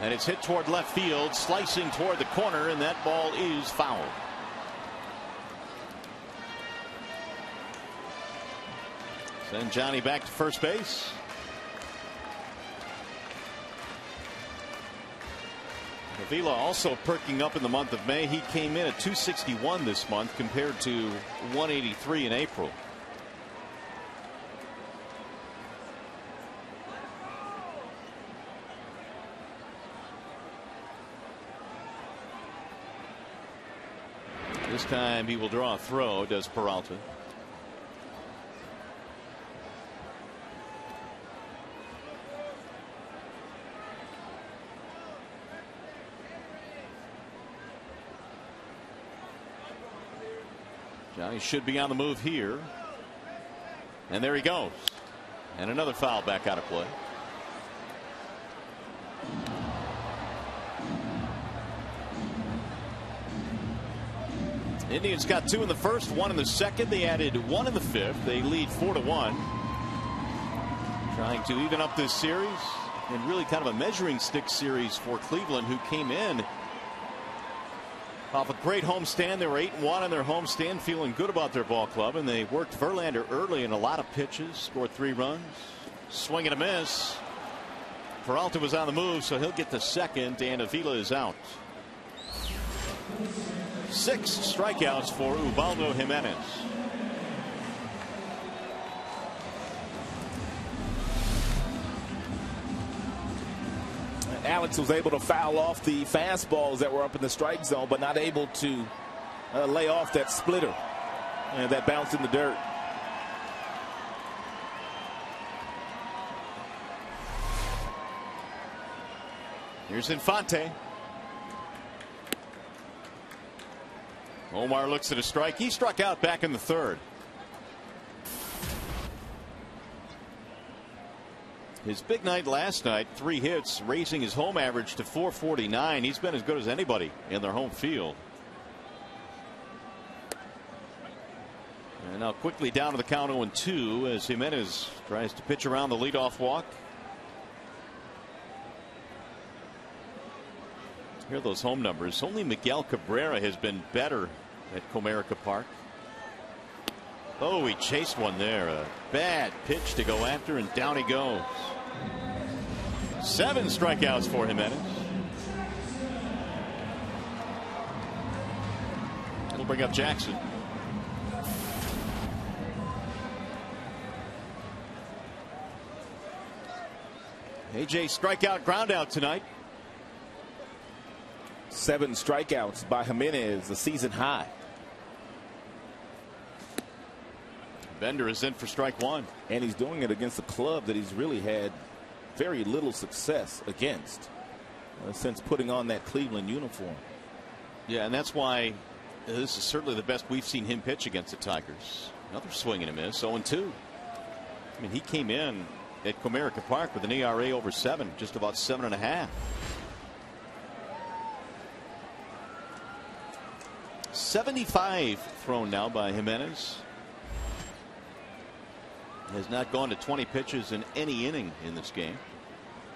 A: and it's hit toward left field, slicing toward the corner, and that ball is foul. Send Johnny back to first base. Avila also perking up in the month of May. He came in at 261 this month compared to 183 in April. This time he will draw a throw, does Peralta. Johnny should be on the move here. And there he goes. And another foul back out of play. Indians got 2 in the first, 1 in the second. They added 1 in the fifth. They lead 4-1. Trying to even up this series, and really kind of a measuring stick series for Cleveland, who came in off a great homestand. They were 8-1 in their homestand, feeling good about their ball club, and they worked Verlander early in a lot of pitches, scored 3 runs. Swing and a miss. Peralta was on the move, so he'll get the second, and Avila is out. 6 strikeouts for Ubaldo Jimenez.
C: Alex was able to foul off the fastballs that were up in the strike zone, but not able to lay off that splitter and that bounced in the dirt.
A: Here's Infante. Omar looks at a strike. He struck out back in the third. His big night last night, 3 hits, raising his home average to 449. He's been as good as anybody in their home field. And now quickly down to the count 0-2 as Jimenez tries to pitch around the leadoff walk. Here are those home numbers. Only Miguel Cabrera has been better at Comerica Park. Oh, he chased one there. A bad pitch to go after, and down he goes. 7 strikeouts for Jimenez. It'll bring up Jackson. AJ strikeout ground out tonight.
C: 7 strikeouts by Jimenez, a season high.
A: Bender is in for strike one.
C: And he's doing it against a club that he's really had very little success against since putting on that Cleveland uniform.
A: Yeah, and that's why this is certainly the best we've seen him pitch against the Tigers. Another swing and a miss, 0-2. I mean, he came in at Comerica Park with an ERA over 7, just about 7.5. 75 thrown now by Jimenez. Has not gone to 20 pitches in any inning in this game.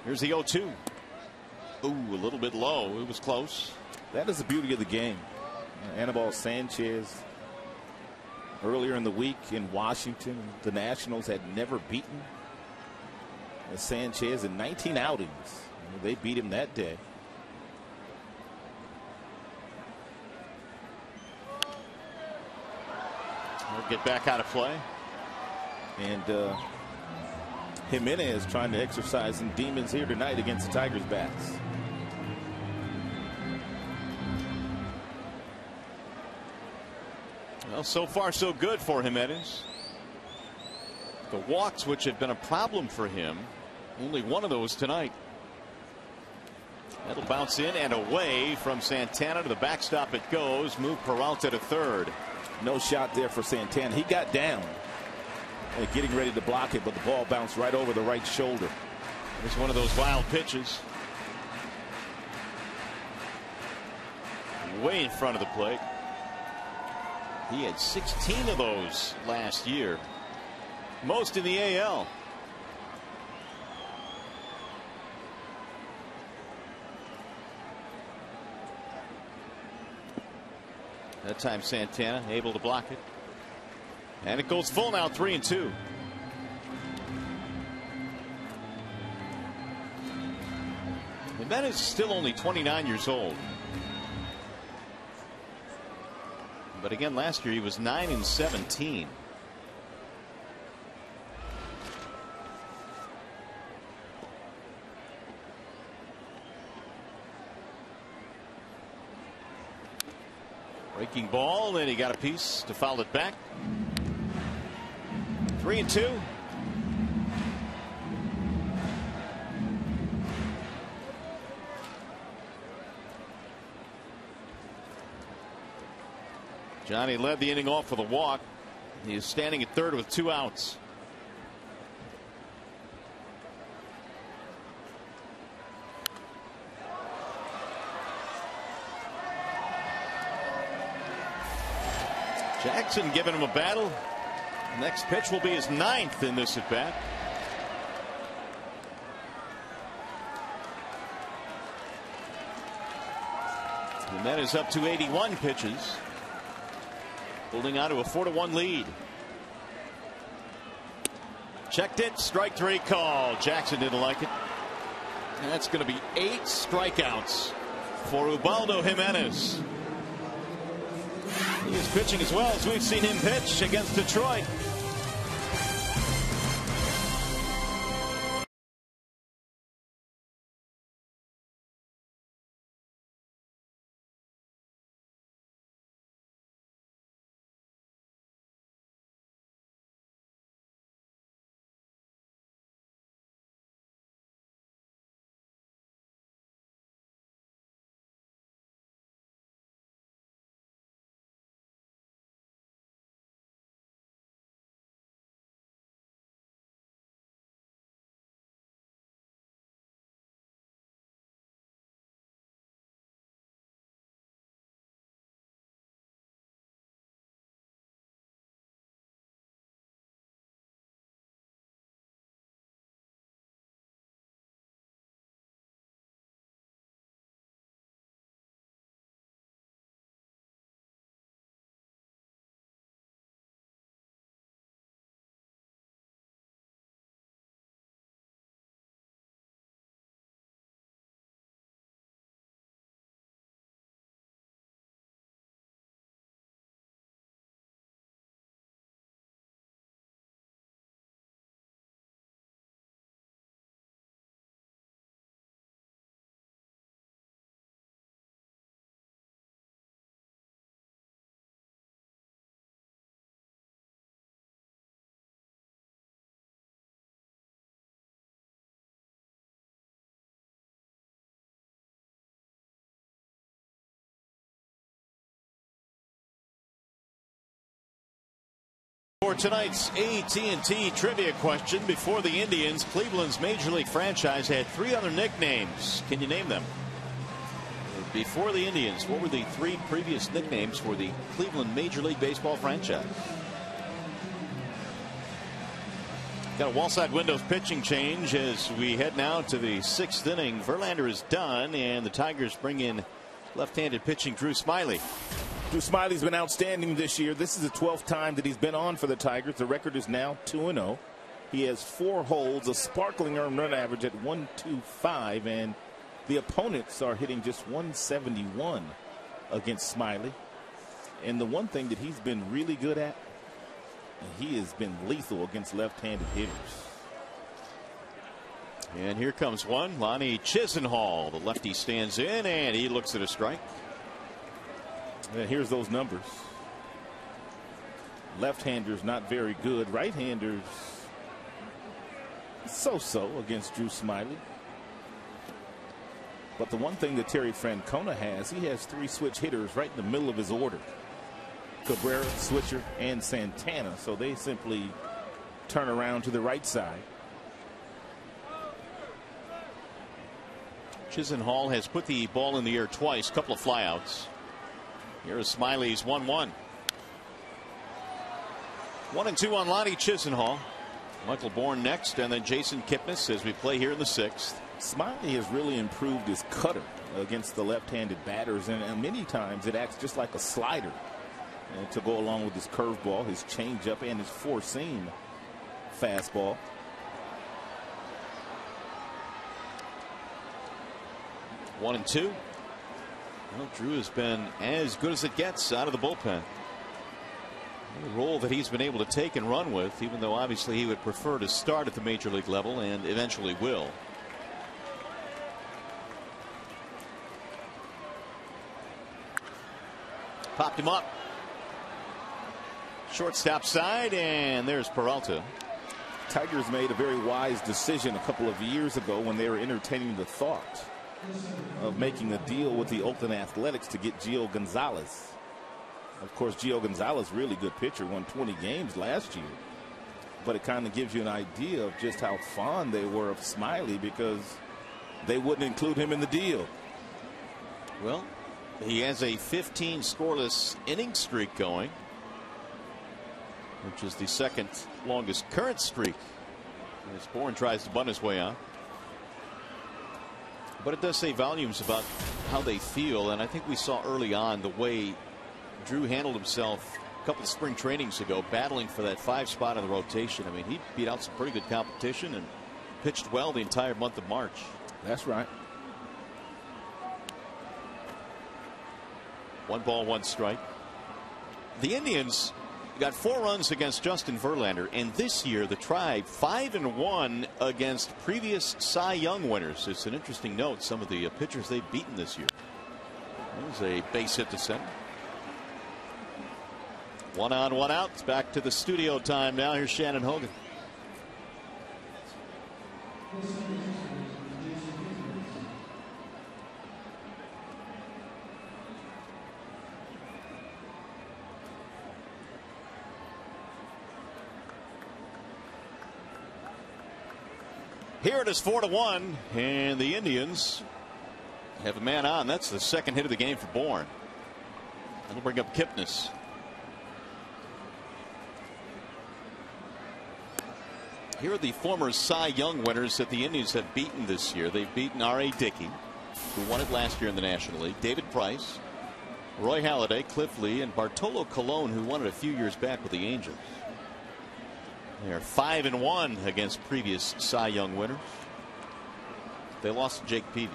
A: Here's the 0-2. Ooh, a little bit low. It was close.
C: That is the beauty of the game. Anibal Sanchez earlier in the week in Washington, the Nationals had never beaten Sanchez in 19 outings. They beat him that day.
A: We'll get back out of play.
C: And Jimenez trying to exercise some demons here tonight against the Tigers bats.
A: Well, so far so good for Jimenez. The walks, which have been a problem for him, only one of those tonight. That'll bounce in and away from Santana. To the backstop it goes. Move Peralta to third.
C: No shot there for Santana. He got down getting ready to block it, but the ball bounced right over the right shoulder.
A: It's one of those wild pitches. Way in front of the plate. He had 16 of those last year. Most in the AL. That time Santana able to block it. And it goes full now, 3-2. And that is still only 29 years old. But again, last year he was 9-17. Breaking ball, then he got a piece to foul it back. 3-2. Johnny led the inning off with a walk. He is standing at third with 2 outs. Jackson giving him a battle. Next pitch will be his 9th in this at bat. And that is up to 81 pitches. Holding on to a 4-1 lead. Checked it. Strike 3 call. Jackson didn't like it. And that's going to be 8 strikeouts for Ubaldo Jimenez. He is pitching as well as we've seen him pitch against Detroit. tonight's AT&T trivia question. Before the Indians, Cleveland's Major League franchise had 3 other nicknames. Can you name them? Before the Indians, what were the 3 previous nicknames for the Cleveland Major League Baseball franchise? Got a wall side windows pitching change as we head now to the 6th inning. Verlander is done, and the Tigers bring in left-handed pitching Drew Smyly.
C: Drew Smyly's been outstanding this year. This is the 12th time that he's been on for the Tigers. The record is now 2-0. He has 4 holds, a sparkling earned run average at 1.25, and the opponents are hitting just 171 against Smyly. And the one thing that he's been really good at, he has been lethal against left-handed hitters.
A: And here comes one. Lonnie Chisenhall, the lefty, stands in, and he looks at a strike.
C: And here's those numbers. Left-handers not very good. Right-handers so-so against Drew Smyly. But the one thing that Terry Francona has, he has 3 switch hitters right in the middle of his order. Cabrera, Switcher, and Santana. So they simply turn around to the right side.
A: Chisenhall has put the ball in the air twice, couple of flyouts. Here is Smyly's 1-1. 1-2 on Lonnie Chisenhall. Michael Bourne next, and then Jason Kipnis as we play here in the 6th.
C: Smyly has really improved his cutter against the left-handed batters, and many times it acts just like a slider to go along with his curveball, his changeup, and his four-seam fastball.
A: 1-2. Well, Drew has been as good as it gets out of the bullpen. A role that he's been able to take and run with, even though obviously he would prefer to start at the major league level and eventually will. Popped him up. Shortstop side, and there's Peralta.
C: Tigers made a very wise decision a couple of years ago when they were entertaining the thought of making a deal with the Oakland Athletics to get Gio Gonzalez. Of course, Gio Gonzalez, really good pitcher, won 20 games last year. But it kind of gives you an idea of just how fond they were of Smyly, because they wouldn't include him in the deal.
A: Well, he has a 15 scoreless inning streak going, which is the 2nd longest current streak as Bourne tries to bunt his way out. But it does say volumes about how they feel, and I think we saw early on the way Drew handled himself a couple of spring trainings ago, battling for that 5 spot in the rotation. I mean, he beat out some pretty good competition and pitched well the entire month of March.
C: That's right.
A: 1 ball, 1 strike. The Indians got 4 runs against Justin Verlander, and this year the Tribe 5-1 against previous Cy Young winners. It's an interesting note, some of the pitchers they've beaten this year. There's a base hit to center. 1 on, 1 out. It's back to the studio time now. Here's Shannon Hogan. Here it is 4-1, and the Indians have a man on. That's the 2nd hit of the game for Bourne. That'll bring up Kipnis. Here are the former Cy Young winners that the Indians have beaten this year. They've beaten R.A. Dickey, who won it last year in the National League, David Price, Roy Halladay, Cliff Lee, and Bartolo Colon, who won it a few years back with the Angels. They are 5-1 against previous Cy Young winners. They lost to Jake Peavy.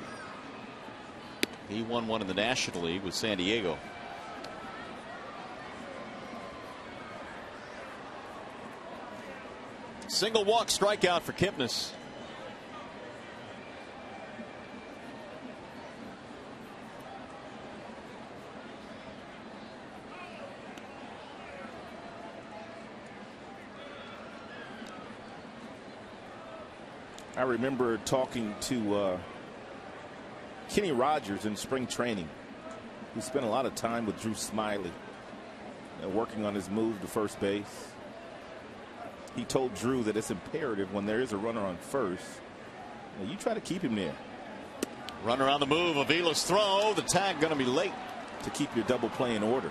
A: He won one in the National League with San Diego. Single walk strikeout for Kipnis.
C: I remember talking to Kenny Rogers in spring training. He spent a lot of time with Drew Smyly, working on his move to first base. he told Drew that it's imperative when there is a runner on first, you try to keep him there.
A: Runner on the move. Avila's throw. The tag going to be late
C: to keep your double play in order.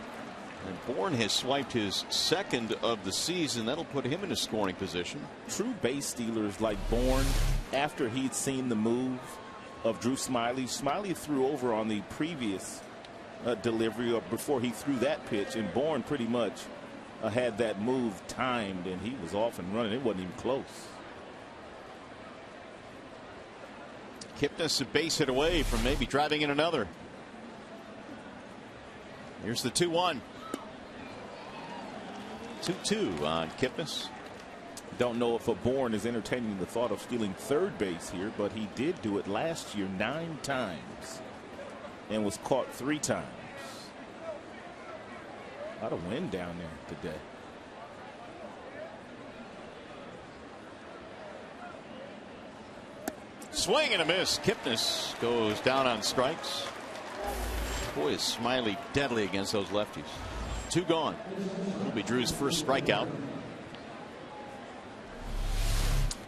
A: And Bourne has swiped his second of the season. That'll put him in a scoring position.
C: True base stealers like Bourne, after he'd seen the move of Drew Smyly, Smyly threw over on the previous delivery or before he threw that pitch, and Bourne pretty much had that move timed, and he was off and running. It wasn't even close.
A: Kipnis a base hit away from maybe driving in another. Here's the 2-1. 2-2 on Kipnis.
C: Don't know if a Bourne is entertaining the thought of stealing third base here, but he did do it last year 9 times and was caught 3 times. A lot of wind down there today.
A: Swing and a miss. Kipnis goes down on strikes. Boy, is Smyly deadly against those lefties. 2 gone. Will be Drew's first strikeout.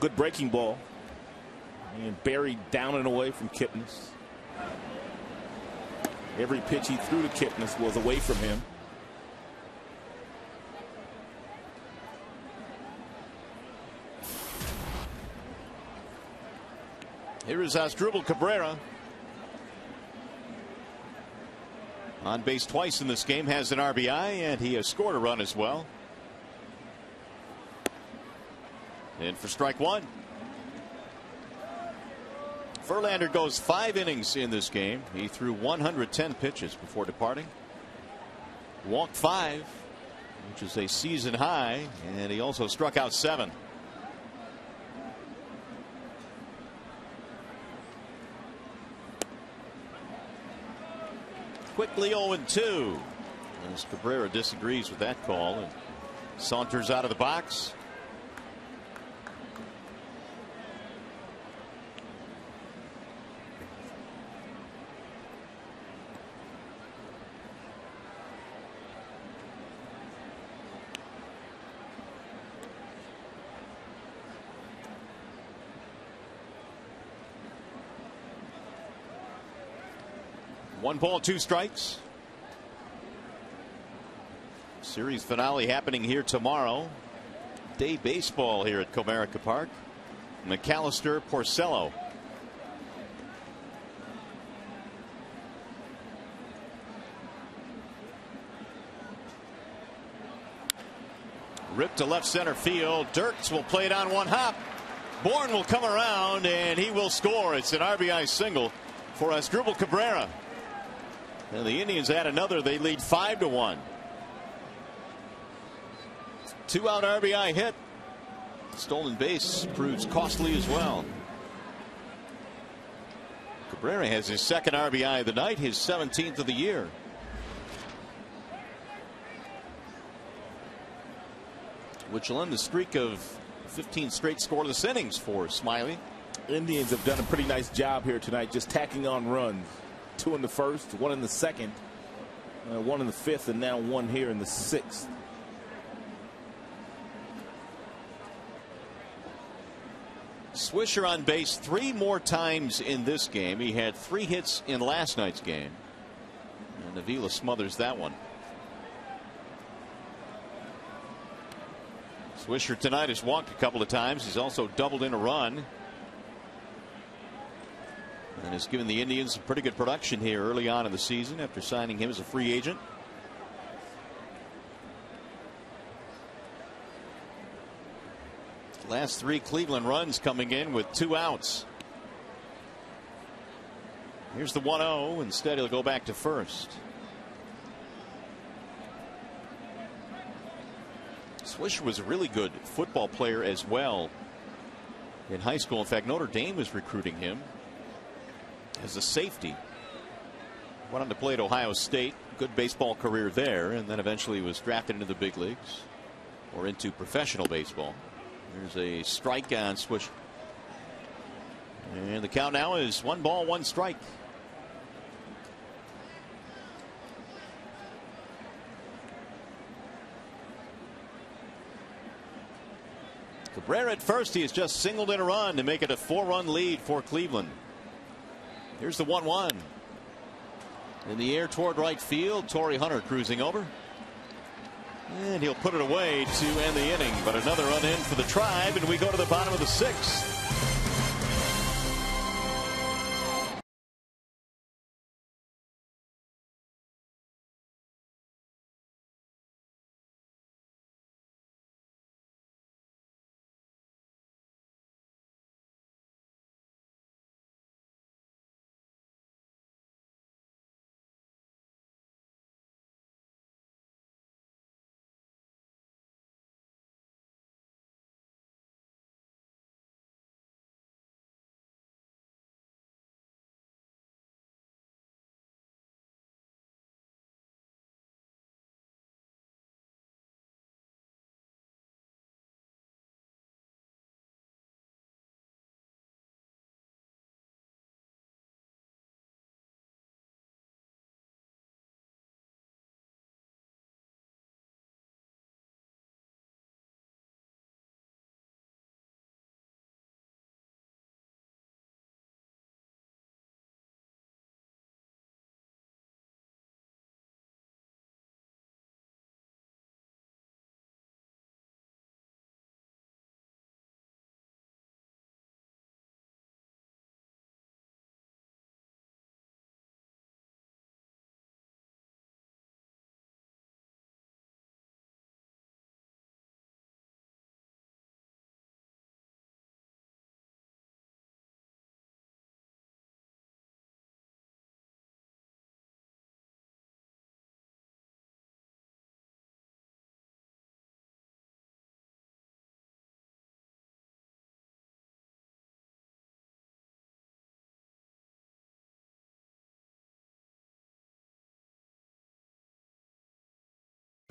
C: Good breaking ball. And buried down and away from Kipnis. Every pitch he threw to Kipnis was away from him.
A: Here is Asdrubal Cabrera. On base twice in this game, has an RBI, and he has scored a run as well. In for strike 1. Verlander goes 5 innings in this game. He threw 110 pitches before departing. Walked 5, which is a season high, and he also struck out 7. Quickly 0-2 as Cabrera disagrees with that call and saunters out of the box. One ball, 2 strikes. Series finale happening here tomorrow. Day baseball here at Comerica Park. McAllister, Porcello. Ripped to left center field. Dirks will play it on one hop. Bourne will come around and he will score. It's an RBI single for Asdrubal Cabrera. And the Indians add another. They lead 5-1. 2-out RBI hit. Stolen base proves costly as well. Cabrera has his second RBI of the night, his 17th of the year. Which will end the streak of 15 straight scoreless innings for Smyly.
C: Indians have done a pretty nice job here tonight, just tacking on runs. 2 in the first, 1 in the second, 1 in the 5th, and now 1 here in the 6th.
A: Swisher on base 3 more times in this game. He had 3 hits in last night's game. And Avila smothers that one. Swisher tonight has walked a couple of times. He's also doubled in a run. And has given the Indians some pretty good production here early on in the season after signing him as a free agent. Last 3 Cleveland runs coming in with 2 outs. Here's the 1-0. Instead, he'll go back to first. Swisher was a really good football player as well in high school. In fact, Notre Dame was recruiting him as a safety. Went on to play at Ohio State. Good baseball career there, and then eventually was drafted into the big leagues or into professional baseball. There's a strike on Swisher. And the count now is 1 ball, 1 strike. Cabrera at first. He has just singled in a run to make it a 4-run lead for Cleveland. Here's the 1-1. In the air toward right field. Torrey Hunter cruising over. And he'll put it away to end the inning. But another run in for the Tribe, and we go to the bottom of the 6th.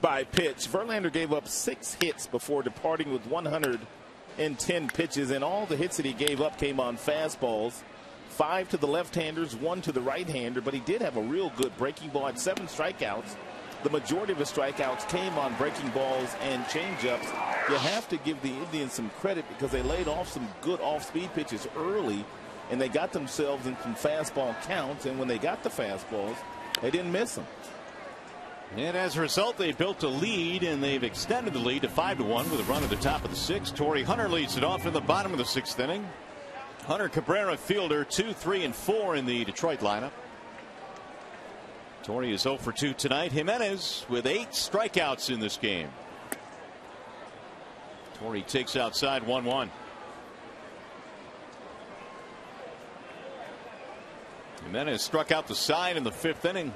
C: By pitch. Verlander gave up 6 hits before departing with 110 pitches, and all the hits that he gave up came on fastballs. 5 to the left-handers, 1 to the right-hander, but he did have a real good breaking ball at 7 strikeouts. The majority of his strikeouts came on breaking balls and changeups. You have to give the Indians some credit because they laid off some good off-speed pitches early, and they got themselves in some fastball counts, and when they got the fastballs, they didn't miss them.
A: And as a result, they built a lead, and they've extended the lead to 5-1 with a run at the top of the 6th. Torrey Hunter leads it off in the bottom of the 6th inning. Hunter, Cabrera, fielder, 2, 3, and 4 in the Detroit lineup. Torrey is 0 for 2 tonight. Jimenez with 8 strikeouts in this game. Torrey takes outside 1-1. Jimenez struck out the side in the 5th inning.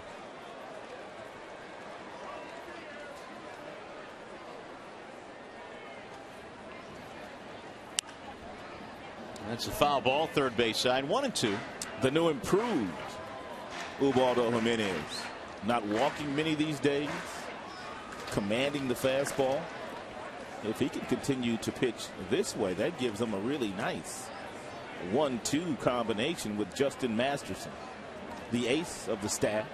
A: That's a foul ball, third base side, 1-2.
C: The new improved Ubaldo Jimenez. Not walking many these days. Commanding the fastball. If he can continue to pitch this way, that gives him a really nice 1-2 combination with Justin Masterson, the ace of the staff.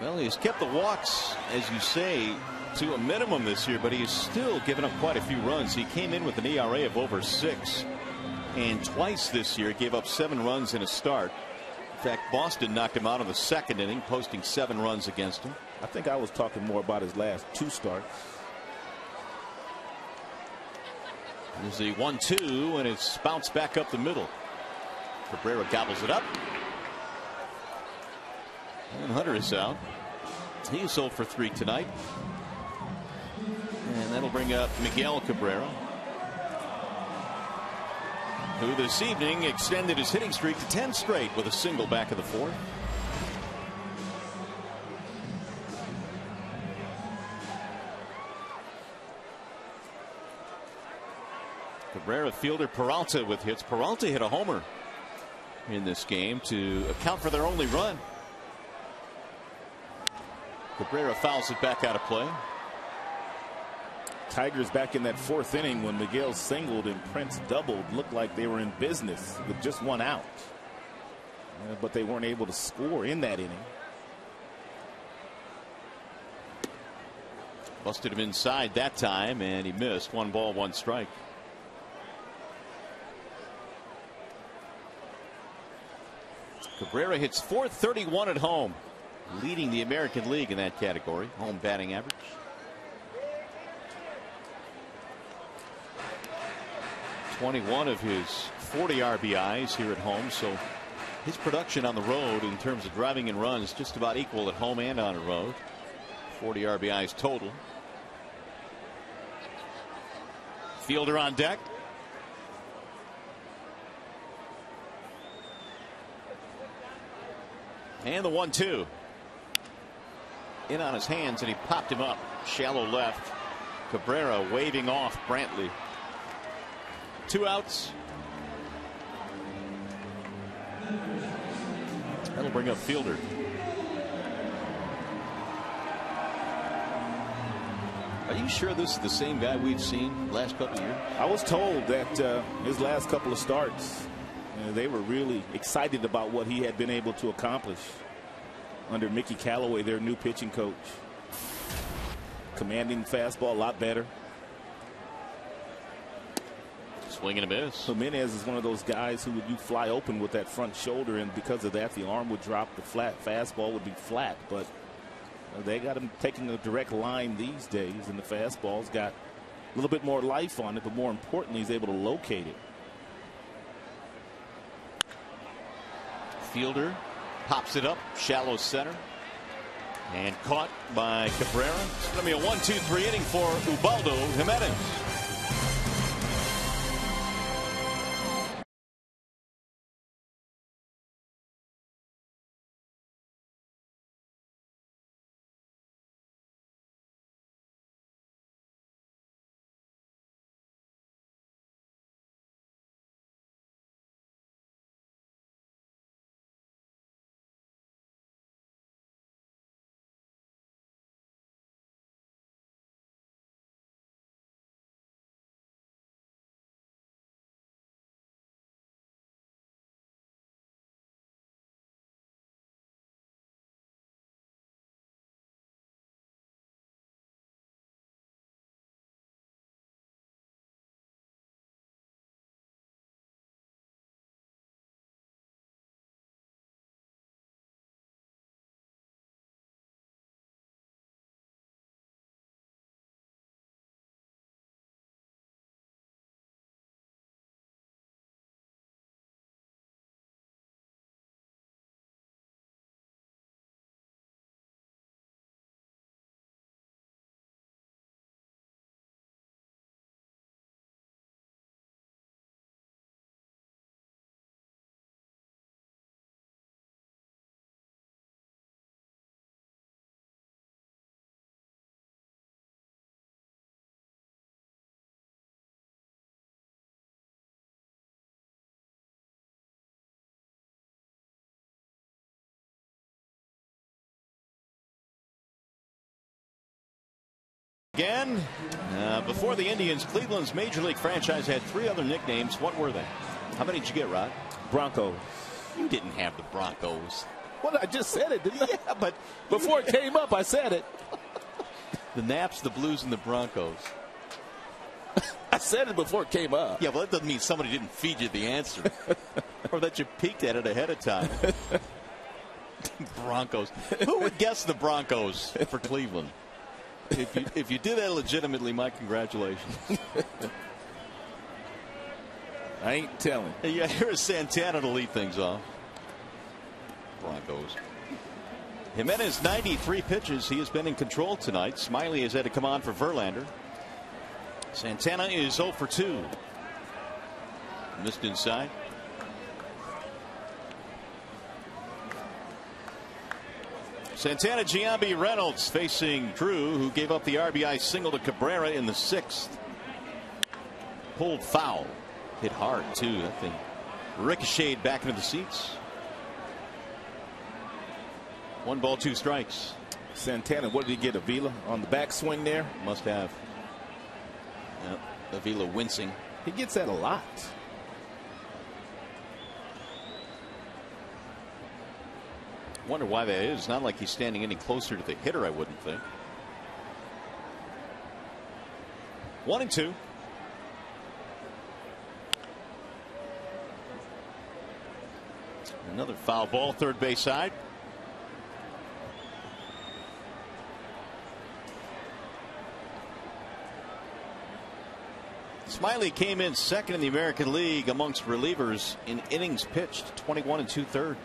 A: Well, he's kept the walks, as you say, to a minimum this year, but he's still given up quite a few runs. He came in with an ERA of over 6, and twice this year gave up 7 runs in a start. In fact, Boston knocked him out of the 2nd inning, posting 7 runs against him.
C: I think I was talking more about his last 2 starts.
A: There's the 1-2, and it's bounced back up the middle. Cabrera gobbles it up. And Hunter is out. He's 0 for 3 tonight. And that'll bring up Miguel Cabrera, who this evening extended his hitting streak to 10 straight with a single back of the 4th. Cabrera, fielder, Peralta with hits. Peralta hit a homer in this game to account for their only run. Cabrera fouls it back out of play.
C: Tigers back in that 4th inning when Miguel singled and Prince doubled. Looked like they were in business with just 1 out. But they weren't able to score in that inning.
A: Busted him inside that time, and he missed. 1 ball, 1 strike. Cabrera hits .431 at home, leading the American League in that category. Home batting average. .21 of his 40 RBIs here at home, so his production on the road in terms of driving in runs just about equal at home and on the road. 40 RBIs total. Fielder on deck. And the 1-2. In on his hands, and he popped him up. Shallow left. Cabrera waving off Brantley. 2 outs. That'll bring up Fielder. Are you sure this is the same guy we've seen last couple of years?
C: I was told that his last couple of starts, they were really excited about what he had been able to accomplish under Mickey Callaway, their new pitching coach. Commanding fastball a lot better.
A: Swing and a miss.
C: Jimenez is one of those guys who would fly open with that front shoulder, and because of that, the arm would drop, the flat fastball would be flat. But they got him taking a direct line these days, and the fastball's got a little bit more life on it, but more importantly, he's able to locate it.
A: Fielder pops it up, shallow center, and caught by Cabrera. It's going to be a 1-2-3 inning for Ubaldo Jimenez. Again, before the Indians, Cleveland's Major League franchise had 3 other nicknames. What were they? How many did you get, Rod?
C: Broncos.
A: You didn't have the Broncos.
C: Well, I just said it, didn't I?
A: Yeah, but
C: before it came up, I said it.
A: The Naps, the Blues, and the Broncos.
C: I said it before it came up.
A: Yeah, well, that doesn't mean somebody didn't feed you the answer. Or that you peeked at it ahead of time. Broncos. Who would guess the Broncos for Cleveland? If you did that legitimately, my congratulations.
C: I ain't telling.
A: Yeah, here's Santana to lead things off. Broncos. Jimenez 93 pitches. He has been in control tonight. Smiley has had to come on for Verlander. Santana is 0 for 2. Missed inside. Santana, Giambi, Reynolds facing Drew, who gave up the RBI single to Cabrera in the 6th. Pulled foul. Hit hard, too. That thing ricocheted back into the seats. 1 ball, 2 strikes.
C: Santana, what did he get? Avila on the backswing there?
A: Must have. Yep. Avila wincing.
C: He gets that a lot.
A: Wonder why that is. Not like he's standing any closer to the hitter, I wouldn't think. 1-2. Another foul ball, third base side. Smiley came in second in the American League amongst relievers in innings pitched, 21 2/3.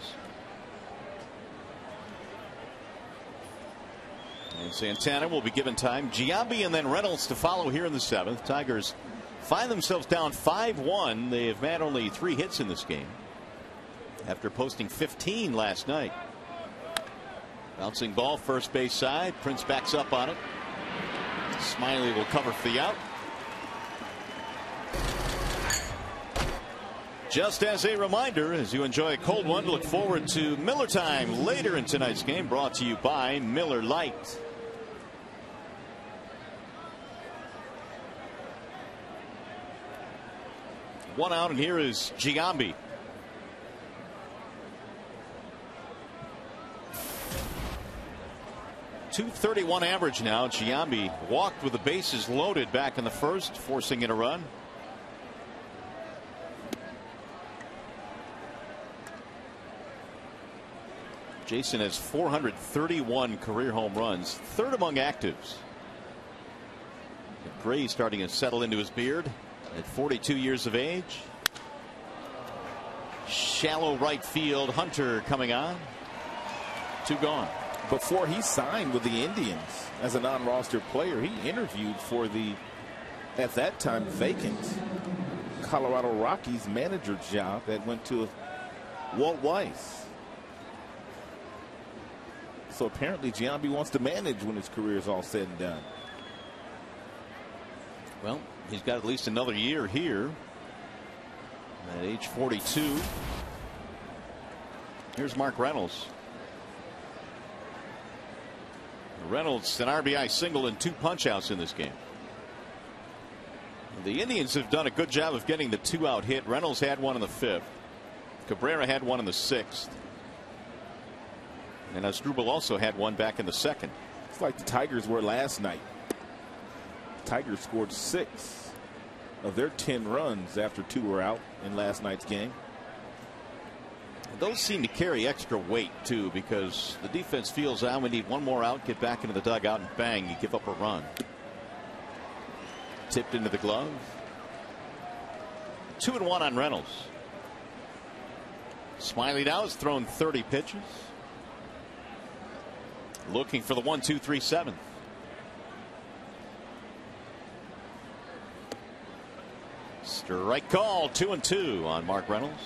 A: And Santana will be given time. Giambi and then Reynolds to follow here in the 7th. Tigers find themselves down 5-1. They have had only 3 hits in this game after posting 15 last night. Bouncing ball, first base side. Prince backs up on it. Smiley will cover for the out. Just as a reminder, as you enjoy a cold one, look forward to Miller Time later in tonight's game, brought to you by Miller Lite. One out, and here is Giambi. .231 average now. Giambi walked with the bases loaded back in the first, forcing in a run. Jason has 431 career home runs, third among actives. Gray starting to settle into his beard at 42 years of age. Shallow right field. Hunter coming on. 2 gone.
C: Before he signed with the Indians as a non-roster player, he interviewed for the, at that time, vacant Colorado Rockies manager job that went to Walt Weiss. So apparently Giambi wants to manage when his career is all said and done.
A: Well, he's got at least another year here at age 42. Here's Mark Reynolds. Reynolds an RBI single and 2 punch-outs in this game. The Indians have done a good job of getting the 2-out hit. Reynolds had one in the 5th. Cabrera had one in the 6th. And Asdrubal also had one back in the 2nd.
C: It's like the Tigers were last night. Tigers scored 6 of their 10 runs after 2 were out in last night's game.
A: Those seem to carry extra weight too, because the defense feels we need one more out, get back into the dugout, and bang, you give up a run. Tipped into the glove. 2-1 on Reynolds. Smiley now has thrown 30 pitches. Looking for the 1-2-3-7. Strike call. 2-2 on Mark Reynolds.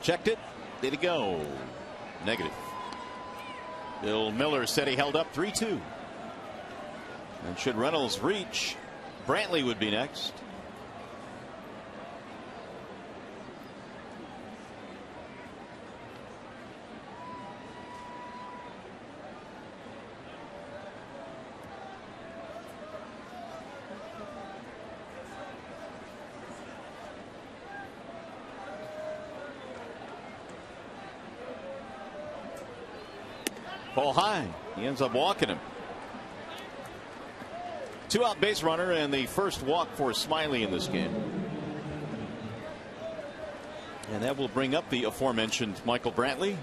A: Checked it. Did it go? Negative. Bill Miller said he held up 3-2. And should Reynolds reach, Brantley would be next. Ball high. He ends up walking him. 2-out base runner and the first walk for Smiley in this game. And that will bring up the aforementioned Michael Brantley.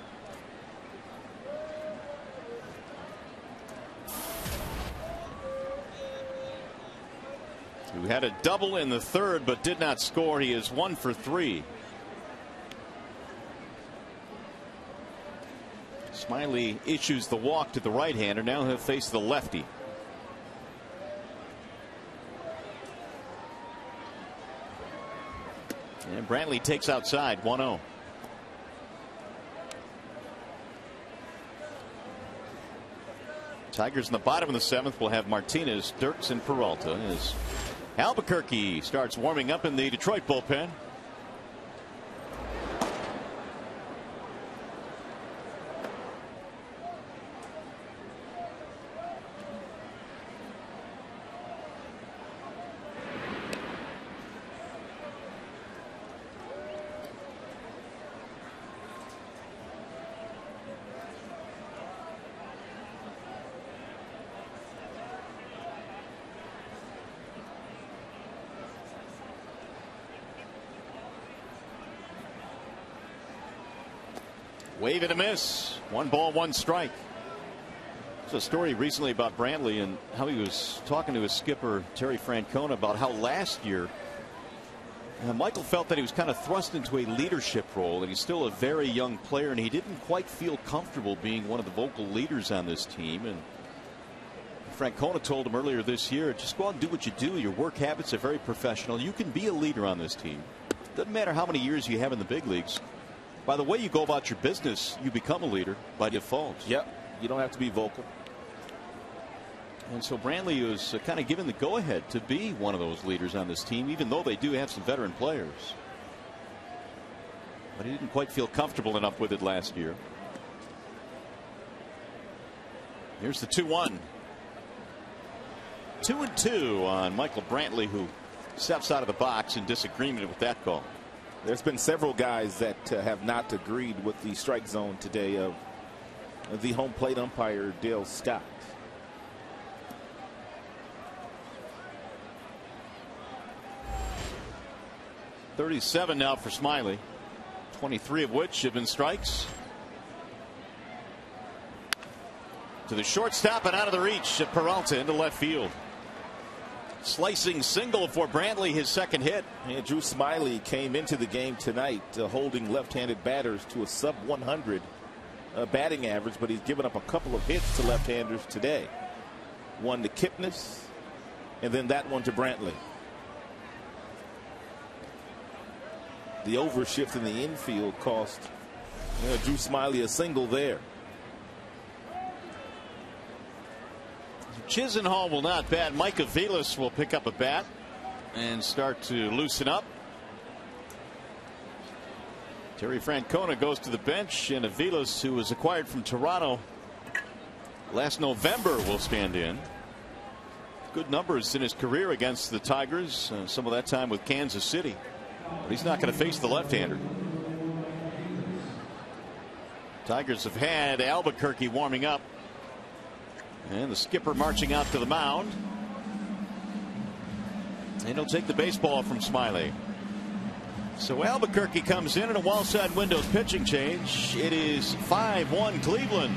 A: Who had a double in the 3rd but did not score. He is 1 for 3. Smiley issues the walk to the right-hander. Now he'll face the lefty. And Brantley takes outside. 1-0. Tigers in the bottom of the 7th will have Martinez, Dirks, and Peralta as Albuquerque starts warming up in the Detroit bullpen. Wave and a miss. 1 ball, 1 strike. There's a story recently about Brantley and how he was talking to his skipper Terry Francona about how last year Michael felt that he was kind of thrust into a leadership role, and he's still a very young player, and he didn't quite feel comfortable being one of the vocal leaders on this team. And Francona told him earlier this year, just go out and do what you do. Your work habits are very professional. You can be a leader on this team. Doesn't matter how many years you have in the big leagues. By the way you go about your business, you become a leader by default.
C: Yep. You don't have to be vocal.
A: And so Brantley was kind of given the go-ahead to be one of those leaders on this team, even though they do have some veteran players. But he didn't quite feel comfortable enough with it last year. Here's the 2-1. 2-2 on Michael Brantley, who steps out of the box in disagreement with that call.
C: There's been several guys that have not agreed with the strike zone today of the home plate umpire, Dale Scott.
A: .37 now for Smiley, 23 of which have been strikes. To the shortstop and out of the reach of Peralta into left field. Slicing single for Brantley, his second hit.
C: And Drew Smiley came into the game tonight holding left-handed batters to a sub-100 batting average, but he's given up a couple of hits to left-handers today. One to Kipnis, and then that one to Brantley. The overshift in the infield cost Drew Smiley a single there.
A: Chisenhall will not bat. Mike Aviles will pick up a bat and start to loosen up. Terry Francona goes to the bench, and Aviles, who was acquired from Toronto last November, will stand in. Good numbers in his career against the Tigers, some of that time with Kansas City. But he's not going to face the left-hander. Tigers have had Albuquerque warming up. And the skipper marching out to the mound. And he'll take the baseball from Smiley. So Albuquerque comes in a wall side windows pitching change. It is 5-1 Cleveland.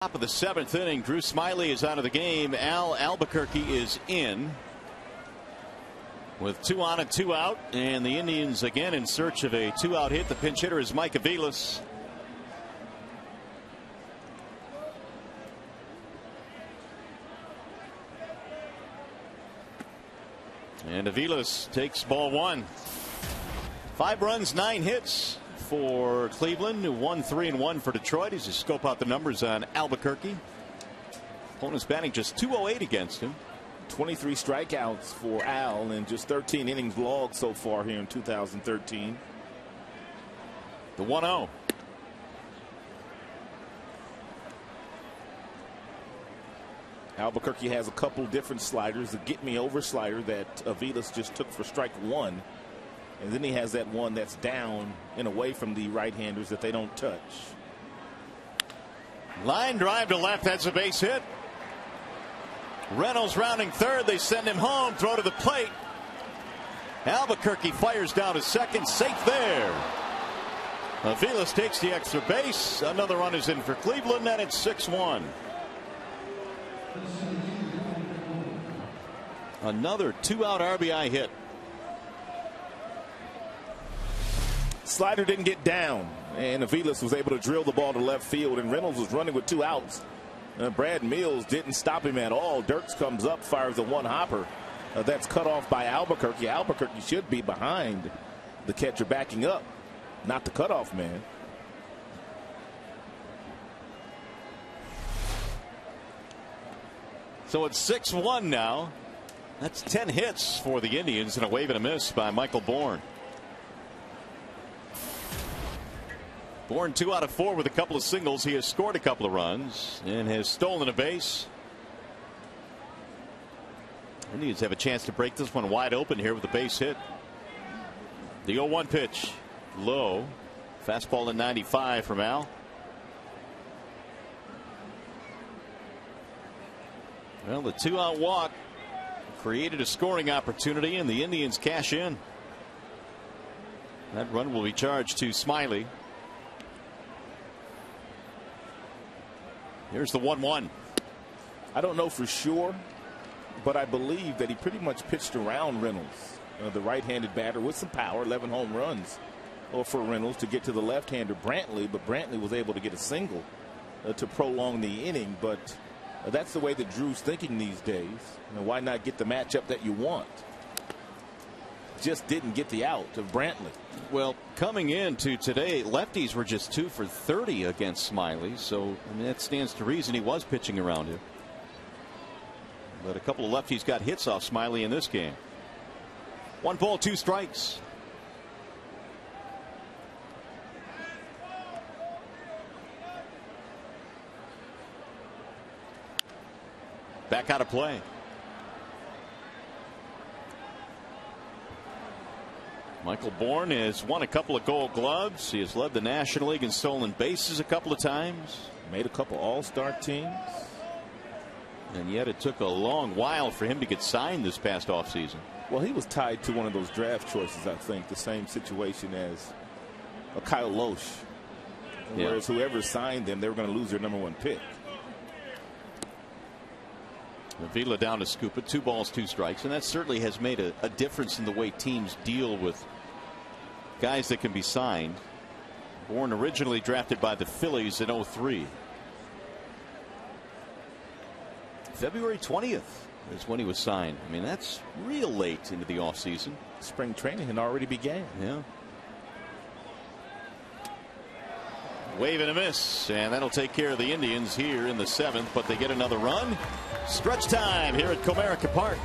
A: Top of the 7th inning, Drew Smiley is out of the game. Albuquerque is in with 2 on and 2 out, and the Indians again in search of a 2-out hit. The pinch hitter is Mike Aviles. And Aviles takes ball 1. 5 runs, 9 hits for Cleveland, 1-3-1 for Detroit as you scope out the numbers on Albuquerque. Opponents batting just .208 against him.
C: 23 strikeouts for Al and just 13 innings logged so far here in 2013.
A: The 1-0.
C: Albuquerque has a couple different sliders. The get me over slider that Aviles just took for strike one. And then he has that one that's down and away from the right-handers that they don't touch.
A: Line drive to left. That's a base hit. Reynolds rounding third. They send him home. Throw to the plate. Albuquerque fires down to second. Safe there. Aviles takes the extra base. Another run is in for Cleveland, and it's 6-1. Another 2-out RBI hit.
C: Slider didn't get down, and Aviles was able to drill the ball to left field, and Reynolds was running with 2 outs. Brad Mills didn't stop him at all. Dirks comes up, fires a one-hopper. That's cut off by Albuquerque. Albuquerque should be behind the catcher backing up, not the cutoff man.
A: So it's 6-1 now. That's 10 hits for the Indians and a wave and a miss by Michael Bourne. Bourne 2 out of 4 with a couple of singles. He has scored a couple of runs and has stolen a base. Indians have a chance to break this one wide open here with a base hit. The 0-1 pitch. Low. Fastball in 95 from Al. Well, the 2-out walk created a scoring opportunity, and the Indians cash in. That run will be charged to Smiley. Here's the 1-1.
C: I don't know for sure, but I believe that he pretty much pitched around Reynolds, the right-handed batter with some power. 11 home runs for Reynolds to get to the left-hander Brantley, but Brantley was able to get a single to prolong the inning. But that's the way that Drew's thinking these days. Why not get the matchup that you want? Just didn't get the out of Brantley.
A: Well, coming into today, lefties were just 2 for 30 against Smiley, so I mean, that stands to reason he was pitching around him. But a couple of lefties got hits off Smiley in this game. 1 ball, 2 strikes. Back out of play. Michael Bourne has won a couple of Gold Gloves. He has led the National League in stolen bases a couple of times.
C: Made a couple All-Star teams.
A: And yet it took a long while for him to get signed this past offseason.
C: Well, he was tied to one of those draft choices, I think. The same situation as Kyle Loesch.
A: Yeah.
C: Whereas whoever signed them, they were going to lose their #1 pick.
A: Avila down to scoop it. 2 balls, 2 strikes. And that certainly has made a difference in the way teams deal with guys that can be signed. Bourne originally drafted by the Phillies in 03. February 20th is when he was signed. I mean, that's real late into the offseason.
C: Spring training had already began.
A: Yeah. Wave and a miss, and that'll take care of the Indians here in the 7th, but they get another run. Stretch time here at Comerica Park.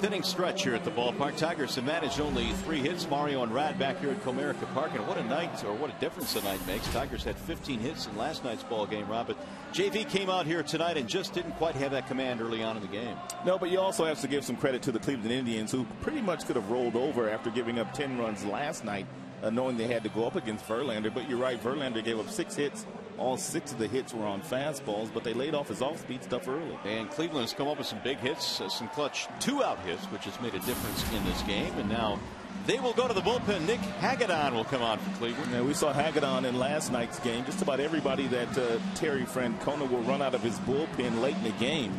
A: inning stretch here at the ballpark. Tigers have managed only 3 hits. Mario and Rad back here at Comerica Park, and what a night, or what a difference a night makes. Tigers had 15 hits in last night's ball game, Rob, but JV came out here tonight and just didn't quite have that command early on in the game.
C: No, but you also have to give some credit to the Cleveland Indians, who pretty much could have rolled over after giving up 10 runs last night, knowing they had to go up against Verlander. But you're right, Verlander gave up 6 hits. All 6 of the hits were on fastballs, but they laid off his off-speed stuff early.
A: And Cleveland has come up with some big hits, some clutch 2-out hits, which has made a difference in this game. And now they will go to the bullpen. Nick Hagedorn will come on for Cleveland.
C: Yeah, we saw Hagedorn in last night's game. Just about everybody that Terry Francona will run out of his bullpen late in the game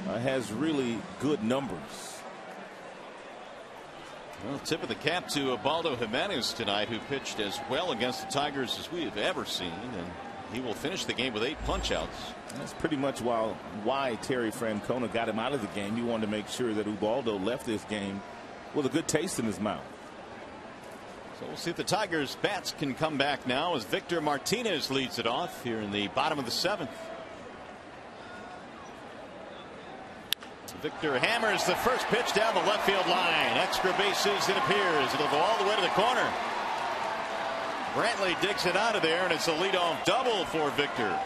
C: has really good numbers.
A: Well, tip of the cap to Ubaldo Jimenez tonight, who pitched as well against the Tigers as we have ever seen, and he will finish the game with 8 punch-outs.
C: That's pretty much why Terry Francona got him out of the game. He wanted to make sure that Ubaldo left this game with a good taste in his mouth.
A: So we'll see if the Tigers' bats can come back now as Victor Martinez leads it off here in the bottom of the 7th. Victor hammers the first pitch down the left field line. Extra bases, it appears. It'll go all the way to the corner. Brantley digs it out of there, and it's a leadoff double for Victor.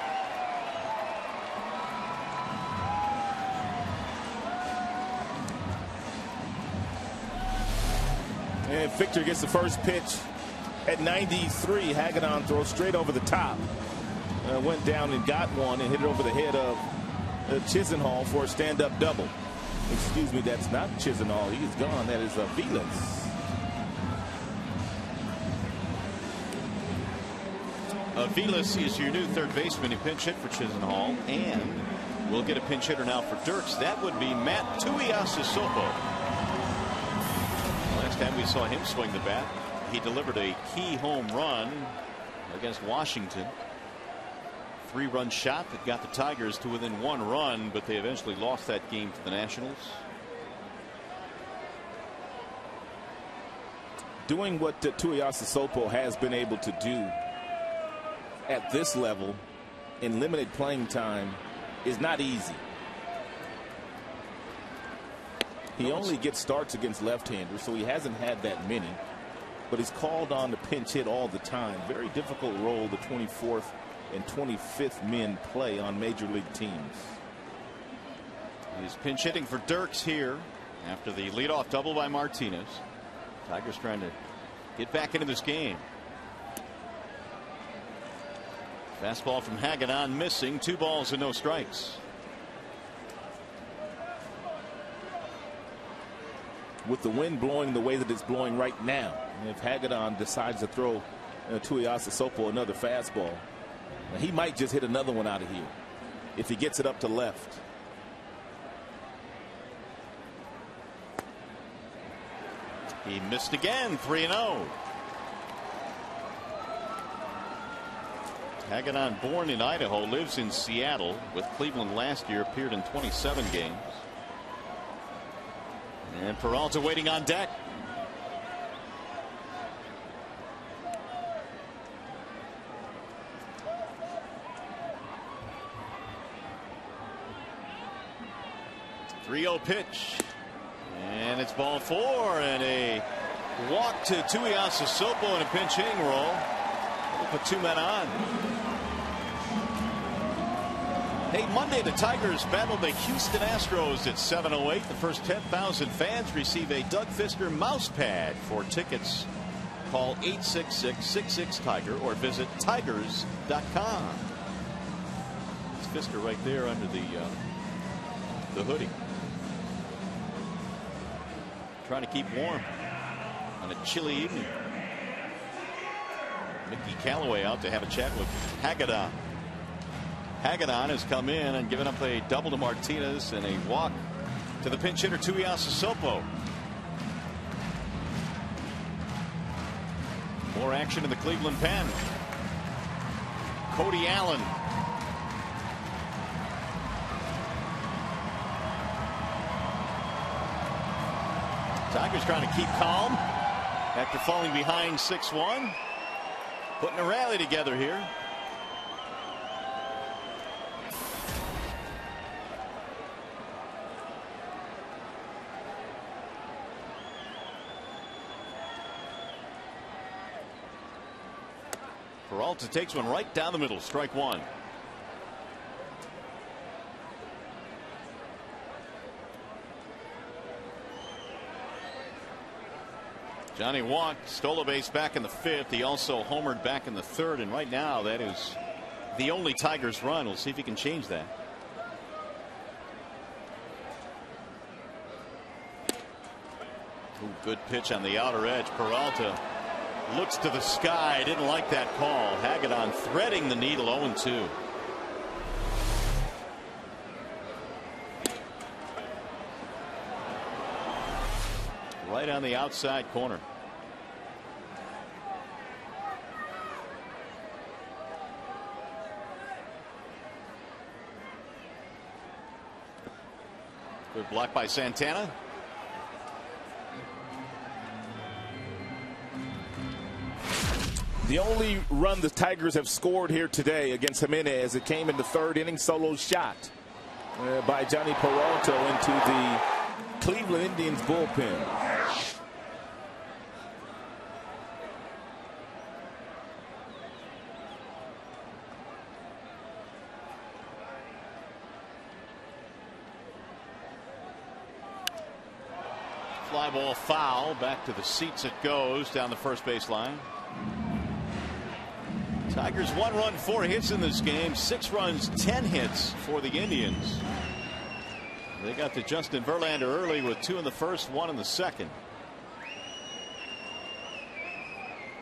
C: And Victor gets the first pitch at 93. Hagedorn throws straight over the top. Went down and got one and hit it over the head of Chisenhall for a stand-up double. Excuse me, that's not Chisenhall. He's gone. That is Vilas.
A: Vilas is your new third baseman. He pinch hit for Chisenhall, and we'll get a pinch hitter now for Dirks. That would be Matt Tuiasosopo. Last time we saw him swing the bat, he delivered a key home run against Washington. 3-run shot that got the Tigers to within 1 run, but they eventually lost that game to the Nationals.
C: Doing what Tuiasosopo has been able to do at this level in limited playing time is not easy. He only gets starts against left-handers, so he hasn't had that many, but he's called on to pinch hit all the time. Very difficult role the 24th and 25th men play on major league teams.
A: He's pinch hitting for Dirks here after the leadoff double by Martinez. Tigers trying to get back into this game. Fastball from Hagedorn missing. 2 balls and no strikes.
C: With the wind blowing the way that it's blowing right now, if Hagedorn decides to throw Tuiasosopo another fastball, he might just hit another one out of here if he gets it up to left.
A: He missed again. 3-0. Hagedorn, born in Idaho, lives in Seattle. With Cleveland last year, appeared in 27 games. And Peralta waiting on deck. .30 pitch, and it's ball 4, and a walk to Tuiasosopo in a pinch hitting role. We'll put 2 men on. Hey, Monday the Tigers battled the Houston Astros at 7:08. The first 10,000 fans receive a Doug Fister mouse pad. For tickets, call 866-66-TIGER or visit tigers.com. It's Fister right there under the hoodie. Trying to keep warm on a chilly evening. Mickey Callaway out to have a chat with Hagedorn. Hagedorn has come in and given up a double to Martinez and a walk to the pinch hitter Tuiasosopo. More action in the Cleveland pen. Cody Allen. Tigers trying to keep calm after falling behind 6-1. Putting a rally together here. Peralta takes one right down the middle. Strike one. Johnny walked, stole a base back in the 5th. He also homered back in the 3rd, and right now that is the only Tigers run. We'll see if he can change that. Ooh, good pitch on the outer edge. Peralta looks to the sky. Didn't like that call. Hagedorn threading the needle. 0-2. Right on the outside corner. Good block by Santana.
C: The only run the Tigers have scored here today against Jimenez, it came in the 3rd inning. Solo shot by Johnny Peralta into the Cleveland Indians bullpen.
A: Fly ball foul. Back to the seats it goes down the first base line. Tigers 1 run 4 hits in this game. 6 runs 10 hits for the Indians. They got to Justin Verlander early with 2 in the 1st, 1 in the 2nd.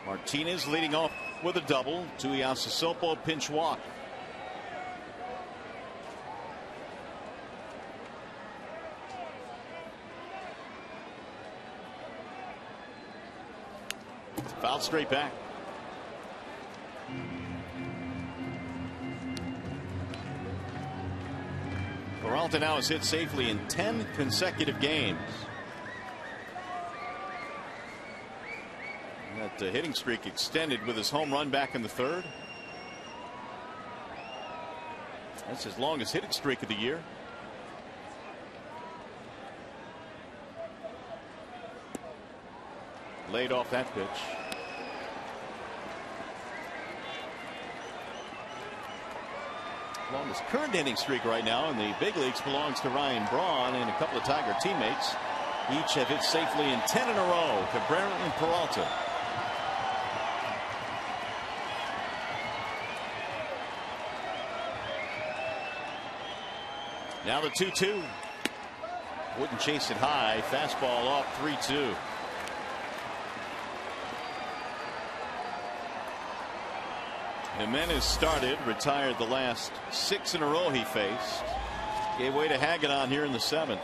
A: Martinez leading off with a double. Tuiasosopo pinch walk. Foul straight back. Peralta now has hit safely in 10 consecutive games. That hitting streak extended with his home run back in the 3rd. That's his longest hitting streak of the year. Laid off that pitch. Longest current inning streak right now in the big leagues belongs to Ryan Braun and a couple of Tiger teammates. Each have hit safely in 10 in a row. Cabrera and Peralta. Now the 2-2. Wouldn't chase it high. Fastball off 3-2. Jimenez started, retired the last 6 in a row he faced. Gave way to Hagedorn here in the 7th.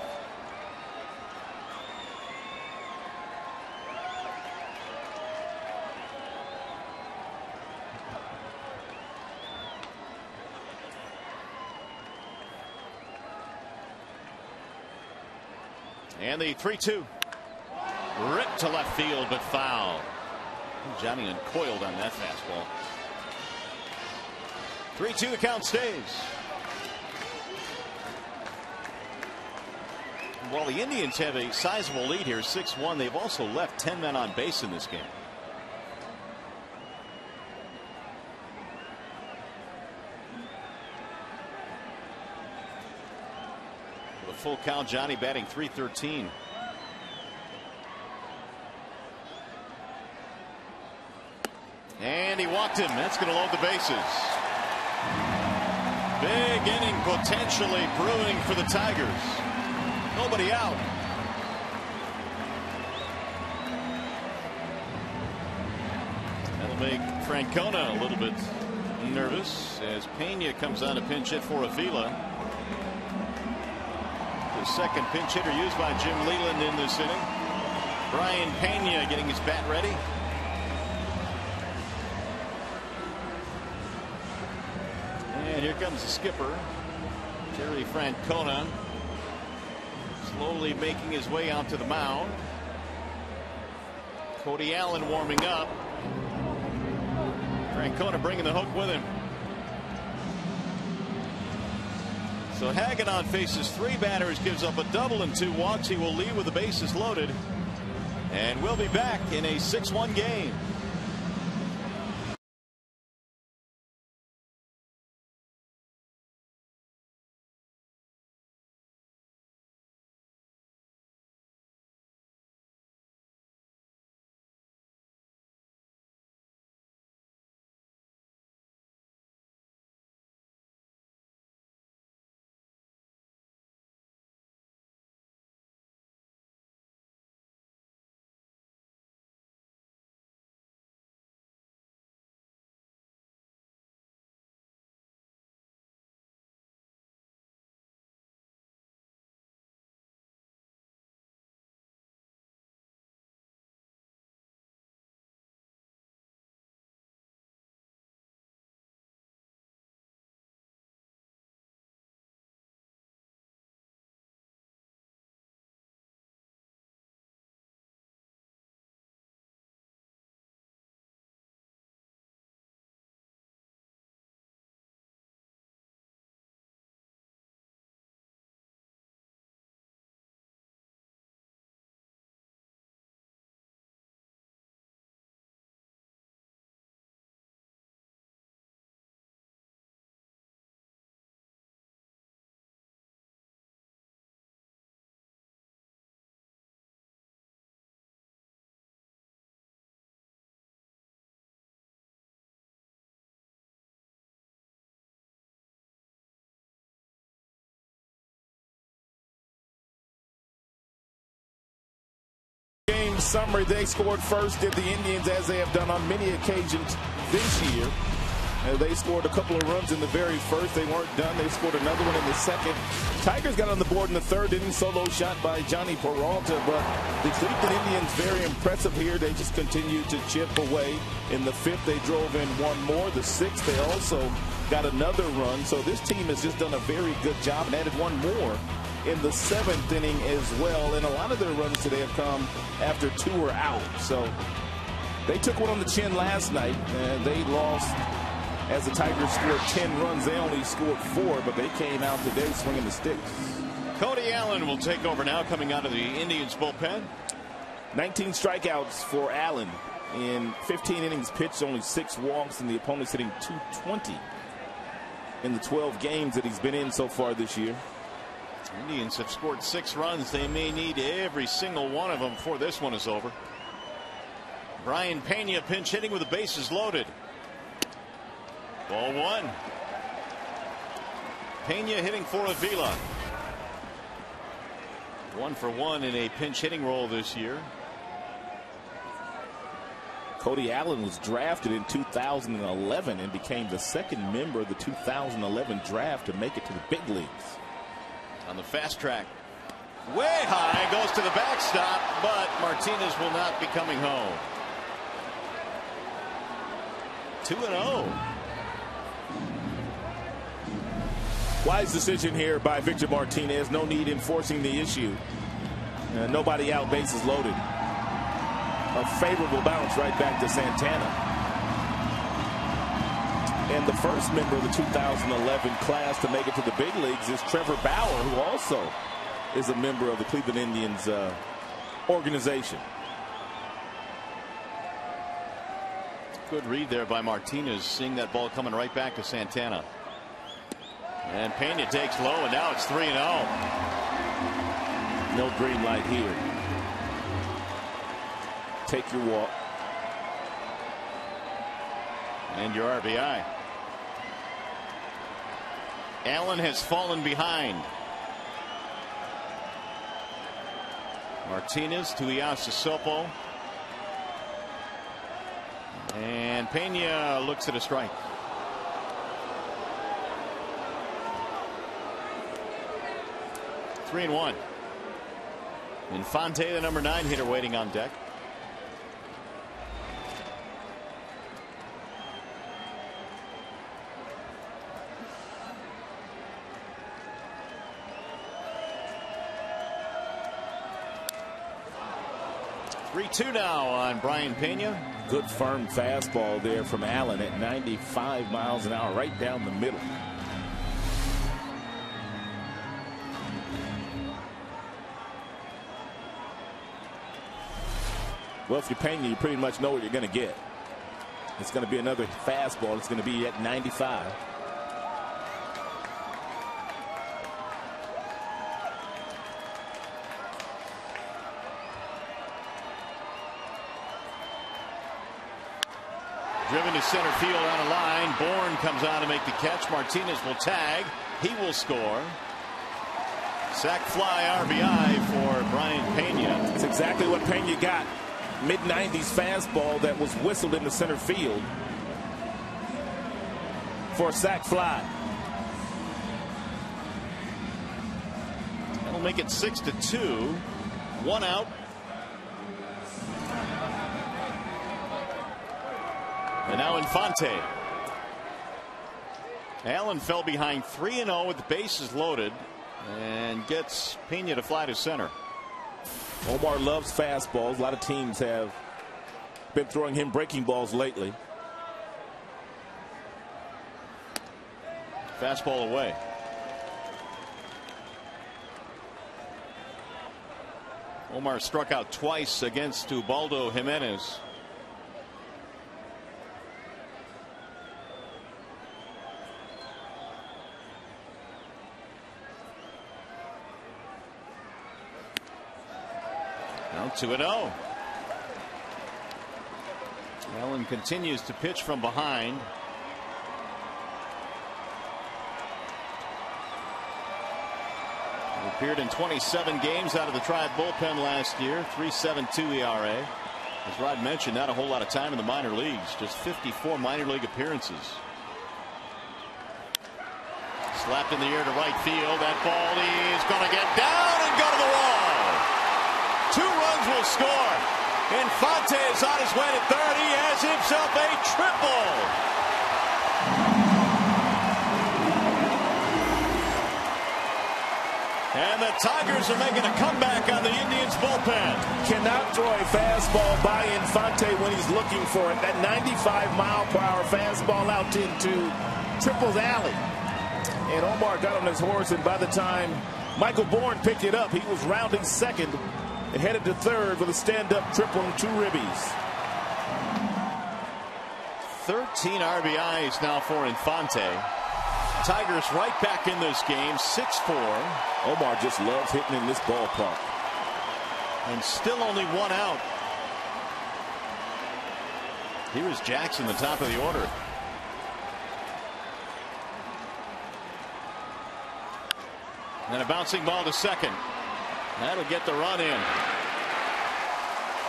A: And the 3-2. Ripped to left field, but foul. Johnny uncoiled on that fastball. 3-2, the count stays. While the Indians have a sizable lead here, 6-1, they've also left 10 men on base in this game. With a full count, Johnny batting .313. And he walked him. That's going to load the bases. Big inning potentially brewing for the Tigers. Nobody out. That'll make Francona a little bit nervous as Pena comes on a pinch hit for Avila. The second pinch hitter used by Jim Leland in this inning. Brian Pena getting his bat ready. And here comes the skipper, Terry Francona, slowly making his way out to the mound. Cody Allen warming up. Francona bringing the hook with him. So Hagedorn faces 3 batters, gives up a double and 2 walks. He will lead with the bases loaded. And we'll be back in a 6-1 game.
C: game summary. They scored first, did the Indians, as they have done on many occasions this year. They scored a couple of runs in the very first. They weren't done. They scored another one in the second. Tigers got on the board in the third inning. Solo shot by Johnny Peralta. But the Cleveland Indians very impressive here. They just continued to chip away. In the fifth, they drove in one more. The sixth, they also got another run. So this team has just done a very good job and added one more in the seventh inning as well. And a lot of their runs today have come after two were out. So they took one on the chin last night, and they lost. As the Tigers scored 10 runs, they only scored 4, but they came out today swinging the sticks.
A: Cody Allen will take over now, coming out of the Indians bullpen.
C: 19 strikeouts for Allen in 15 innings pitched, only 6 walks, and the opponent's hitting .220 in the 12 games that he's been in so far this year.
A: Indians have scored 6 runs. They may need every single one of them before this one is over. Brian Pena pinch hitting with the bases loaded. Ball 1. Pena hitting for Avila. 1 for 1 in a pinch hitting role this year.
C: Cody Allen was drafted in 2011 and became the second member of the 2011 draft to make it to the big leagues.
A: On the fast track. Way high, goes to the backstop, but Martinez will not be coming home. 2-0.
C: Wise decision here by Victor Martinez. No need in forcing the issue. Nobody out, bases loaded. A favorable bounce right back to Santana. And the first member of the 2011 class to make it to the big leagues is Trevor Bauer, who also is a member of the Cleveland Indians organization.
A: Good read there by Martinez, seeing that ball coming right back to Santana. And Pena takes low, and now it's 3-0.
C: No green light here. Take your walk.
A: And your RBI. Allen has fallen behind. Martinez to Iasisopo. And Pena looks at a strike. Three and 1. Infante, the number 9 hitter, waiting on deck. Three-2 now on Brian Pena.
C: Good firm fastball there from Allen at 95 miles an hour, right down the middle. Well, if you're Pena, you pretty much know what you're going to get. It's going to be another fastball. It's going to be at 95.
A: Driven to center field on a line. Bourne comes on to make the catch. Martinez will tag. He will score. Sac fly RBI for Brian Pena.
C: That's exactly what Pena got. Mid-90s fastball that was whistled into center field for a sac fly.
A: That'll make it 6-2. 1 out. And now Infante. Allen fell behind 3-0 with the bases loaded and gets Pena to fly to center.
C: Omar loves fastballs. A lot of teams have been throwing him breaking balls lately.
A: Fastball away. Omar struck out twice against Ubaldo Jimenez. Now 2-0. Allen continues to pitch from behind. Appeared in 27 games out of the Tribe bullpen last year. 3.72 ERA. As Rod mentioned, not a whole lot of time in the minor leagues. Just 54 minor league appearances. Slapped in the air to right field. That ball is going to get down and go to the wall. 2 runs will score. Infante is on his way to third. He has himself a triple. And the Tigers are making a comeback on the Indians bullpen.
C: Cannot throw a fastball by Infante when he's looking for it. That 95-mile-per-hour fastball out into Triple's alley. And Omar got on his horse, and by the time Michael Bourne picked it up, he was rounding second and headed to third with a stand-up triple and 2 ribbies.
A: 13 RBIs now for Infante. Tigers right back in this game, 6-4.
C: Omar just loves hitting in this ballpark.
A: And still only 1 out. Here is Jackson, the top of the order. And a bouncing ball to second. That'll get the run in.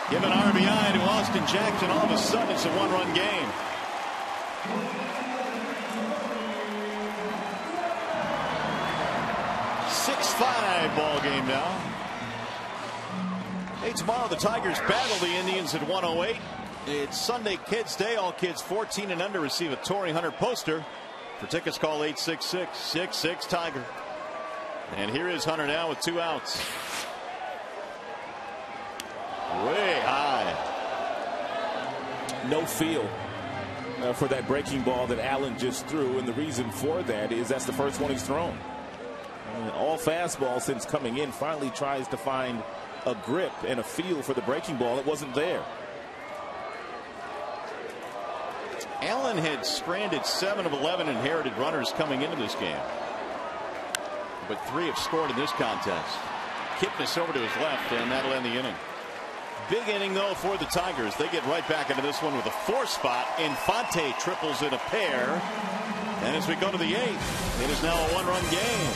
A: Give an RBI to Austin Jackson. All of a sudden, it's a 1-run game. Ball game now. Hey, tomorrow the Tigers battle the Indians at 1:08. It's Sunday Kids Day. All kids 14 and under receive a Torrey Hunter poster. For tickets, call 866-66-TIGER. And here is Hunter now with 2 outs. Way high.
C: No feel for that breaking ball that Allen just threw, and the reason for that is that's the first one he's thrown. All fastball since coming in, finally tries to find a grip and a feel for the breaking ball. It wasn't there.
A: Allen had stranded 7 of 11 inherited runners coming into this game, but 3 have scored in this contest. Kipnis over to his left, and that'll end the inning. Big inning though for the Tigers. They get right back into this one with a 4 spot. Infante triples in a pair, and as we go to the 8th, it is now a 1-run game.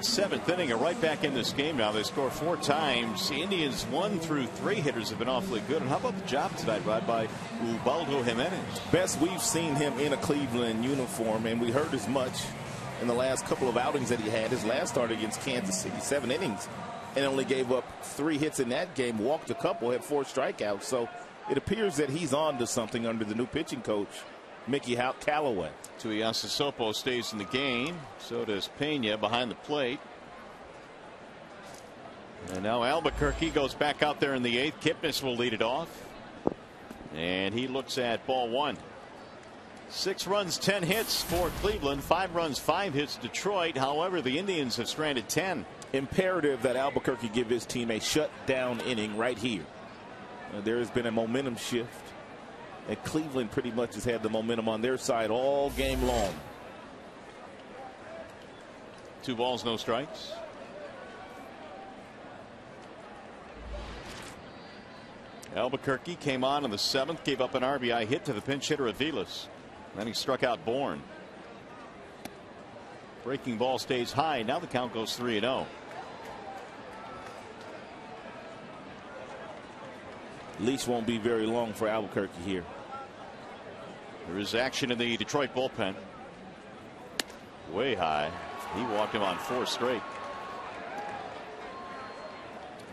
A: Seventh inning, are right back in this game now. They score 4 times. The Indians 1 through 3 hitters have been awfully good. And how about the job tonight, Rod, by Ubaldo Jimenez?
C: Best we've seen him in a Cleveland uniform, and we heard as much in the last couple of outings that he had. His last start against Kansas City, 7 innings, and only gave up 3 hits in that game, walked a couple, had 4 strikeouts. So it appears that he's on to something under the new pitching coach, Mickey Callaway.
A: Tuiasosopo stays in the game. So does Pena behind the plate. And now Albuquerque goes back out there in the 8th. Kipnis will lead it off. And he looks at ball 1. 6 runs, 10 hits for Cleveland. 5 runs, 5 hits Detroit. However, the Indians have stranded 10.
C: Imperative that Albuquerque give his team a shutdown inning right here. There has been a momentum shift. And Cleveland pretty much has had the momentum on their side all game long.
A: 2 balls, no strikes. Albuquerque came on in the 7th, gave up an RBI hit to the pinch hitter Aviles. Then he struck out Bourne. Breaking ball stays high. Now the count goes 3-0.
C: Leash won't be very long for Albuquerque here.
A: There is action in the Detroit bullpen. Way high. He walked him on 4 straight.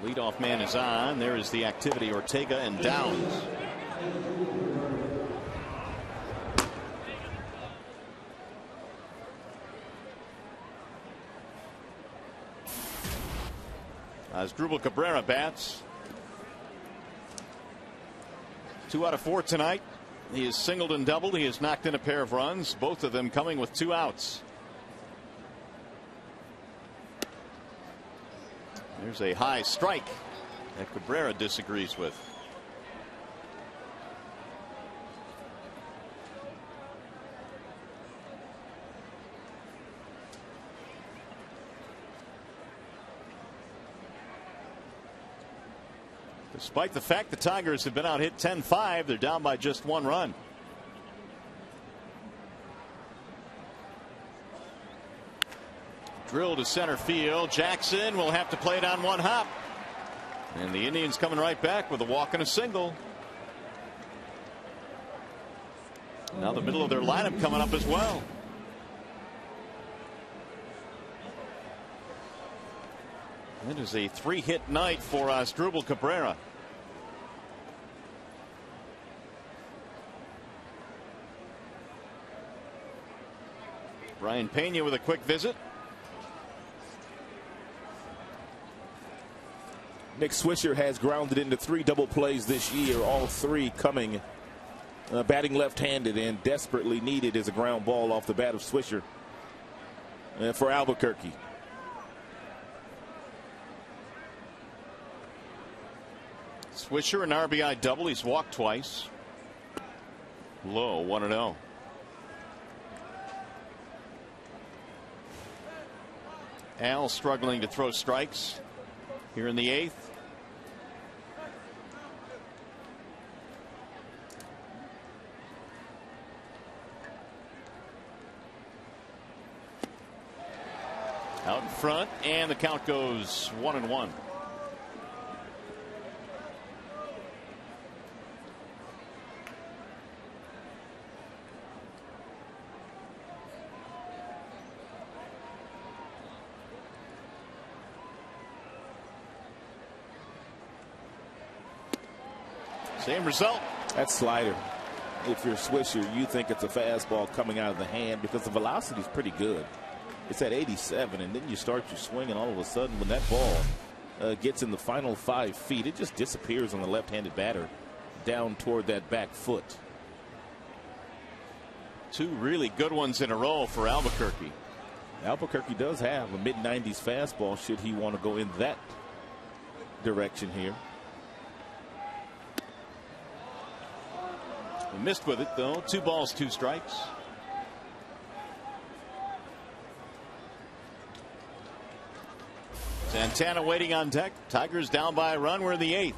A: Leadoff man is on. There is the activity. Ortega and Downs. As Asdrubal Cabrera bats. 2 out of 4 tonight. He has singled and doubled. He has knocked in a pair of runs, both of them coming with 2 outs. There's a high strike that Cabrera disagrees with. Despite the fact the Tigers have been out hit 10-5, they're down by just 1 run. Drill to center field. Jackson will have to play it on 1 hop. And the Indians coming right back with a walk and a single. Now the middle of their lineup coming up as well. It is a 3-hit night for Asdrubal Cabrera. Brian Pena with a quick visit.
C: Nick Swisher has grounded into 3 double plays this year, all 3 coming batting left-handed, and desperately needed is a ground ball off the bat of Swisher for Albuquerque.
A: Swisher an RBI double. He's walked twice. Low 1-0. Al struggling to throw strikes here in the 8th. Out in front, and the count goes 1-1. Same result.
C: That slider, if you're Swisher, you think it's a fastball coming out of the hand because the velocity is pretty good. It's at 87, and then you start your swing, and all of a sudden when that ball gets in the final 5 feet, it just disappears on the left-handed batter down toward that back foot.
A: 2 really good ones in a row for Albuquerque.
C: Albuquerque does have a mid-90s fastball should he want to go in that direction here.
A: He missed with it, though. 2 balls, 2 strikes. Santana waiting on deck. Tigers down by a run. We're in the 8th.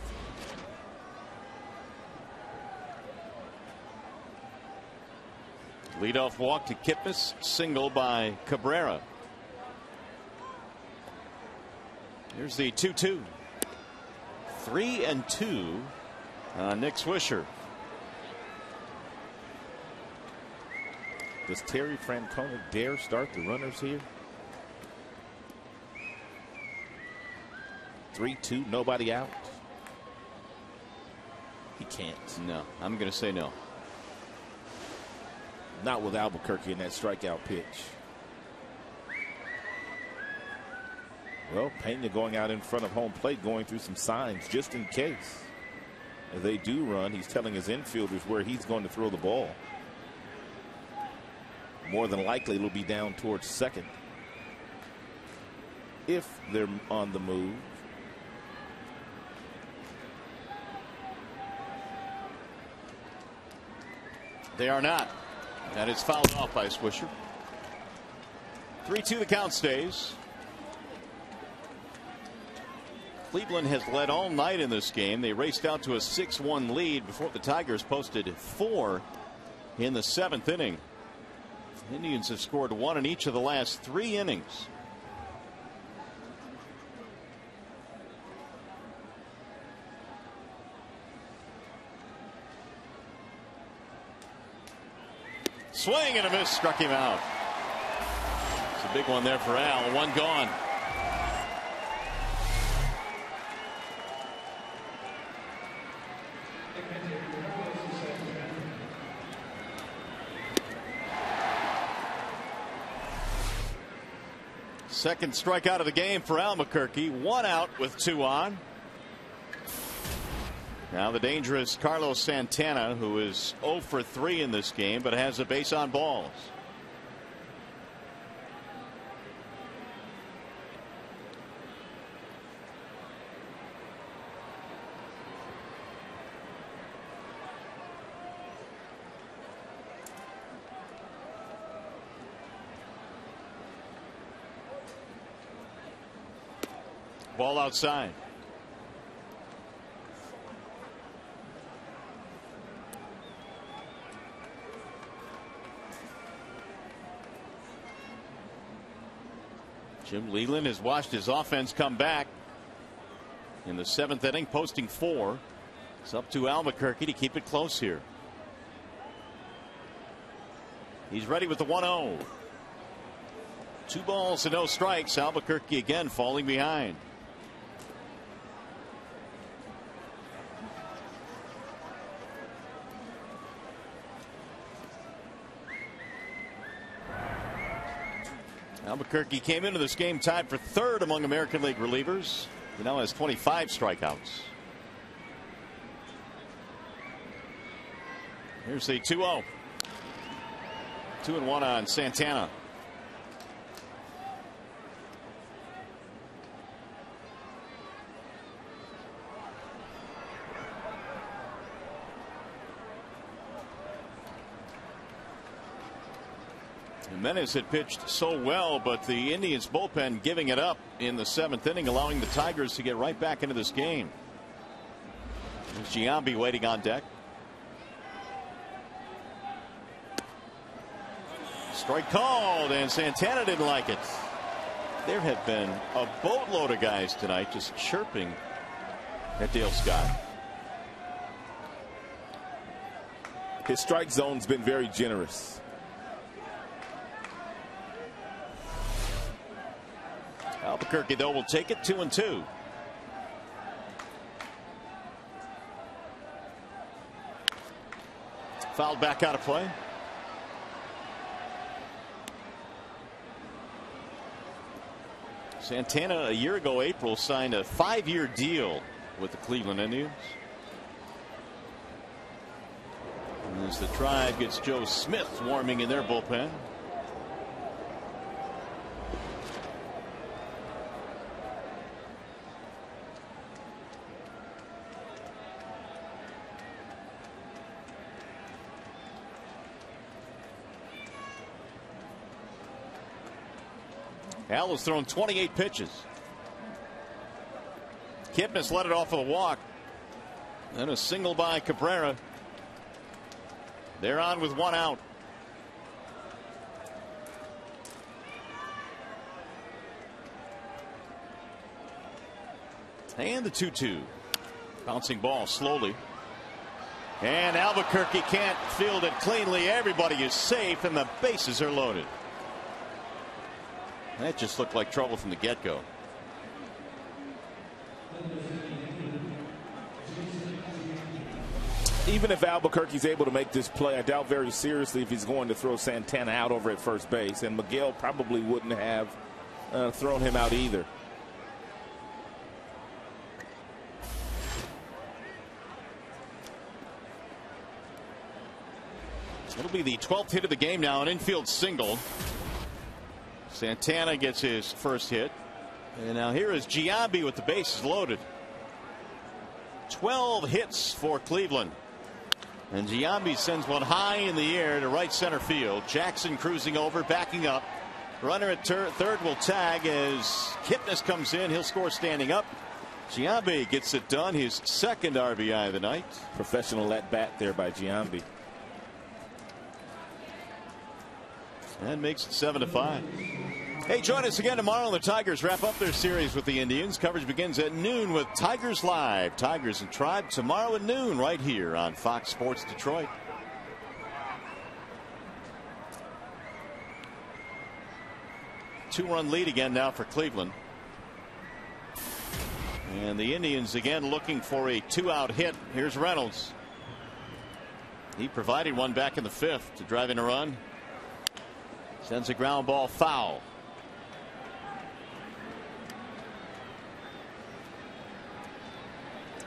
A: Leadoff walk to Kipnis. Single by Cabrera. Here's the 2-2. 3-2 on Nick Swisher.
C: Does Terry Francona dare start the runners here? 3-2, nobody out. He can't.
A: No, I'm going to say no.
C: Not with Albuquerque in that strikeout pitch. Well, Pena going out in front of home plate, going through some signs just in case. If they do run, he's telling his infielders where he's going to throw the ball. More than likely it'll be down towards second if they're on the move.
A: They are not. And it's fouled off by Swisher. 3-2 the count stays. Cleveland has led all night in this game. They raced out to a 6-1 lead before the Tigers posted 4 in the 7th inning. Indians have scored 1 in each of the last 3 innings. Swing and a miss, struck him out. It's a big one there for Al. 1 gone. Second strikeout of the game for Albuquerque. 1 out with 2 on. Now the dangerous Carlos Santana, who is 0 for 3 in this game, but has a base on balls. Ball outside. Jim Leyland has watched his offense come back in the 7th inning, posting 4. It's up to Albuquerque to keep it close here. He's ready with the 1-0. 2 balls and no strikes. Albuquerque again falling behind. Albuquerque came into this game tied for 3rd among American League relievers. He now has 25 strikeouts. Here's the 2-0. 2-1 on Santana. Jimenez had pitched so well, but the Indians bullpen giving it up in the 7th inning, allowing the Tigers to get right back into this game. There's Giambi waiting on deck. Strike called, and Santana didn't like it. There have been a boatload of guys tonight just chirping at Dale Scott.
C: His strike zone's been very generous.
A: Albuquerque, though, will take it 2-2. Fouled back out of play. Santana, a year ago, April, signed a 5-year deal with the Cleveland Indians. And as the Tribe gets Joe Smith warming in their bullpen. Al has thrown 28 pitches. Kipnis let it off of a walk. And a single by Cabrera. They're on with 1 out. And the 2-2. Bouncing ball slowly. And Albuquerque can't field it cleanly. Everybody is safe and the bases are loaded. That just looked like trouble from the get-go.
C: Even if Albuquerque's able to make this play, I doubt very seriously if he's going to throw Santana out over at first base. And Miguel probably wouldn't have thrown him out either.
A: It'll be the 12th hit of the game now, an infield single. Santana gets his first hit. And now here is Giambi with the bases loaded. 12 hits for Cleveland. And Giambi sends one high in the air to right center field. Jackson cruising over, backing up. Runner at third will tag as Kipnis comes in. He'll score standing up. Giambi gets it done. His second RBI of the night.
C: Professional at bat there by Giambi.
A: And makes it 7-5. Hey, join us again tomorrow. The Tigers wrap up their series with the Indians. Coverage begins at noon with Tigers Live. Tigers and Tribe tomorrow at noon right here on Fox Sports Detroit. Two-run lead again now for Cleveland. And the Indians again looking for a two-out hit. Here's Reynolds. He provided one back in the fifth to drive in a run. Sends a ground ball foul.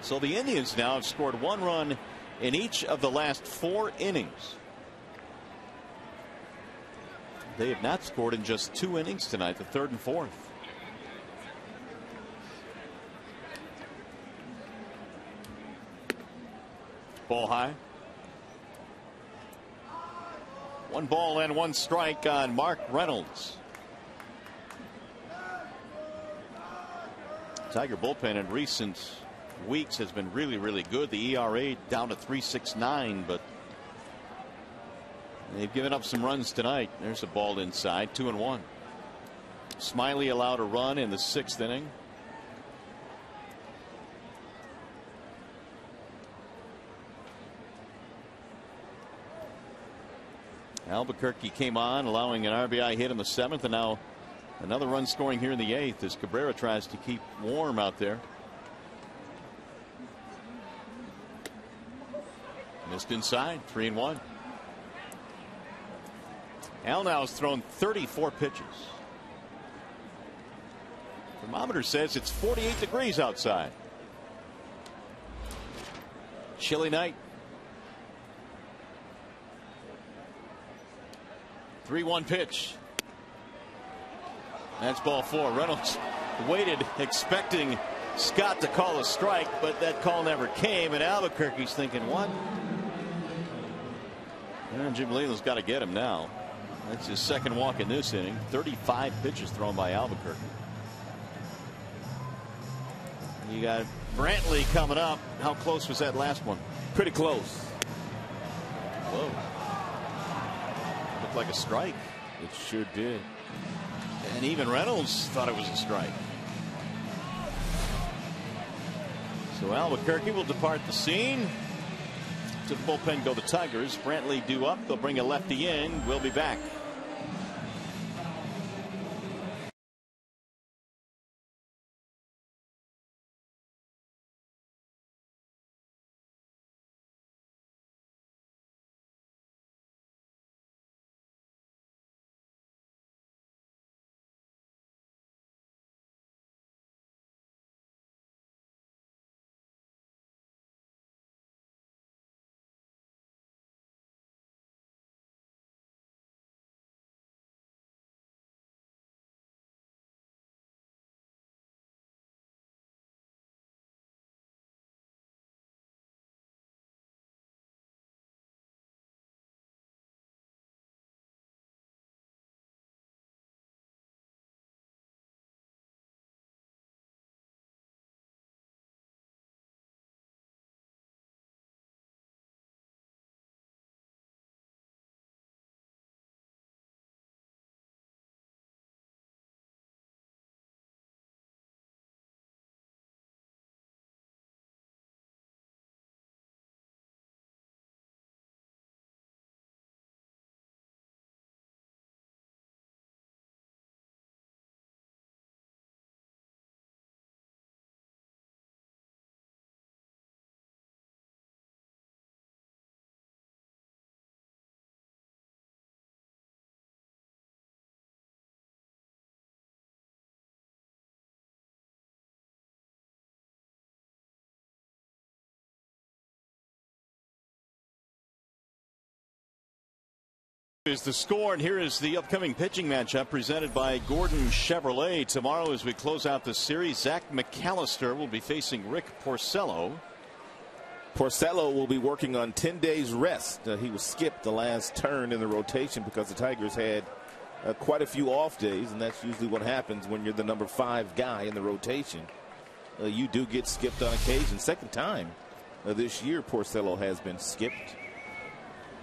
A: So the Indians now have scored one run in each of the last 4 innings. They have not scored in just 2 innings tonight, the third and fourth. Ball high. 1 ball and 1 strike on Mark Reynolds. Tiger bullpen in recent weeks has been really good. The ERA down to 3.69, but they've given up some runs tonight. There's a ball inside, 2-1. Smiley allowed a run in the 6th inning. Albuquerque came on, allowing an RBI hit in the 7th, and now another run scoring here in the 8th as Cabrera tries to keep warm out there. Missed inside, 3-1. Al now has thrown 34 pitches. Thermometer says it's 48 degrees outside. Chilly night. 3-1 pitch. That's ball 4. Reynolds waited expecting Scott to call a strike, but that call never came, and Albuquerque's thinking, what? And Jim Leyland's got to get him now. That's his second walk in this inning. 35 pitches thrown by Albuquerque. You got Brantley coming up. How close was that last one?
C: Pretty close.
A: Whoa. Looked like a strike.
C: It sure did.
A: And even Reynolds thought it was a strike. So Albuquerque will depart the scene. To the bullpen go the Tigers. Brantley due up. They'll bring a lefty in. We'll be back. Is the score, and here is the upcoming pitching matchup presented by Gordon Chevrolet. Tomorrow, as we close out the series, Zach McAllister will be facing Rick Porcello.
C: Porcello will be working on 10 days rest. He was skipped the last turn in the rotation because the Tigers had quite a few off days, and that's usually what happens when you're the number 5 guy in the rotation. You do get skipped on occasion. Second time this year Porcello has been skipped.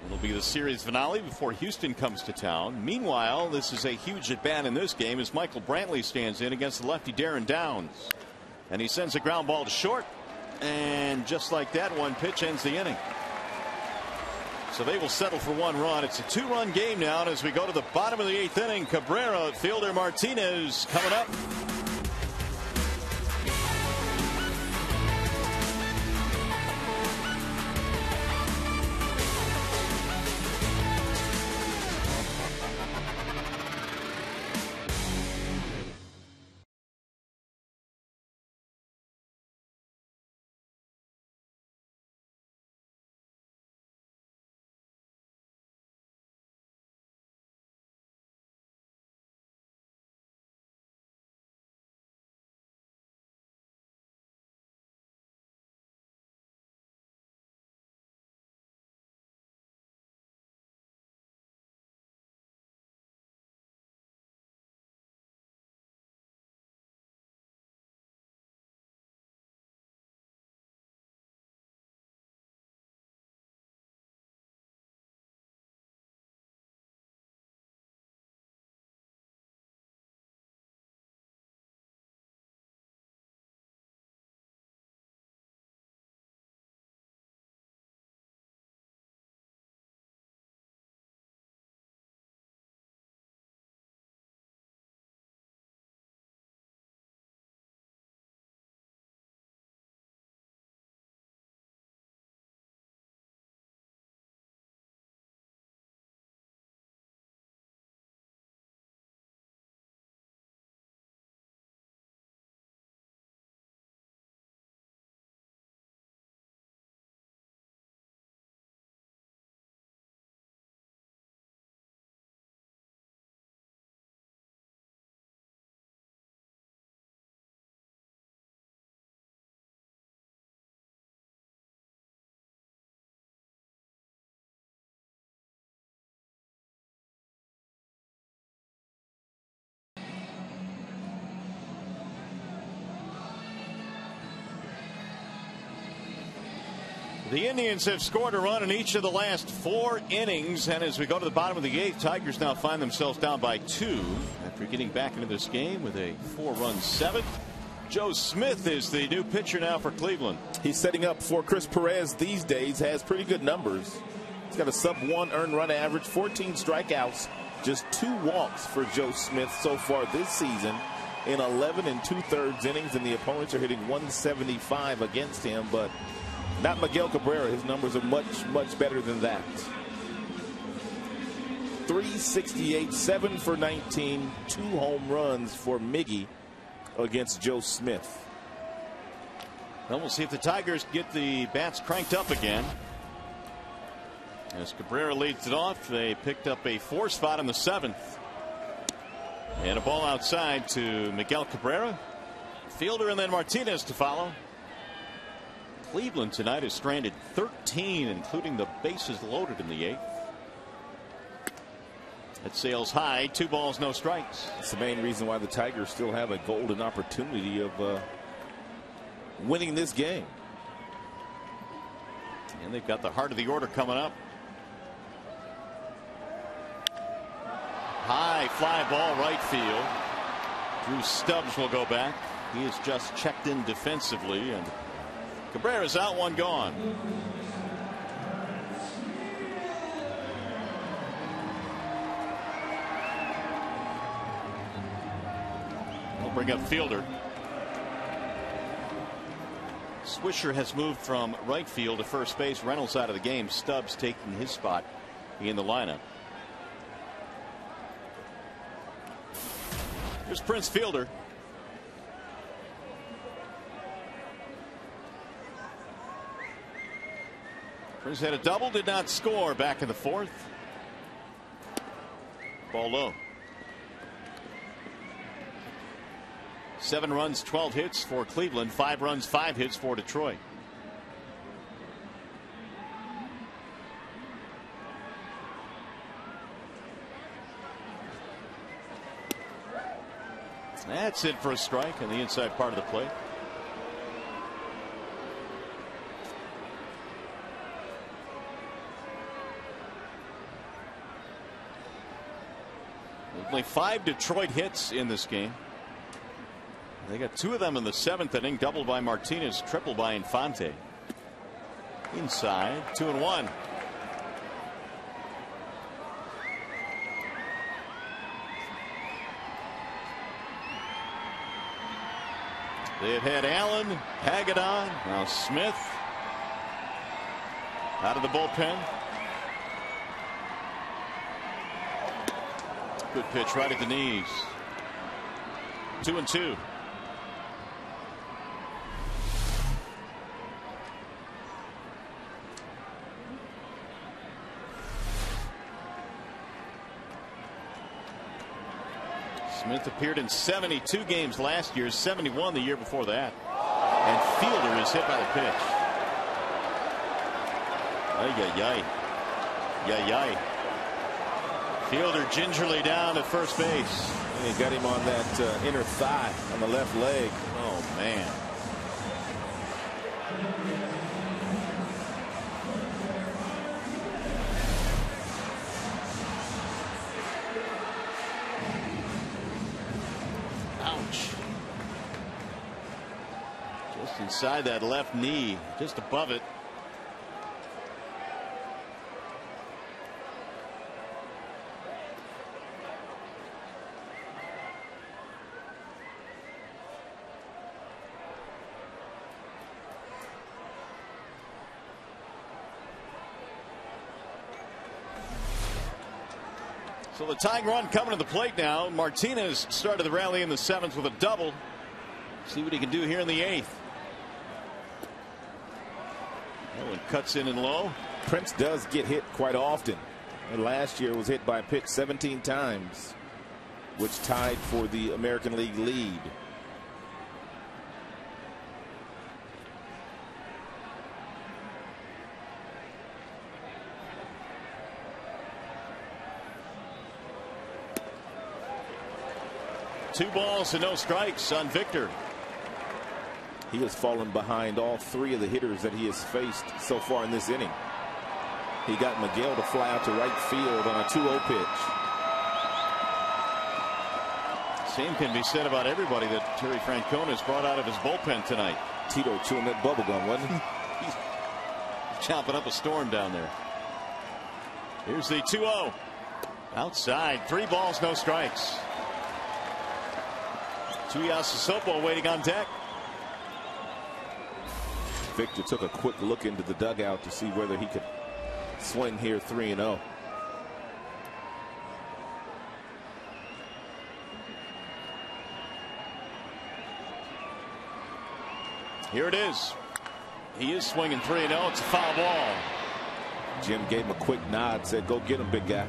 A: It'll be the series finale before Houston comes to town. Meanwhile, this is a huge at bat in this game as Michael Brantley stands in against the lefty Darren Downs. And he sends a ground ball to short. And just like that, one pitch ends the inning. So they will settle for 1 run. It's a 2-run game now. And as we go to the bottom of the 8th inning, Cabrera, fielder Martinez coming up. The Indians have scored a run in each of the last 4 innings, and as we go to the bottom of the 8th, Tigers now find themselves down by 2 after getting back into this game with a 4-run 7th. Joe Smith is the new pitcher now for Cleveland.
C: He's setting up for Chris Perez these days. Has pretty good numbers. He's got a sub-1 earned run average, 14 strikeouts, just 2 walks for Joe Smith so far this season in 11 2/3 innings, and the opponents are hitting 175 against him, but not Miguel Cabrera. His numbers are much better than that. 368, 7 for 19, 2 home runs for Miggy against Joe Smith.
A: Well, we'll see if the Tigers get the bats cranked up again. As Cabrera leads it off, they picked up a 4 spot in the 7th. And a ball outside to Miguel Cabrera. Fielder and then Martinez to follow. Cleveland tonight has stranded 13, including the bases loaded in the 8th. It sails high, 2 balls, no strikes.
C: That's the main reason why the Tigers still have a golden opportunity of winning this game.
A: And they've got the heart of the order coming up. High fly ball right field. Drew Stubbs will go back. He has just checked in defensively, and Cabrera's out, 1 gone. We'll bring up fielder. Swisher has moved from right field to first base. Reynolds out of the game. Stubbs taking his spot in the lineup. Here's Prince Fielder. Prince had a double, did not score back in the 4th. Ball low. 7 runs, 12 hits for Cleveland. 5 runs, 5 hits for Detroit. That's it for a strike on the inside part of the plate. Only 5 Detroit hits in this game. They got 2 of them in the 7th inning, doubled by Martinez, triple by Infante. Inside, 2-1. They've had Allen, Hagedon, now Smith out of the bullpen. Good pitch right at the knees. 2-2. Smith appeared in 72 games last year, 71 the year before that. And Fielder is hit by the pitch. Ay, ay, ay. Ay, ay. Fielder gingerly down at first base.
C: And he got him on that inner thigh on the left leg.
A: Oh, man. Ouch. Just inside that left knee, just above it. So the tying run coming to the plate now. Martinez started the rally in the 7th with a double. See what he can do here in the 8th. That one cuts in and low.
C: Prince does get hit quite often. And last year was hit by a pitch 17 times, which tied for the American League lead.
A: Two balls and no strikes on Victor.
C: He has fallen behind all 3 of the hitters that he has faced so far in this inning. He got Miguel to fly out to right field on a 2-0 pitch.
A: Same can be said about everybody that Terry Francona has brought out of his bullpen tonight.
C: Tito chewing that bubble gum, wasn't he?
A: He's chopping up a storm down there. Here's the 2-0. Outside, 3 balls, no strikes. Tuiasosopo waiting on deck.
C: Victor took a quick look into the dugout to see whether he could swing here 3-0.
A: Here it is. He is swinging 3-0. It's a foul ball.
C: Jim gave him a quick nod, said, "Go get him, big guy."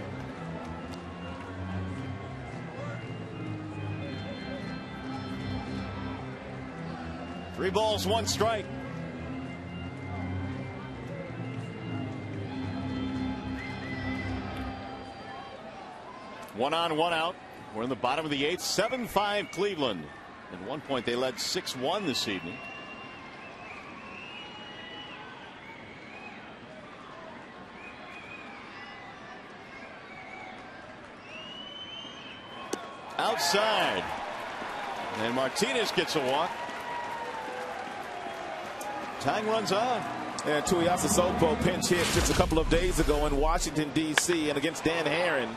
A: Three balls, 1 strike. One on, 1 out. We're in the bottom of the 8th. 7-5 Cleveland. At one point they led 6-1 this evening. Outside. And Martinez gets a walk. Tying runs on.
C: And Tuiasosopo pinch hit just a couple of days ago in Washington, D.C. and against Dan Herron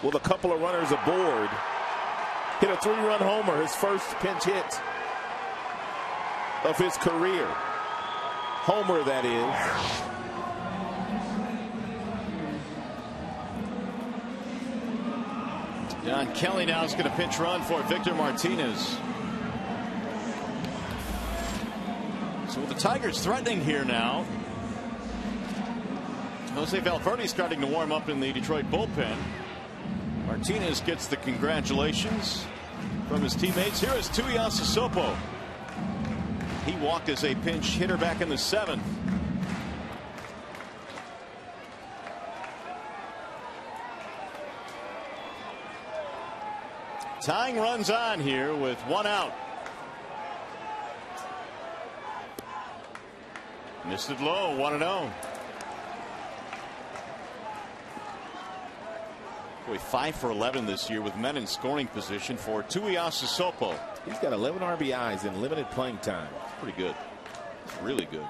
C: with a couple of runners aboard. Hit a 3-run homer, his first pinch hit of his career. Homer, that is.
A: Don Kelly now is going to pinch run for Victor Martinez. So with the Tigers threatening here now, Jose Valverde starting to warm up in the Detroit bullpen. Martinez gets the congratulations from his teammates. Here is Tuiasosopo. He walked as a pinch hitter back in the 7th. tying runs on here with one out. Missed it low, 1-0. Boy, 5 for 11 this year with men in scoring position for Tuiasa Sopo.
C: He's got 11 RBIs in limited playing time.
A: It's pretty good. It's really good.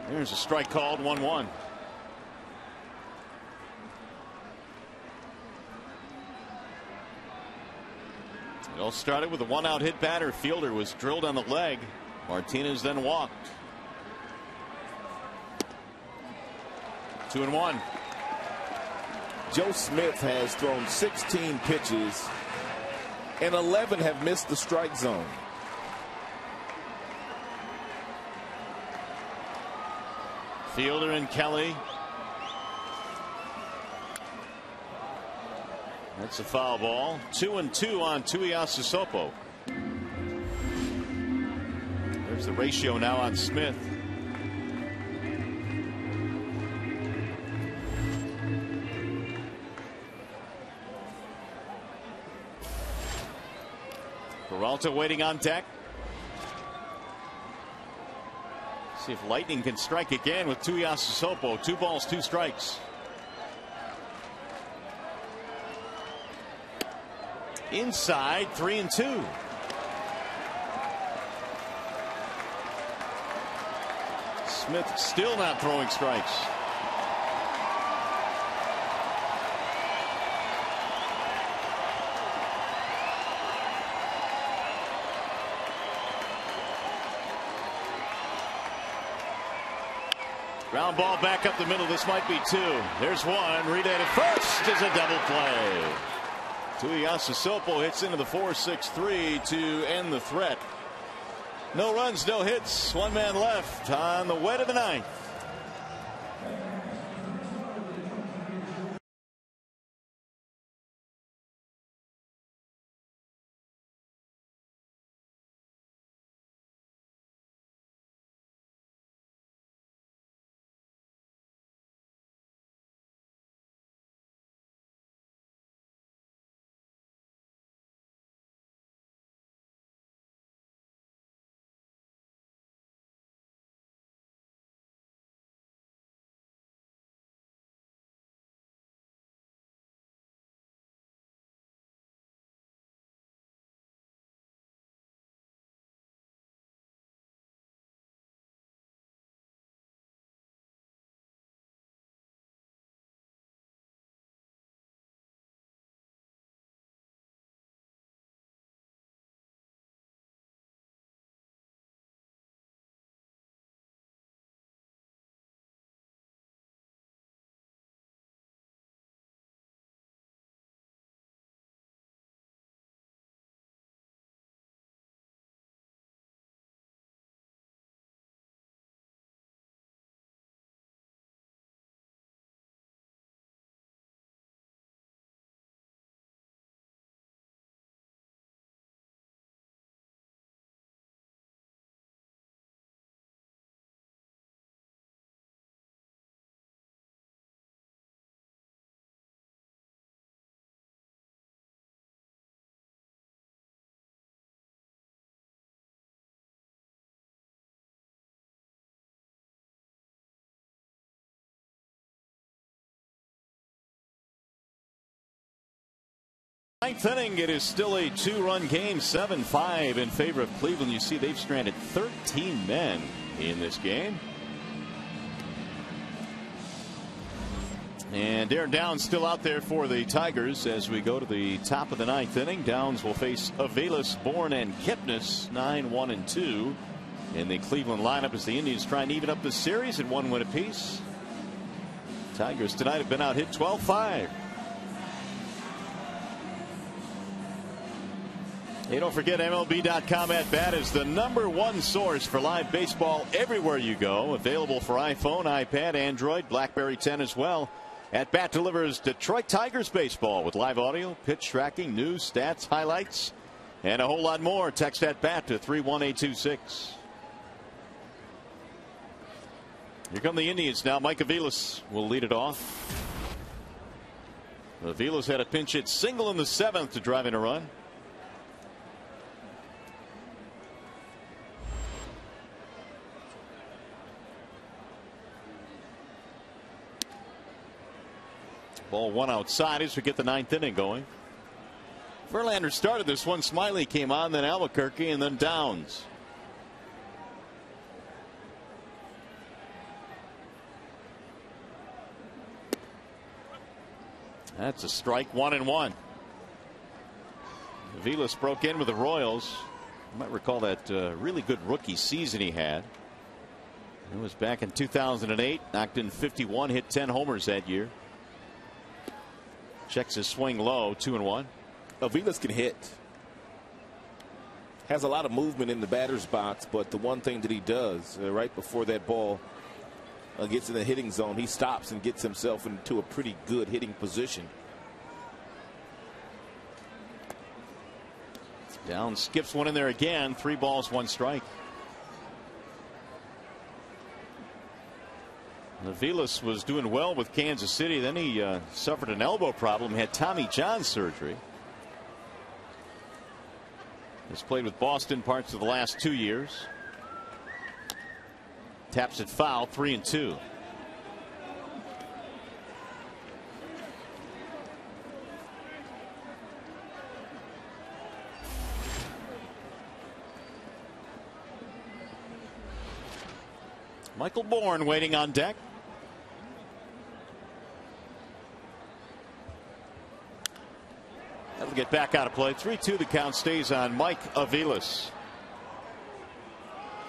A: There's a strike called, 1-1. It all started with a one-out hit batter. Fielder was drilled on the leg. Martinez then walked. 2-1.
C: Joe Smith has thrown 16 pitches and 11 have missed the strike zone.
A: Fielder and Kelly. That's a foul ball. 2-2 on Tuiasa Sopo. There's the ratio now on Smith. Peralta waiting on deck. See if Lightning can strike again with Tuiasa Sopo. 2 balls, 2 strikes. Inside, 3-2. Smith still not throwing strikes. Ground ball back up the middle. This might be 2. There's 1. Reed at first is a double play. Tuiasa Sopo hits into the 4-6-3 to end the threat. No runs, no hits. 1 man left on the way to the 9th. Ninth inning, it is still a 2-run game, 7-5 in favor of Cleveland. You see they've stranded 13 men in this game. And Darren Downs still out there for the Tigers as we go to the top of the 9th inning. Downs will face Aviles, Bourne, and Kipnis, 9-1-2 in the Cleveland lineup as the Indians try and even up the series at 1 win apiece. Tigers tonight have been out hit 12-5. Hey, don't forget MLB.com at bat is the #1 source for live baseball everywhere you go. Available for iPhone, iPad, Android, BlackBerry 10 as well. At Bat delivers Detroit Tigers baseball with live audio, pitch tracking, news, stats, highlights, and a whole lot more. Text at Bat to 31826. Here come the Indians now. Mike Aviles will lead it off. Avila's had a pinch hit single in the 7th to drive in a run. Ball one outside as we get the 9th inning going. Verlander started this one. Smiley came on, then Albuquerque, and then Downs. That's a strike, 1-1. Avilas broke in with the Royals. You might recall that really good rookie season he had. It was back in 2008. Knocked in 51, hit 10 homers that year. Checks his swing low, 2-1.
C: Avilas can hit. Has a lot of movement in the batter's box, but the one thing that he does right before that ball gets in the hitting zone, he stops and gets himself into a pretty good hitting position.
A: Down skips one in there again. 3 balls, 1 strike. Avilas was doing well with Kansas City. Then he suffered an elbow problem, had Tommy John surgery. Has played with Boston parts of the last 2 years. Taps it foul, 3-2. Michael Bourne waiting on deck. That'll get back out of play. 3-2. The count stays on Mike Avilas.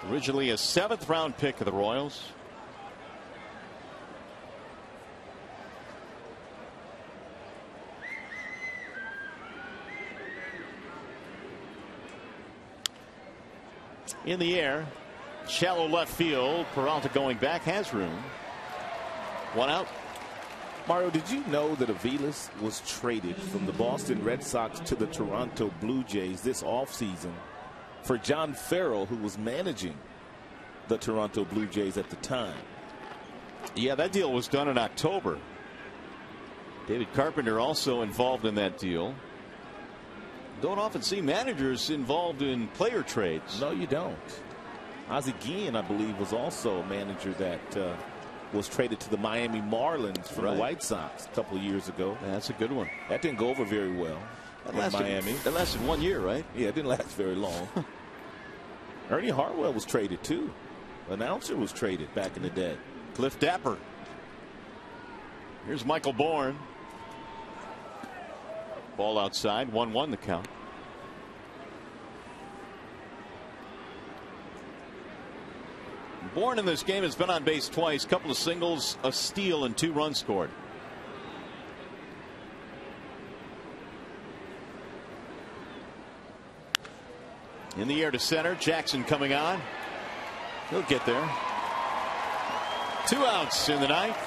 A: Originally a 7th round pick of the Royals. In the air. Shallow left field. Peralta going back, has room. 1 out.
C: Mario, did you know that Avilas was traded from the Boston Red Sox to the Toronto Blue Jays this offseason for John Farrell, who was managing the Toronto Blue Jays at the time?
A: Yeah, that deal was done in October. David Carpenter also involved in that deal. Don't often see managers involved in player trades.
C: No, you don't. Ozzie Guillen, I believe, was also a manager that was traded to the Miami Marlins from the White Sox a couple of years ago.
A: Yeah, that's a good one.
C: That didn't go over very well in Miami.
A: That lasted 1 year, right?
C: Yeah, it didn't last very long. Ernie Hartwell was traded too. Announcer was traded back in the day.
A: Cliff Dapper. Here's Michael Bourne. Ball outside, 1-1 the count. Bourne in this game has been on base twice, couple of singles, a steal, and 2 runs scored. In the air to center, Jackson coming on. He'll get there. 2 outs in the 9th.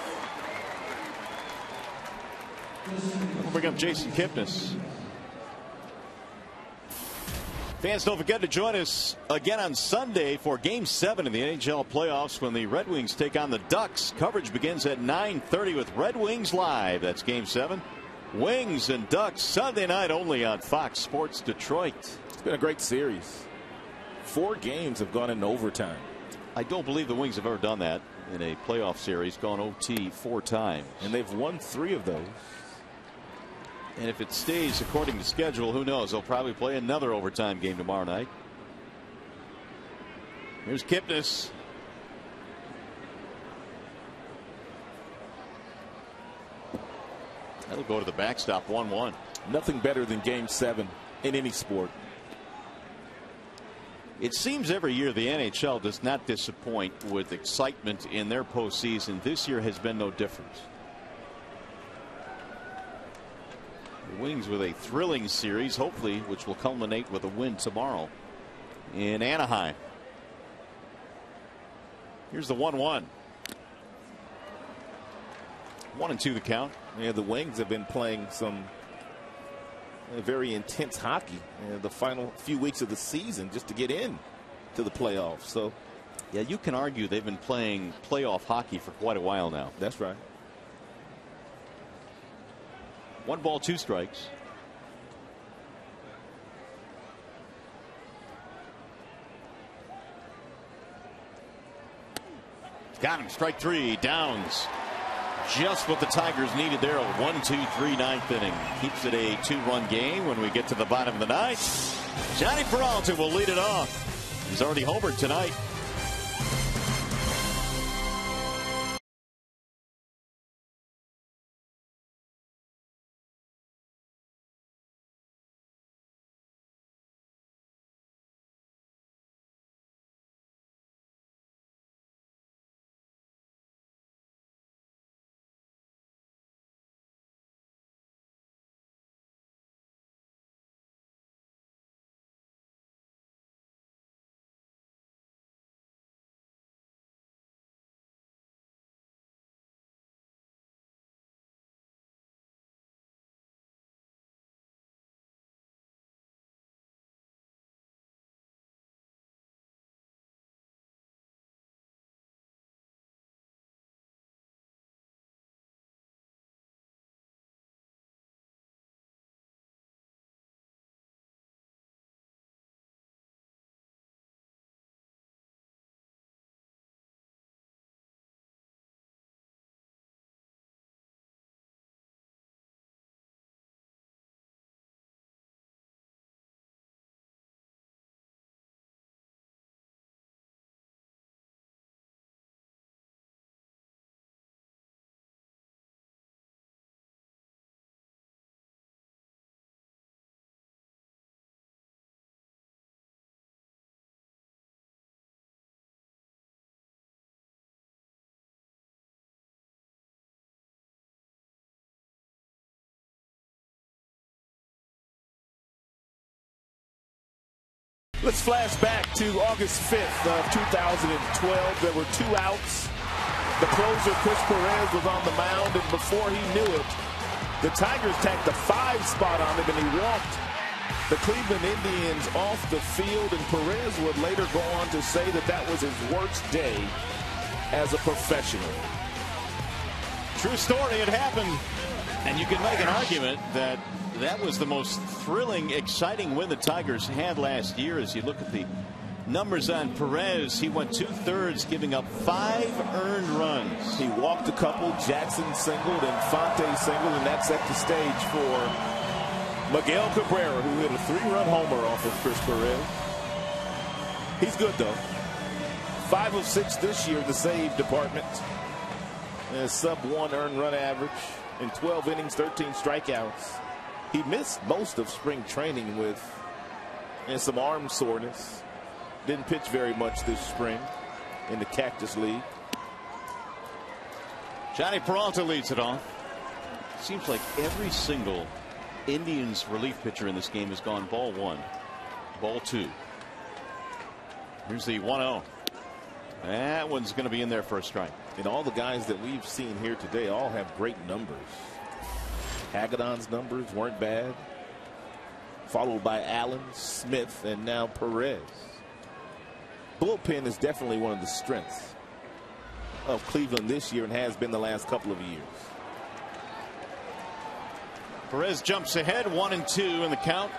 A: We'll bring up Jason Kipnis. Fans, don't forget to join us again on Sunday for Game 7 in the NHL playoffs when the Red Wings take on the Ducks. Coverage begins at 9:30 with Red Wings Live. That's Game 7. Wings and Ducks Sunday night only on Fox Sports Detroit.
C: It's been a great series. 4 games have gone into overtime.
A: I don't believe the Wings have ever done that in a playoff series, gone OT 4 times.
C: And they've won 3 of those.
A: And if it stays according to schedule, who knows? They'll probably play another overtime game tomorrow night. Here's Kipnis. That'll go to the backstop, 1-1.
C: Nothing better than Game 7 in any sport.
A: It seems every year the NHL does not disappoint with excitement in their postseason. This year has been no different. The Wings with a thrilling series, hopefully, which will culminate with a win tomorrow in Anaheim. Here's the 1-1. 1-2 the count.
C: Yeah, the Wings have been playing some very intense hockey the final few weeks of the season just to get in to the playoffs. So,
A: yeah, you can argue they've been playing playoff hockey for quite a while now.
C: That's right.
A: 1 ball, 2 strikes. Got him. Strike 3. Downs. Just what the Tigers needed there. A 1-2-3 ninth inning. Keeps it a 2-run game when we get to the bottom of the ninth. Johnny Peralta will lead it off. He's already homered tonight.
C: Let's flash back to August 5th of 2012. There were 2 outs. The closer, Chris Perez, was on the mound, and before he knew it, the Tigers tacked a 5 spot on him, and he walked the Cleveland Indians off the field, and Perez would later go on to say that that was his worst day as a professional.
A: True story. It happened. And you can make an argument that that was the most thrilling, exciting win the Tigers had last year. As you look at the numbers on Perez, he went 2/3, giving up 5 earned runs.
C: He walked a couple. Jackson singled and Fonte singled, and that set the stage for Miguel Cabrera, who hit a 3-run homer off of Chris Perez. He's good, though. 5 of 6 this year in the save department. And sub-1 earned run average in 12 innings, 13 strikeouts. He missed most of spring training with some arm soreness. Didn't pitch very much this spring in the Cactus League.
A: Johnny Peralta leads it off. Seems like every single Indians relief pitcher in this game has gone ball 1, ball 2. Here's the 1-0. That one's going to be in there for a strike.
C: And all the guys that we've seen here today all have great numbers. Hagedorn's numbers weren't bad, followed by Allen, Smith, and now Perez. Bullpen is definitely one of the strengths of Cleveland this year and has been the last couple of years.
A: Perez jumps ahead, 1-2 in the count.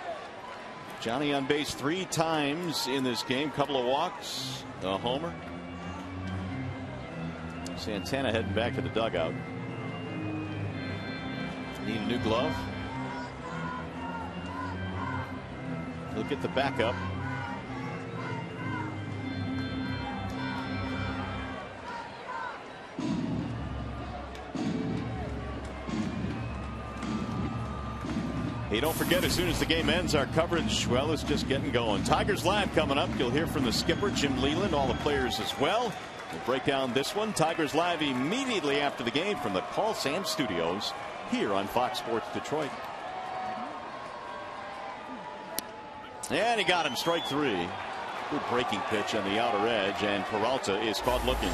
A: Johnny on base 3 times in this game, couple of walks, a homer. Santana heading back to the dugout. Need a new glove. He'll get the backup. Hey, don't forget, as soon as the game ends, our coverage, well, is just getting going. Tigers Live coming up. You'll hear from the skipper, Jim Leland, all the players as well. We'll break down this one. Tigers Live immediately after the game from the Paul Sam Studios here on Fox Sports Detroit. And he got him, strike 3. Good breaking pitch on the outer edge, and Peralta is caught looking.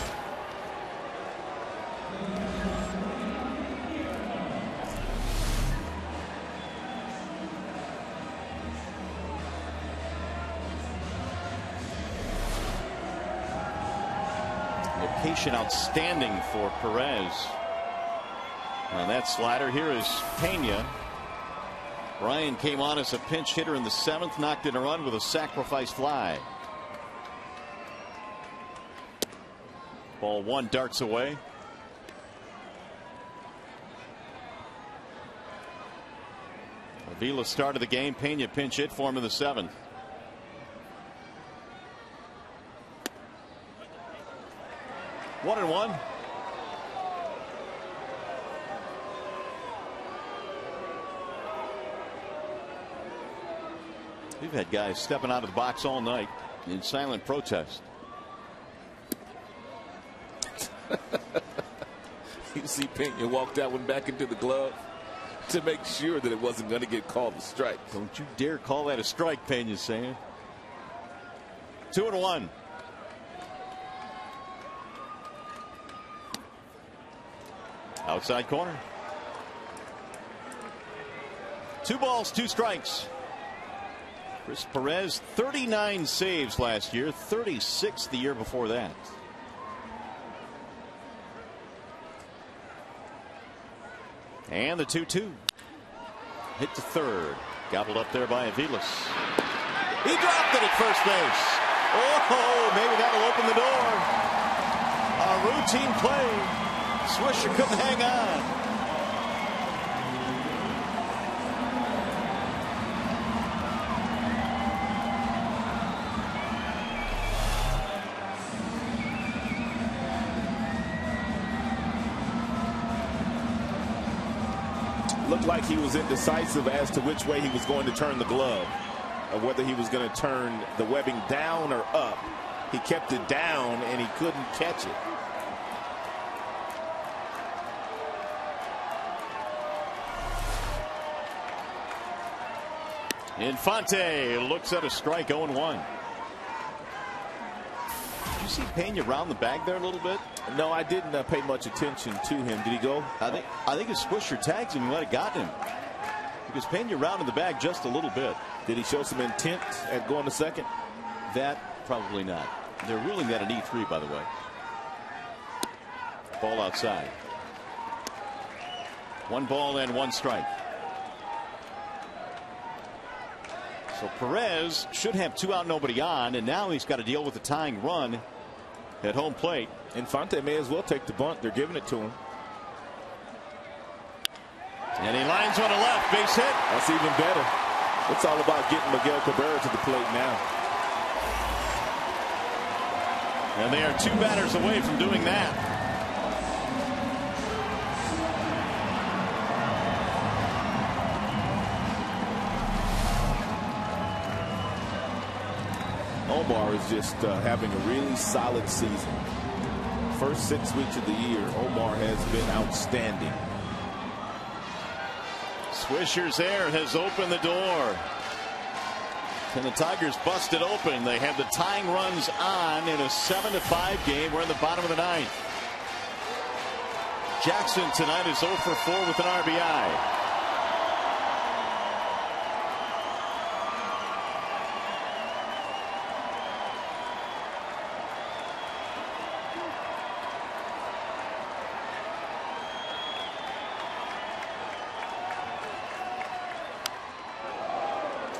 A: Location outstanding for Perez. On that slider, here is Pena. Ryan came on as a pinch hitter in the 7th, knocked in a run with a sacrifice fly. Ball 1 darts away. Avila started the game. Pena pinch hit for him in the 7th. One and one. We've had guys stepping out of the box all night in silent protest.
C: You see Pena walk that one back into the glove to make sure that it wasn't going to get called a strike.
A: Don't you dare call that a strike, Pena's saying. 2 and 1. Outside corner. 2 balls, 2 strikes. Chris Perez, 39 saves last year, 36 the year before that. And the 2-2. Hit to third. Gobbled up there by Avilas. He dropped it at first base. Oh, maybe that'll open the door. A routine play. Swisher couldn't hang on.
C: Looked like he was indecisive as to which way he was going to turn the glove, or whether he was going to turn the webbing down or up. He kept it down and he couldn't catch it.
A: Infante looks at a strike. 0-1. Did you see Pena round the bag there a little bit?
C: No, I didn't pay much attention to him. Did he go?
A: I think his Swisher tags him. He might have gotten him because Pena rounded the bag just a little bit.
C: Did he show some intent at going to second?
A: That probably not. They're ruling that an E3, by the way. Ball outside. 1 ball and 1 strike. So Perez should have 2 out, nobody on, and now he's got to deal with the tying run at home plate.
C: Infante may as well take the bunt. They're giving it to him.
A: And he lines one to left. Base hit.
C: That's even better. It's all about getting Miguel Cabrera to the plate now.
A: And they are 2 batters away from doing that.
C: Omar is just having a really solid season. First 6 weeks of the year, Omar has been outstanding.
A: Swisher's air has opened the door. And the Tigers busted open. They have the tying runs on in a 7-5 game. We're in the bottom of the 9th. Jackson tonight is 0 for 4 with an RBI.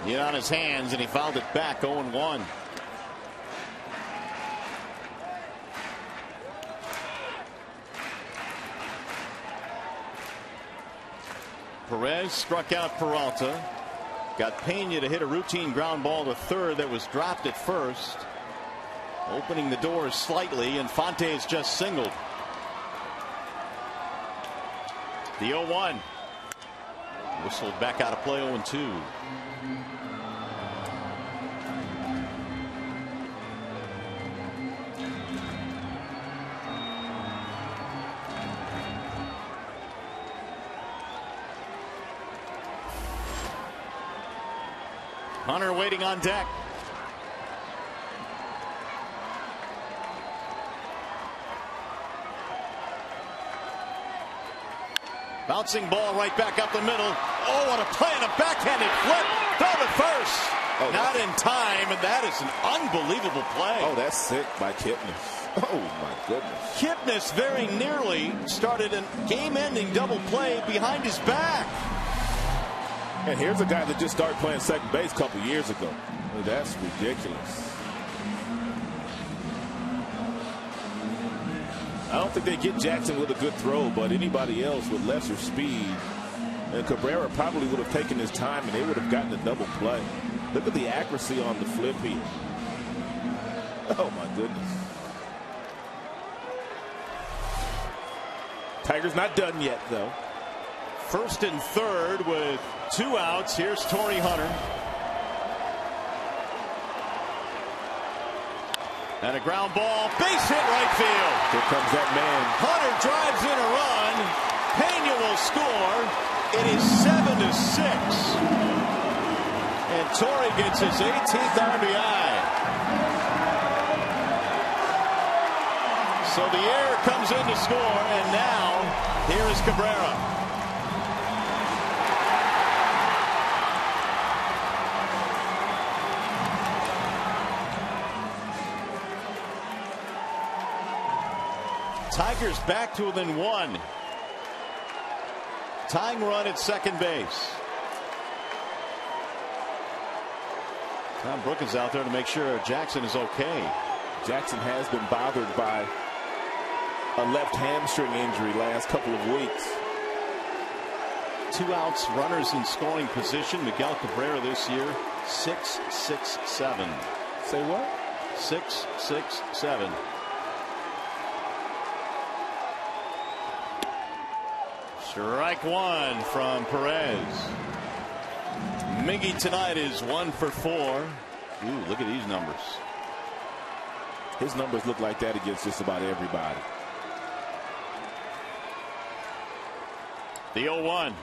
A: Hit on his hands and he fouled it back. 0-1. Perez struck out Peralta. Got Pena to hit a routine ground ball to third that was dropped at first. Opening the doors slightly. Infante has just singled. The 0-1. Whistled back out of play. 0-2. Hunter waiting on deck. Bouncing ball right back up the middle. Oh, what a play on a backhanded flip. Throw to first. Oh, not in time, and that is an unbelievable play.
C: Oh, that's sick by Kipnis. Oh, my goodness.
A: Kipnis very nearly started a game-ending double play behind his back.
C: And here's a guy that just started playing second base a couple years ago. That's ridiculous. I don't think they get Jackson with a good throw, but anybody else with lesser speed, and Cabrera probably would have taken his time and they would have gotten a double play. Look at the accuracy on the flip here. Oh my goodness. Tigers not done yet though.
A: First and third with 2 outs. Here's Torrey Hunter. And a ground ball, base hit right field.
C: Here comes that man.
A: Hunter drives in a run. Pena will score. It is 7-6. And Torrey gets his 18th RBI. So the error comes in to score, and now here is Cabrera. Tigers back to within 1. Tying run at second base. Tom Brookins out there to make sure Jackson is okay.
C: Jackson has been bothered by a left hamstring injury last couple of weeks.
A: 2 outs, runners in scoring position. Miguel Cabrera this year 6-6-7.
C: Say what?
A: 6-6-7. Strike one from Perez. Miggy tonight is 1 for 4. Ooh, look at these numbers.
C: His numbers look like that against just about everybody.
A: The 0-1.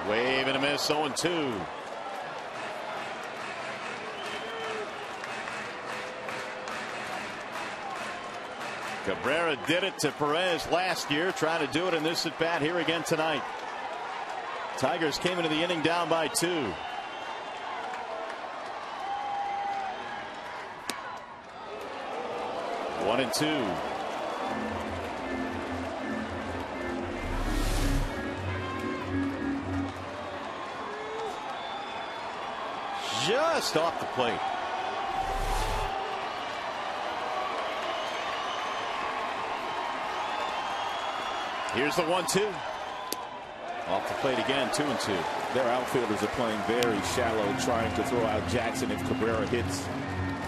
A: Wave and a miss, 0-2. Cabrera did it to Perez last year, trying to do it in this at bat here again tonight. Tigers came into the inning down by 2. 1-2. Just off the plate. Here's the 1-2. Off the plate again, 2-2.
C: Their outfielders are playing very shallow, trying to throw out Jackson if Cabrera hits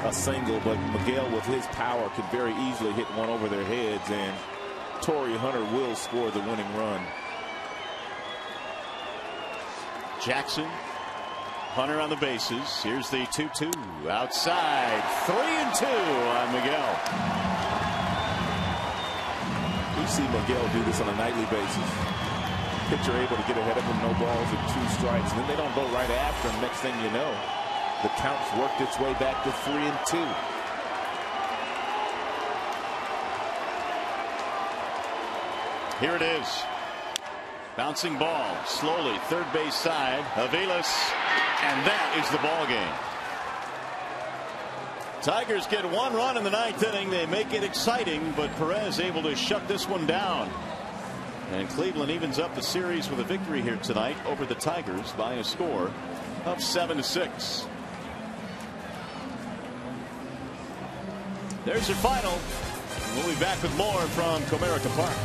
C: a single, but Miguel with his power could very easily hit one over their heads, and Torrey Hunter will score the winning run.
A: Jackson, Hunter on the bases. Here's the 2-2 outside. 3-2 on Miguel.
C: We see Miguel do this on a nightly basis. Pitcher able to get ahead of him, no balls and 2 strikes, and then they don't go right after him. Next thing you know, the count's worked its way back to 3-2.
A: Here it is. Bouncing ball slowly, third base side. Aviles, and that is the ball game. Tigers get 1 run in the 9th inning. They make it exciting, but Perez able to shut this one down. And Cleveland evens up the series with a victory here tonight over the Tigers by a score of 7-6. There's your final. We'll be back with more from Comerica Park.